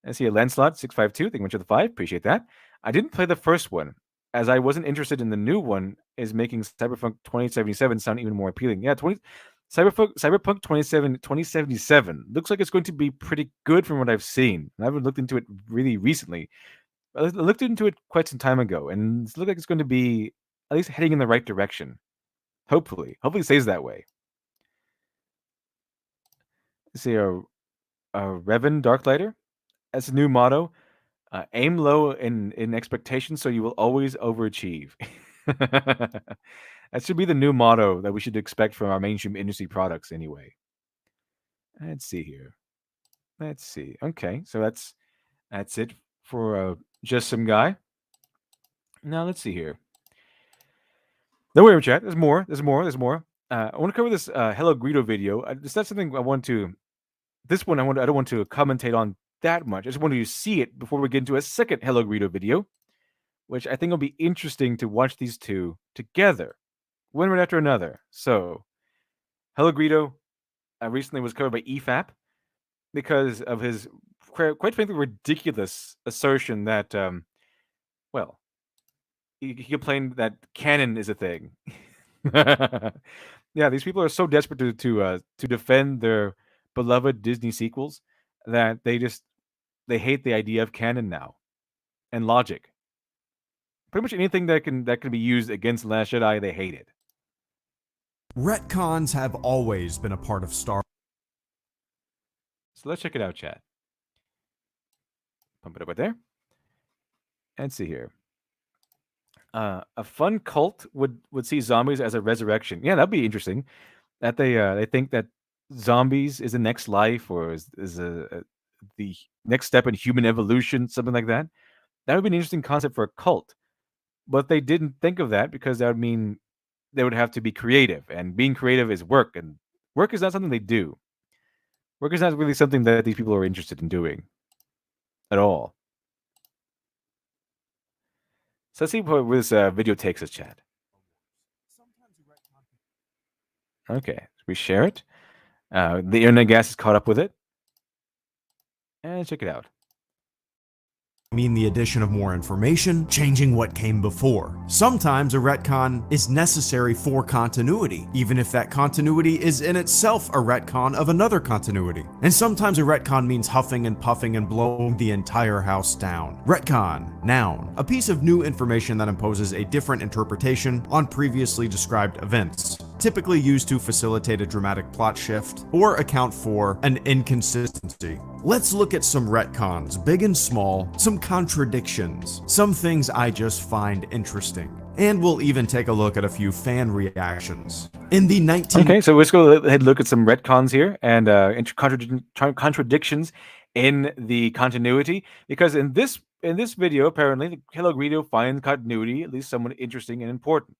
I see a Lancelot 652. Thank you much for the 5. Appreciate that. I didn't play the first one, as I wasn't interested in the new one, is making Cyberpunk 2077 sound even more appealing. Yeah, Cyberpunk 2077 looks like it's going to be pretty good from what I've seen. I haven't looked into it really recently, I looked into it quite some time ago, and it looks like it's going to be at least heading in the right direction. Hopefully it stays that way. Let's see, a Revan Darklighter. That's a new motto. Aim low in expectations, so you will always overachieve. That should be the new motto that we should expect from our mainstream industry products, anyway. Let's see here. Let's see. Okay, so that's it for just some guy. Now let's see here. Don't worry, chat. There's more. There's more. There's more. I want to cover this Hello Greedo video. It's not something I want to. This one I don't want to commentate on that much. I just want you to see it before we get into a second Hello Greedo video, which I think will be interesting to watch these two together, one right after another. So, Hello Greedo recently was covered by EFAP because of his quite frankly ridiculous assertion that, well, he complained that canon is a thing. Yeah, these people are so desperate to defend their beloved Disney sequels that they hate the idea of canon now and logic. Pretty much anything that can be used against Last Jedi, they hate it. Retcons have always been a part of Star. So let's check it out, chat. Pump it up right there. Let's see here. A fun cult would see zombies as a resurrection. Yeah, that'd be interesting. That they think that zombies is the next life, or is the next step in human evolution, something like that. That would be an interesting concept for a cult. But they didn't think of that because that would mean they would have to be creative, and being creative is work, and work is not something they do. Work is not really something that these people are interested in doing at all. So let's see where this video takes us, chat. Okay, we share it. The internet gas is caught up with it. And check it out. Mean the addition of more information, changing what came before. Sometimes a retcon is necessary for continuity, even if that continuity is in itself a retcon of another continuity. And sometimes a retcon means huffing and puffing and blowing the entire house down. Retcon, noun, a piece of new information that imposes a different interpretation on previously described events, typically used to facilitate a dramatic plot shift or account for an inconsistency. Let's look at some retcons, big and small, some contradictions, some things I just find interesting. And we'll even take a look at a few fan reactions. In the Okay, so let's go ahead and look at some retcons here and contradictions in the continuity. Because in this video, apparently, Hello Greedo finds continuity at least somewhat interesting and important.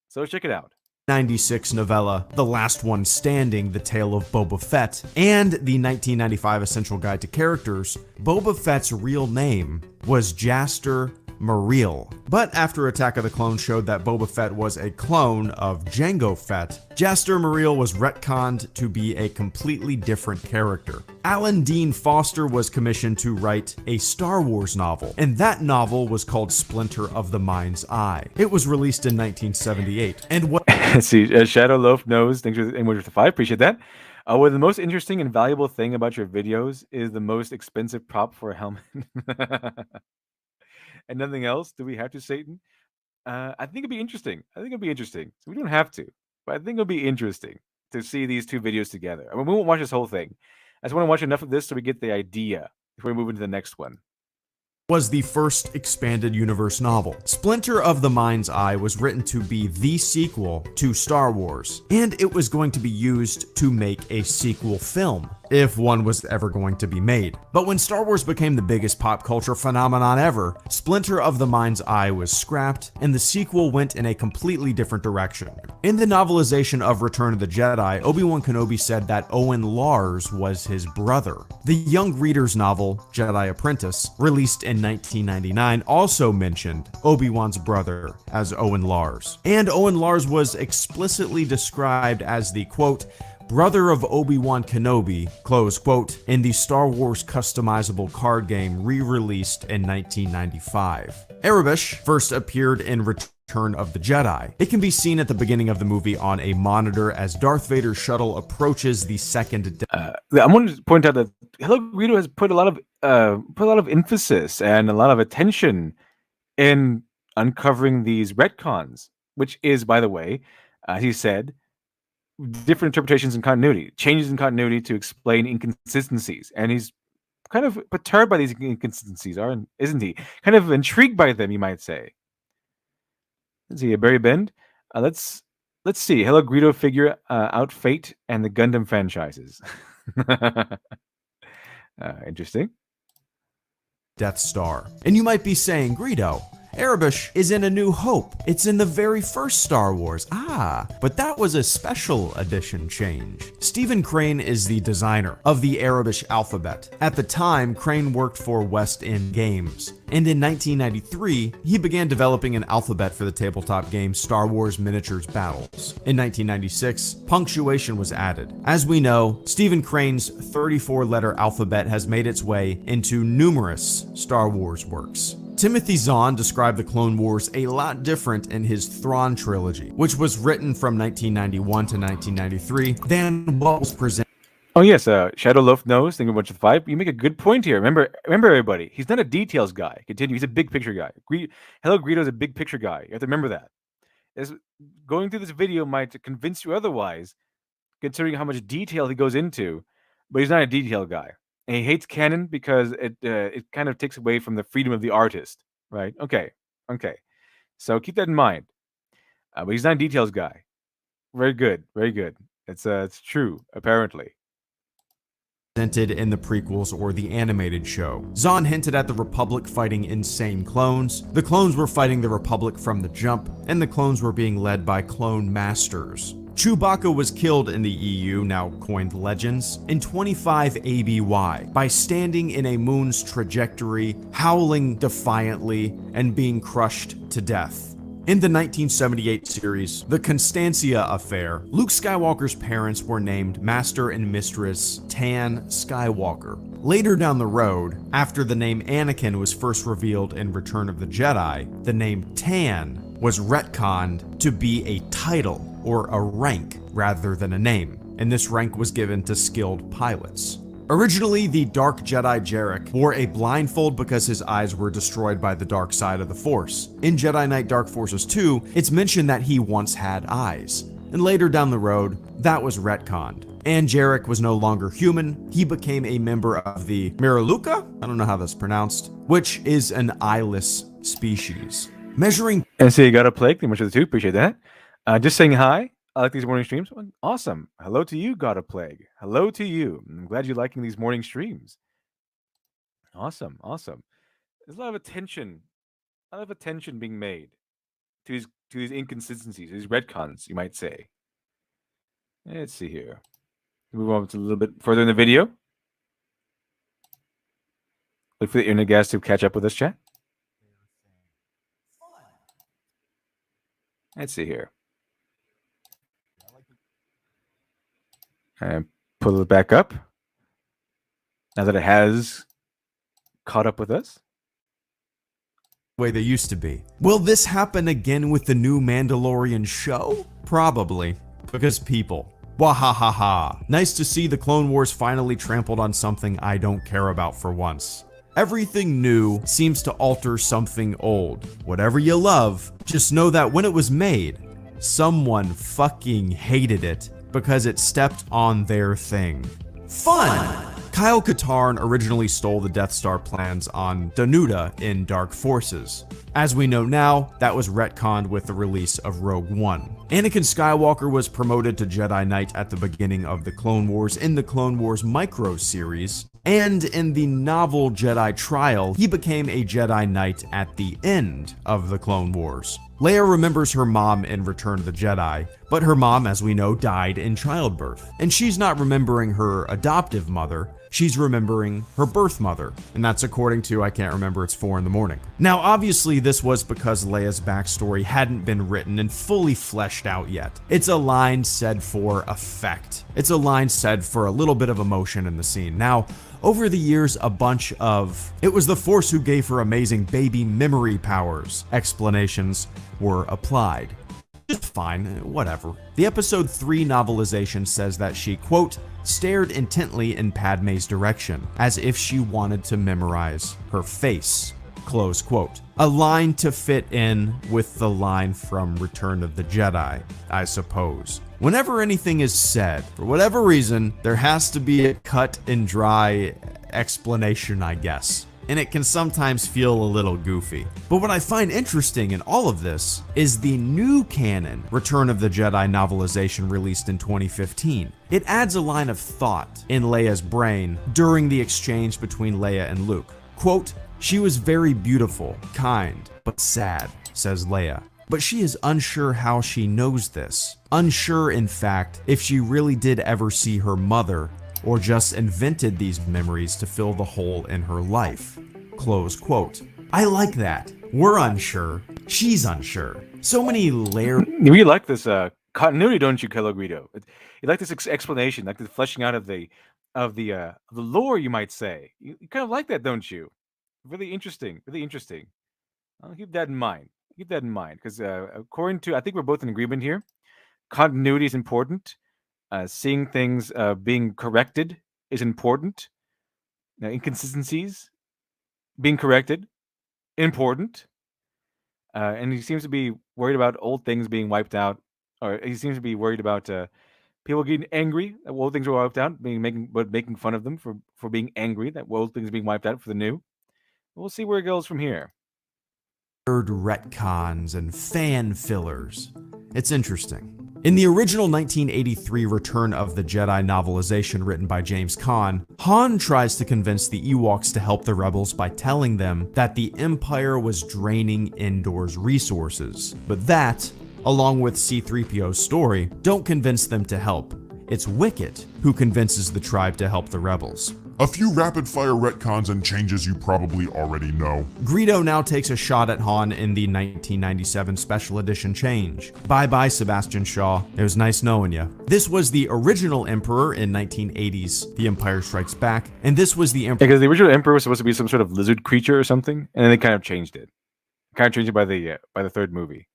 So let's check it out. 1996 novella, The Last One Standing, The Tale of Boba Fett, and the 1995 Essential Guide to Characters, Boba Fett's real name was Jaster Mareel. But after Attack of the Clones showed that Boba Fett was a clone of Jango Fett, Jaster Mareel was retconned to be a completely different character. Alan Dean Foster was commissioned to write a Star Wars novel, and that novel was called Splinter of the Mind's Eye. It was released in 1978, and what Let's see, Shadow Loaf knows. Thanks for the emoji with the 5. Appreciate that. Well, the most interesting and valuable thing about your videos is the most expensive prop for a helmet. And nothing else. Do we have to, Satan? I think it'd be interesting. So we don't have to, but I think it'll be interesting to see these two videos together. I mean, we won't watch this whole thing. I just want to watch enough of this so we get the idea before we move into the next one. Was the first expanded universe novel. Splinter of the Mind's Eye was written to be the sequel to Star Wars, and it was going to be used to make a sequel film, if one was ever going to be made. But when Star Wars became the biggest pop culture phenomenon ever, Splinter of the Mind's Eye was scrapped, and the sequel went in a completely different direction. In the novelization of Return of the Jedi, Obi-Wan Kenobi said that Owen Lars was his brother. The young reader's novel, Jedi Apprentice, released in 1999, also mentioned Obi-Wan's brother as Owen Lars. And Owen Lars was explicitly described as the, quote, brother of Obi-Wan Kenobi, close quote, in the Star Wars customizable card game re-released in 1995. Erebesh first appeared in Return of the Jedi. It can be seen at the beginning of the movie on a monitor as Darth Vader's shuttle approaches the second. I wanted to point out that Hello Greedo has put a lot of put a lot of emphasis and a lot of attention in uncovering these retcons, which is, by the way, as he said, different interpretations in continuity, changes in continuity to explain inconsistencies, and he's kind of perturbed by these inconsistencies, isn't he? Kind of intrigued by them, you might say. Let's see, Barry Bend. Let's see. Hello, Greedo figure out Fate and the Gundam franchises. Interesting. Death Star. And you might be saying, Greedo, Erebush is in A New Hope. It's in the very first Star Wars. But that was a special edition change. Stephen Crane is the designer of the Erebush alphabet. At the time, Crane worked for West End Games. And in 1993, he began developing an alphabet for the tabletop game Star Wars Miniatures Battles. In 1996, punctuation was added. As we know, Stephen Crane's 34-letter alphabet has made its way into numerous Star Wars works. Timothy Zahn described the Clone Wars a lot different in his Thrawn trilogy, which was written from 1991 to 1993, than what was presented. Oh yes, Shadow Loaf knows. Think of a bunch of five. You make a good point here. Remember, everybody. He's not a details guy. Continue. He's a big picture guy. Hello, Greedo's a big picture guy. You have to remember that. Going through this video might convince you otherwise, considering how much detail he goes into. But he's not a detail guy. And he hates canon because it kind of takes away from the freedom of the artist, right? Okay. So keep that in mind. But he's not a details guy. Very good. It's true, apparently. Presented in the prequels or the animated show. Zahn hinted at the Republic fighting insane clones. The clones were fighting the Republic from the jump, and the clones were being led by clone masters. Chewbacca was killed in the EU, now coined Legends, in 25 ABY by standing in a moon's trajectory, howling defiantly, and being crushed to death. In the 1978 series, The Constancia Affair, Luke Skywalker's parents were named Master and Mistress Tan Skywalker. Later down the road, after the name Anakin was first revealed in Return of the Jedi, the name Tan was retconned to be a title or a rank rather than a name, and this rank was given to skilled pilots. Originally, the Dark Jedi Jarek wore a blindfold because his eyes were destroyed by the dark side of the Force. In Jedi Knight Dark Forces 2, it's mentioned that he once had eyes, and later down the road, that was retconned. And Jarek was no longer human. He became a member of the Miraluka? I don't know how that's pronounced, which is an eyeless species. Measuring. And so you got a plague. Thank you much for the two. Appreciate that. Just saying hi. I like these morning streams. Awesome. Hello to you, God of Plague. Hello to you. I'm glad you're liking these morning streams. Awesome. There's a lot of attention being made to these inconsistencies, these retcons, you might say. Let's see here. Move on to a little bit further in the video. Wait for the internet guys to catch up with us, chat. Let's see here. And pull it back up. Now that it has caught up with us. Way they used to be. Will this happen again with the new Mandalorian show? Probably. Because people. Wahahaha. Nice to see the Clone Wars finally trampled on something I don't care about for once. Everything new seems to alter something old. Whatever you love, just know that when it was made, someone fucking hated it because it stepped on their thing. Fun! Kyle Katarn originally stole the Death Star plans on Danuda in Dark Forces. As we know now, that was retconned with the release of Rogue One. Anakin Skywalker was promoted to Jedi Knight at the beginning of the Clone Wars in the Clone Wars Micro series, and in the novel Jedi Trial, he became a Jedi Knight at the end of the Clone Wars. Leia remembers her mom in Return of the Jedi, but her mom, as we know, died in childbirth. And she's not remembering her adoptive mother, she's remembering her birth mother. And that's according to, I can't remember, it's 4 a.m. Now, obviously, this was because Leia's backstory hadn't been written and fully fleshed out yet. It's a line said for effect. It's a line said for a little bit of emotion in the scene. Now, over the years, a bunch of "it was the Force who gave her amazing baby memory powers" explanations were applied. Just fine, whatever. The episode 3 novelization says that she, quote, stared intently in Padme's direction, as if she wanted to memorize her face, close quote. A line to fit in with the line from Return of the Jedi, I suppose. Whenever anything is said, for whatever reason, there has to be a cut and dry explanation, I guess. And it can sometimes feel a little goofy. But what I find interesting in all of this is the new canon Return of the Jedi novelization released in 2015. It adds a line of thought in Leia's brain during the exchange between Leia and Luke. Quote, she was very beautiful, kind, but sad, says Leia. But she is unsure how she knows this. Unsure, in fact, if she really did ever see her mother or just invented these memories to fill the hole in her life. Close quote. I like that. We're unsure. She's unsure. So many layers. You really like this continuity, don't you, Kylo Greedo? You like this explanation, like the fleshing out of the lore, you might say. You kind of like that, don't you? Really interesting. Really interesting. I'll keep that in mind. Keep that in mind, because according to, I think we're both in agreement here. Continuity is important. Seeing things being corrected is important. Inconsistencies being corrected, important. And he seems to be worried about old things being wiped out, or he seems to be worried about people getting angry that old things were wiped out, making fun of them for being angry that old things are being wiped out for the new. We'll see where it goes from here. Retcons and fan fillers. It's interesting. In the original 1983 Return of the Jedi novelization written by James Caan, Han tries to convince the Ewoks to help the rebels by telling them that the Empire was draining Endor's resources. But that, along with C-3PO's story, don't convince them to help. It's Wicket who convinces the tribe to help the rebels. A few rapid-fire retcons and changes you probably already know. Greedo now takes a shot at Han in the 1997 Special Edition change. Bye-bye, Sebastian Shaw. It was nice knowing you. This was the original Emperor in 1980's The Empire Strikes Back, and this was the Emperor... Because the original Emperor was supposed to be some sort of lizard creature or something, and then they kind of changed it. Kind of changed it by the third movie.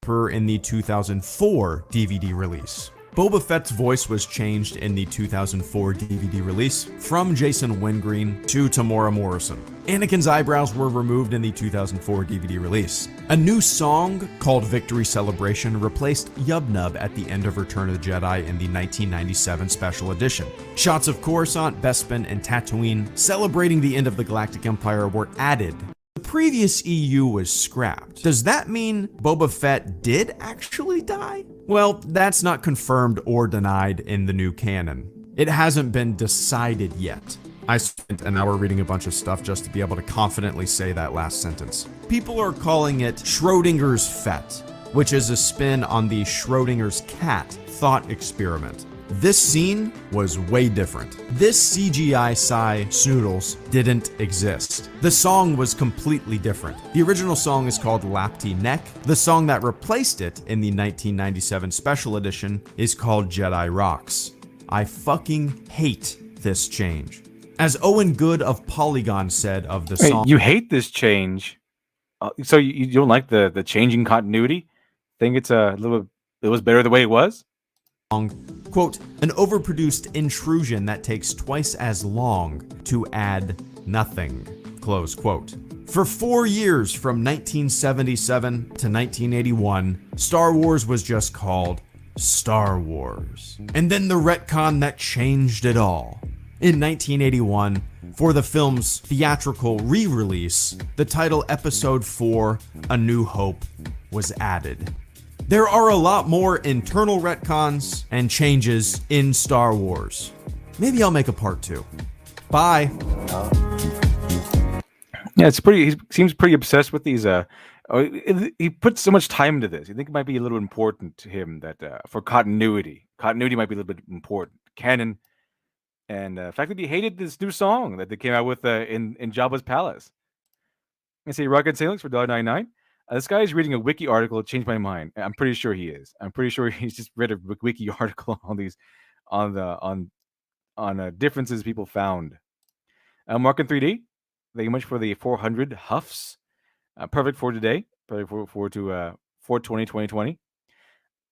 In the 2004 DVD release. Boba Fett's voice was changed in the 2004 DVD release from Jason Wingreen to Tamora Morrison. Anakin's eyebrows were removed in the 2004 DVD release. A new song called Victory Celebration replaced Yub Nub at the end of Return of the Jedi in the 1997 Special Edition. Shots of Coruscant, Bespin, and Tatooine celebrating the end of the Galactic Empire were added. The previous EU was scrapped. Does that mean Boba Fett did actually die? Well, that's not confirmed or denied in the new canon. It hasn't been decided yet. I spent an hour reading a bunch of stuff just to be able to confidently say that last sentence. People are calling it Schrodinger's Fett, which is a spin on the Schrodinger's cat thought experiment. This scene was way different. This CGI Psy Snoodles didn't exist. The song was completely different. The original song is called Lapti Nek. The song that replaced it in the 1997 Special Edition is called Jedi Rocks. I fucking hate this change. As Owen Good of Polygon said of the song... You hate this change? So you don't like the changing continuity? Think it's it was better the way it was? Quote, an overproduced intrusion that takes twice as long to add nothing, close quote. For 4 years, from 1977 to 1981, Star Wars was just called Star Wars. And then the retcon that changed it all. In 1981, for the film's theatrical re-release, the title Episode 4, A New Hope, was added. There are a lot more internal retcons and changes in Star Wars. Maybe I'll make a part 2. Bye. Yeah, he seems pretty obsessed with these. He puts so much time into this. I think it might be a little important to him that for continuity might be a little bit important. Canon, and the fact that he hated this new song that they came out with in Jabba's palace. I say Rocket Salix for $1.99. This guy is reading a wiki article. It changed my mind. I'm pretty sure he is. I'm pretty sure he's just read a wiki article on differences people found. Mark in 3D. Thank you much for the 400 huffs. Perfect for today. Perfect for 4/20/2020.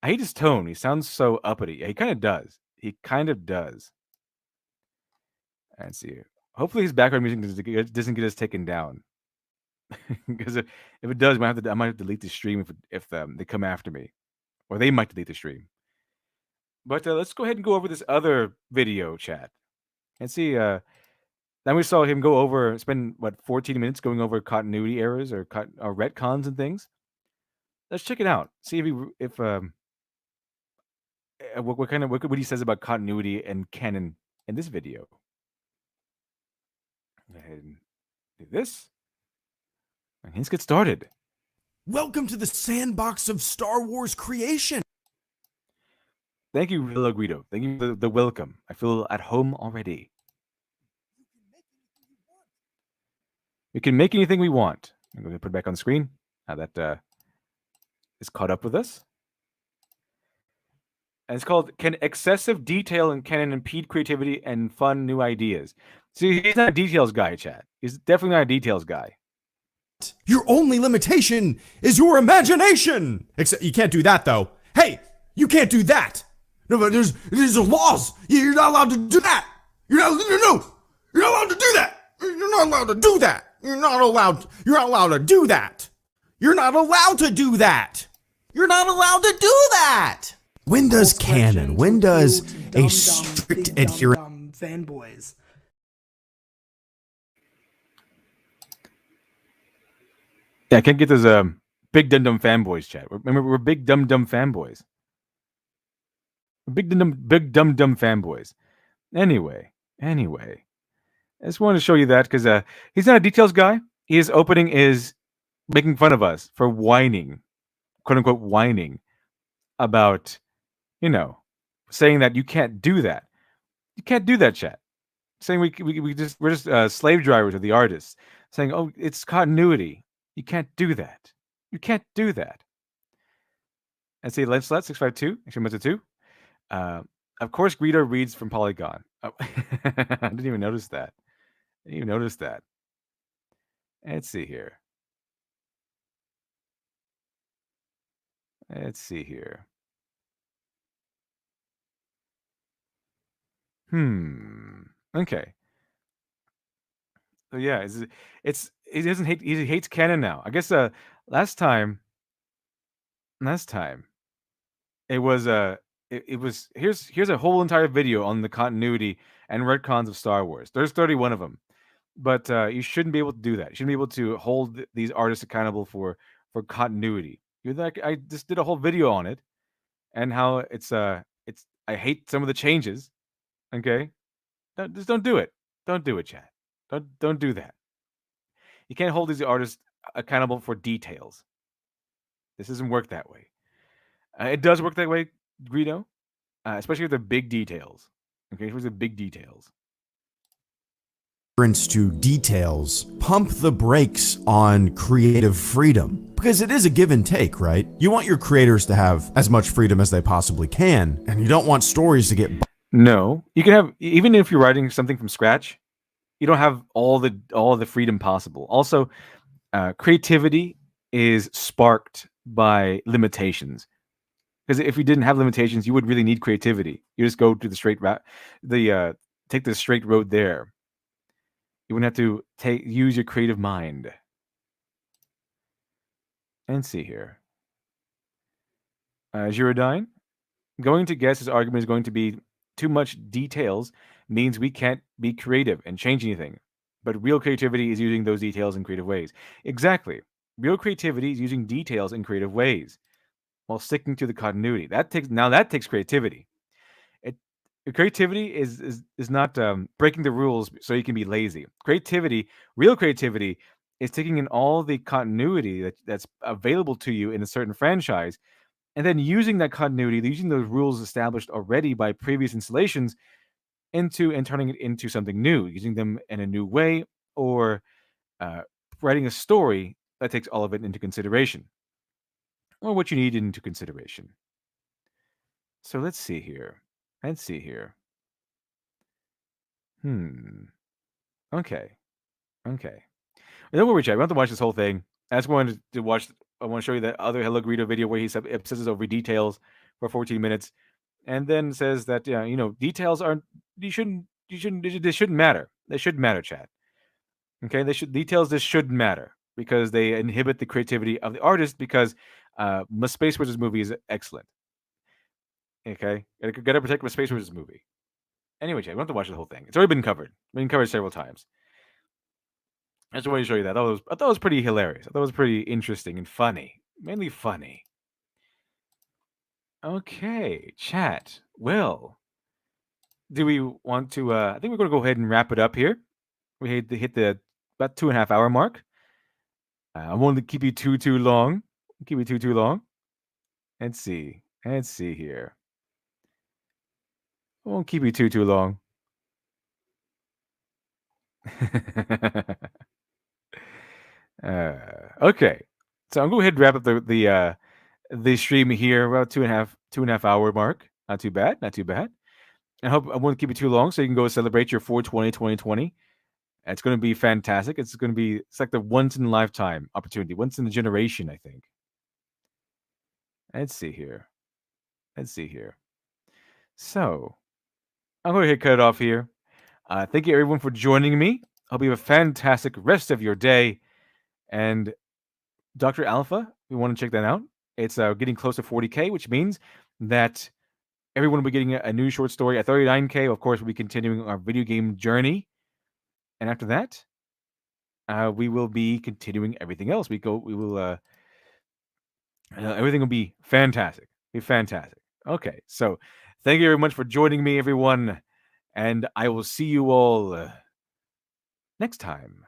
I hate his tone. He sounds so uppity. He kind of does. He kind of does. Let's see. Hopefully his background music doesn't get us taken down. Because if it does, I might have to delete the stream if they come after me, or they might delete the stream. But let's go ahead and go over this other video chat and see. Then we saw him spend 14 minutes going over continuity errors or retcons and things. Let's check it out. See what he says about continuity and canon in this video. Go ahead and do this. And let's get started. Welcome to the sandbox of Star Wars creation. Thank you, Villa Guido. Thank you for the welcome. I feel at home already. We can make anything we want. I'm going to put it back on screen. Now that is caught up with us. And it's called Can Excessive Detail in Canon Impede Creativity and Fun New Ideas? See, he's not a details guy, chat. He's definitely not a details guy. Your only limitation is your imagination. Except you can't do that, though. Hey, you can't do that. No, but there's laws. You're not allowed to do that. You're not allowed to do that. You're not allowed to do that. You're not allowed to do that. You're not allowed to do that. You're not allowed to do that. When does canon? When does a strict adherent fanboys? Yeah, I can't get those big dumb fanboys, chat. Remember, we're big dumb fanboys. We're big dumb fanboys. Anyway, I just wanted to show you that because he's not a details guy. His opening is making fun of us for whining, quote unquote, whining about, saying that you can't do that. You can't do that, chat. Saying we're just slave drivers of the artists. Saying, oh, it's continuity. You can't do that. You can't do that. And see, Lens Slat 652, actually 2. Of course, Guido reads from Polygon. Oh, I didn't even notice that. Let's see here. Okay. So yeah, he doesn't hate. He hates canon now. I guess last time it was here's a whole entire video on the continuity and retcons of Star Wars. There's 31 of them, but you shouldn't be able to do that. You shouldn't be able to hold these artists accountable for continuity. I just did a whole video on it and how it's I hate some of the changes. Okay, just don't do it. Don't do it, chat. Don't do that. You can't hold these artists accountable for details. This doesn't work that way. It does work that way, Guido, especially with the big details. Okay, here's the big details. to details pump the brakes on creative freedom. Because it is a give and take, right? You want your creators to have as much freedom as they possibly can, and you don't want stories to get... No, you can have, even if you're writing something from scratch, you don't have all the freedom possible. Also, creativity is sparked by limitations. Because if you didn't have limitations, you would really need creativity. You just go to the straight route, take the straight road there. You wouldn't have to use your creative mind. And see here. Girodine, going to guess his argument is going to be too much details means we can't be creative and change anything. But real creativity is using those details in creative ways. Exactly. Real creativity is using details in creative ways while sticking to the continuity. That takes creativity. Creativity is not breaking the rules so you can be lazy. Real creativity, is taking in all the continuity that's available to you in a certain franchise, and then using that continuity, using those rules established already by previous installations, and turning it into something new, using them in a new way, or writing a story that takes all of it into consideration, or what you need into consideration. So let's see here. Okay. And then we'll reach out. We don't have to watch this whole thing. I just wanted to watch. I want to show you that other Hello Greedo video where he obsesses over details for 14 minutes, and then says that details aren't they shouldn't matter. They shouldn't matter, chat. Okay, details just shouldn't matter because they inhibit the creativity of the artist. Because Space Wizards movie is excellent. Okay, gotta protect my Space Wizards movie. Anyway, chat, we don't have to watch the whole thing. It's already been covered. Been covered several times. I just wanted to show you that. I thought it was pretty hilarious. I thought it was pretty interesting and funny. Mainly funny. Okay, chat. Well, do we want to? I think we're going to go ahead and wrap it up here. We hit the about 2.5 hour mark. I won't keep you too long. Keep you too long. Let's see. Let's see here. I won't keep you too long. Okay, so I'm going to go ahead and wrap up the stream here about 2.5 hour mark. Not too bad. Not too bad. I hope I won't keep it too long, so you can go celebrate your 420 2020. It's going to be fantastic. It's like the once in a lifetime opportunity, once in a generation, I think. Let's see here. So I'm going to cut it off here. Thank you everyone for joining me. Hope you have a fantastic rest of your day. And Dr. Alpha, we want to check that out. It's getting close to 40K, which means that everyone will be getting a new short story at 39K. Of course, we'll be continuing our video game journey. And after that, we will be continuing everything else. Everything will be fantastic. Okay, so thank you very much for joining me, everyone. And I will see you all next time.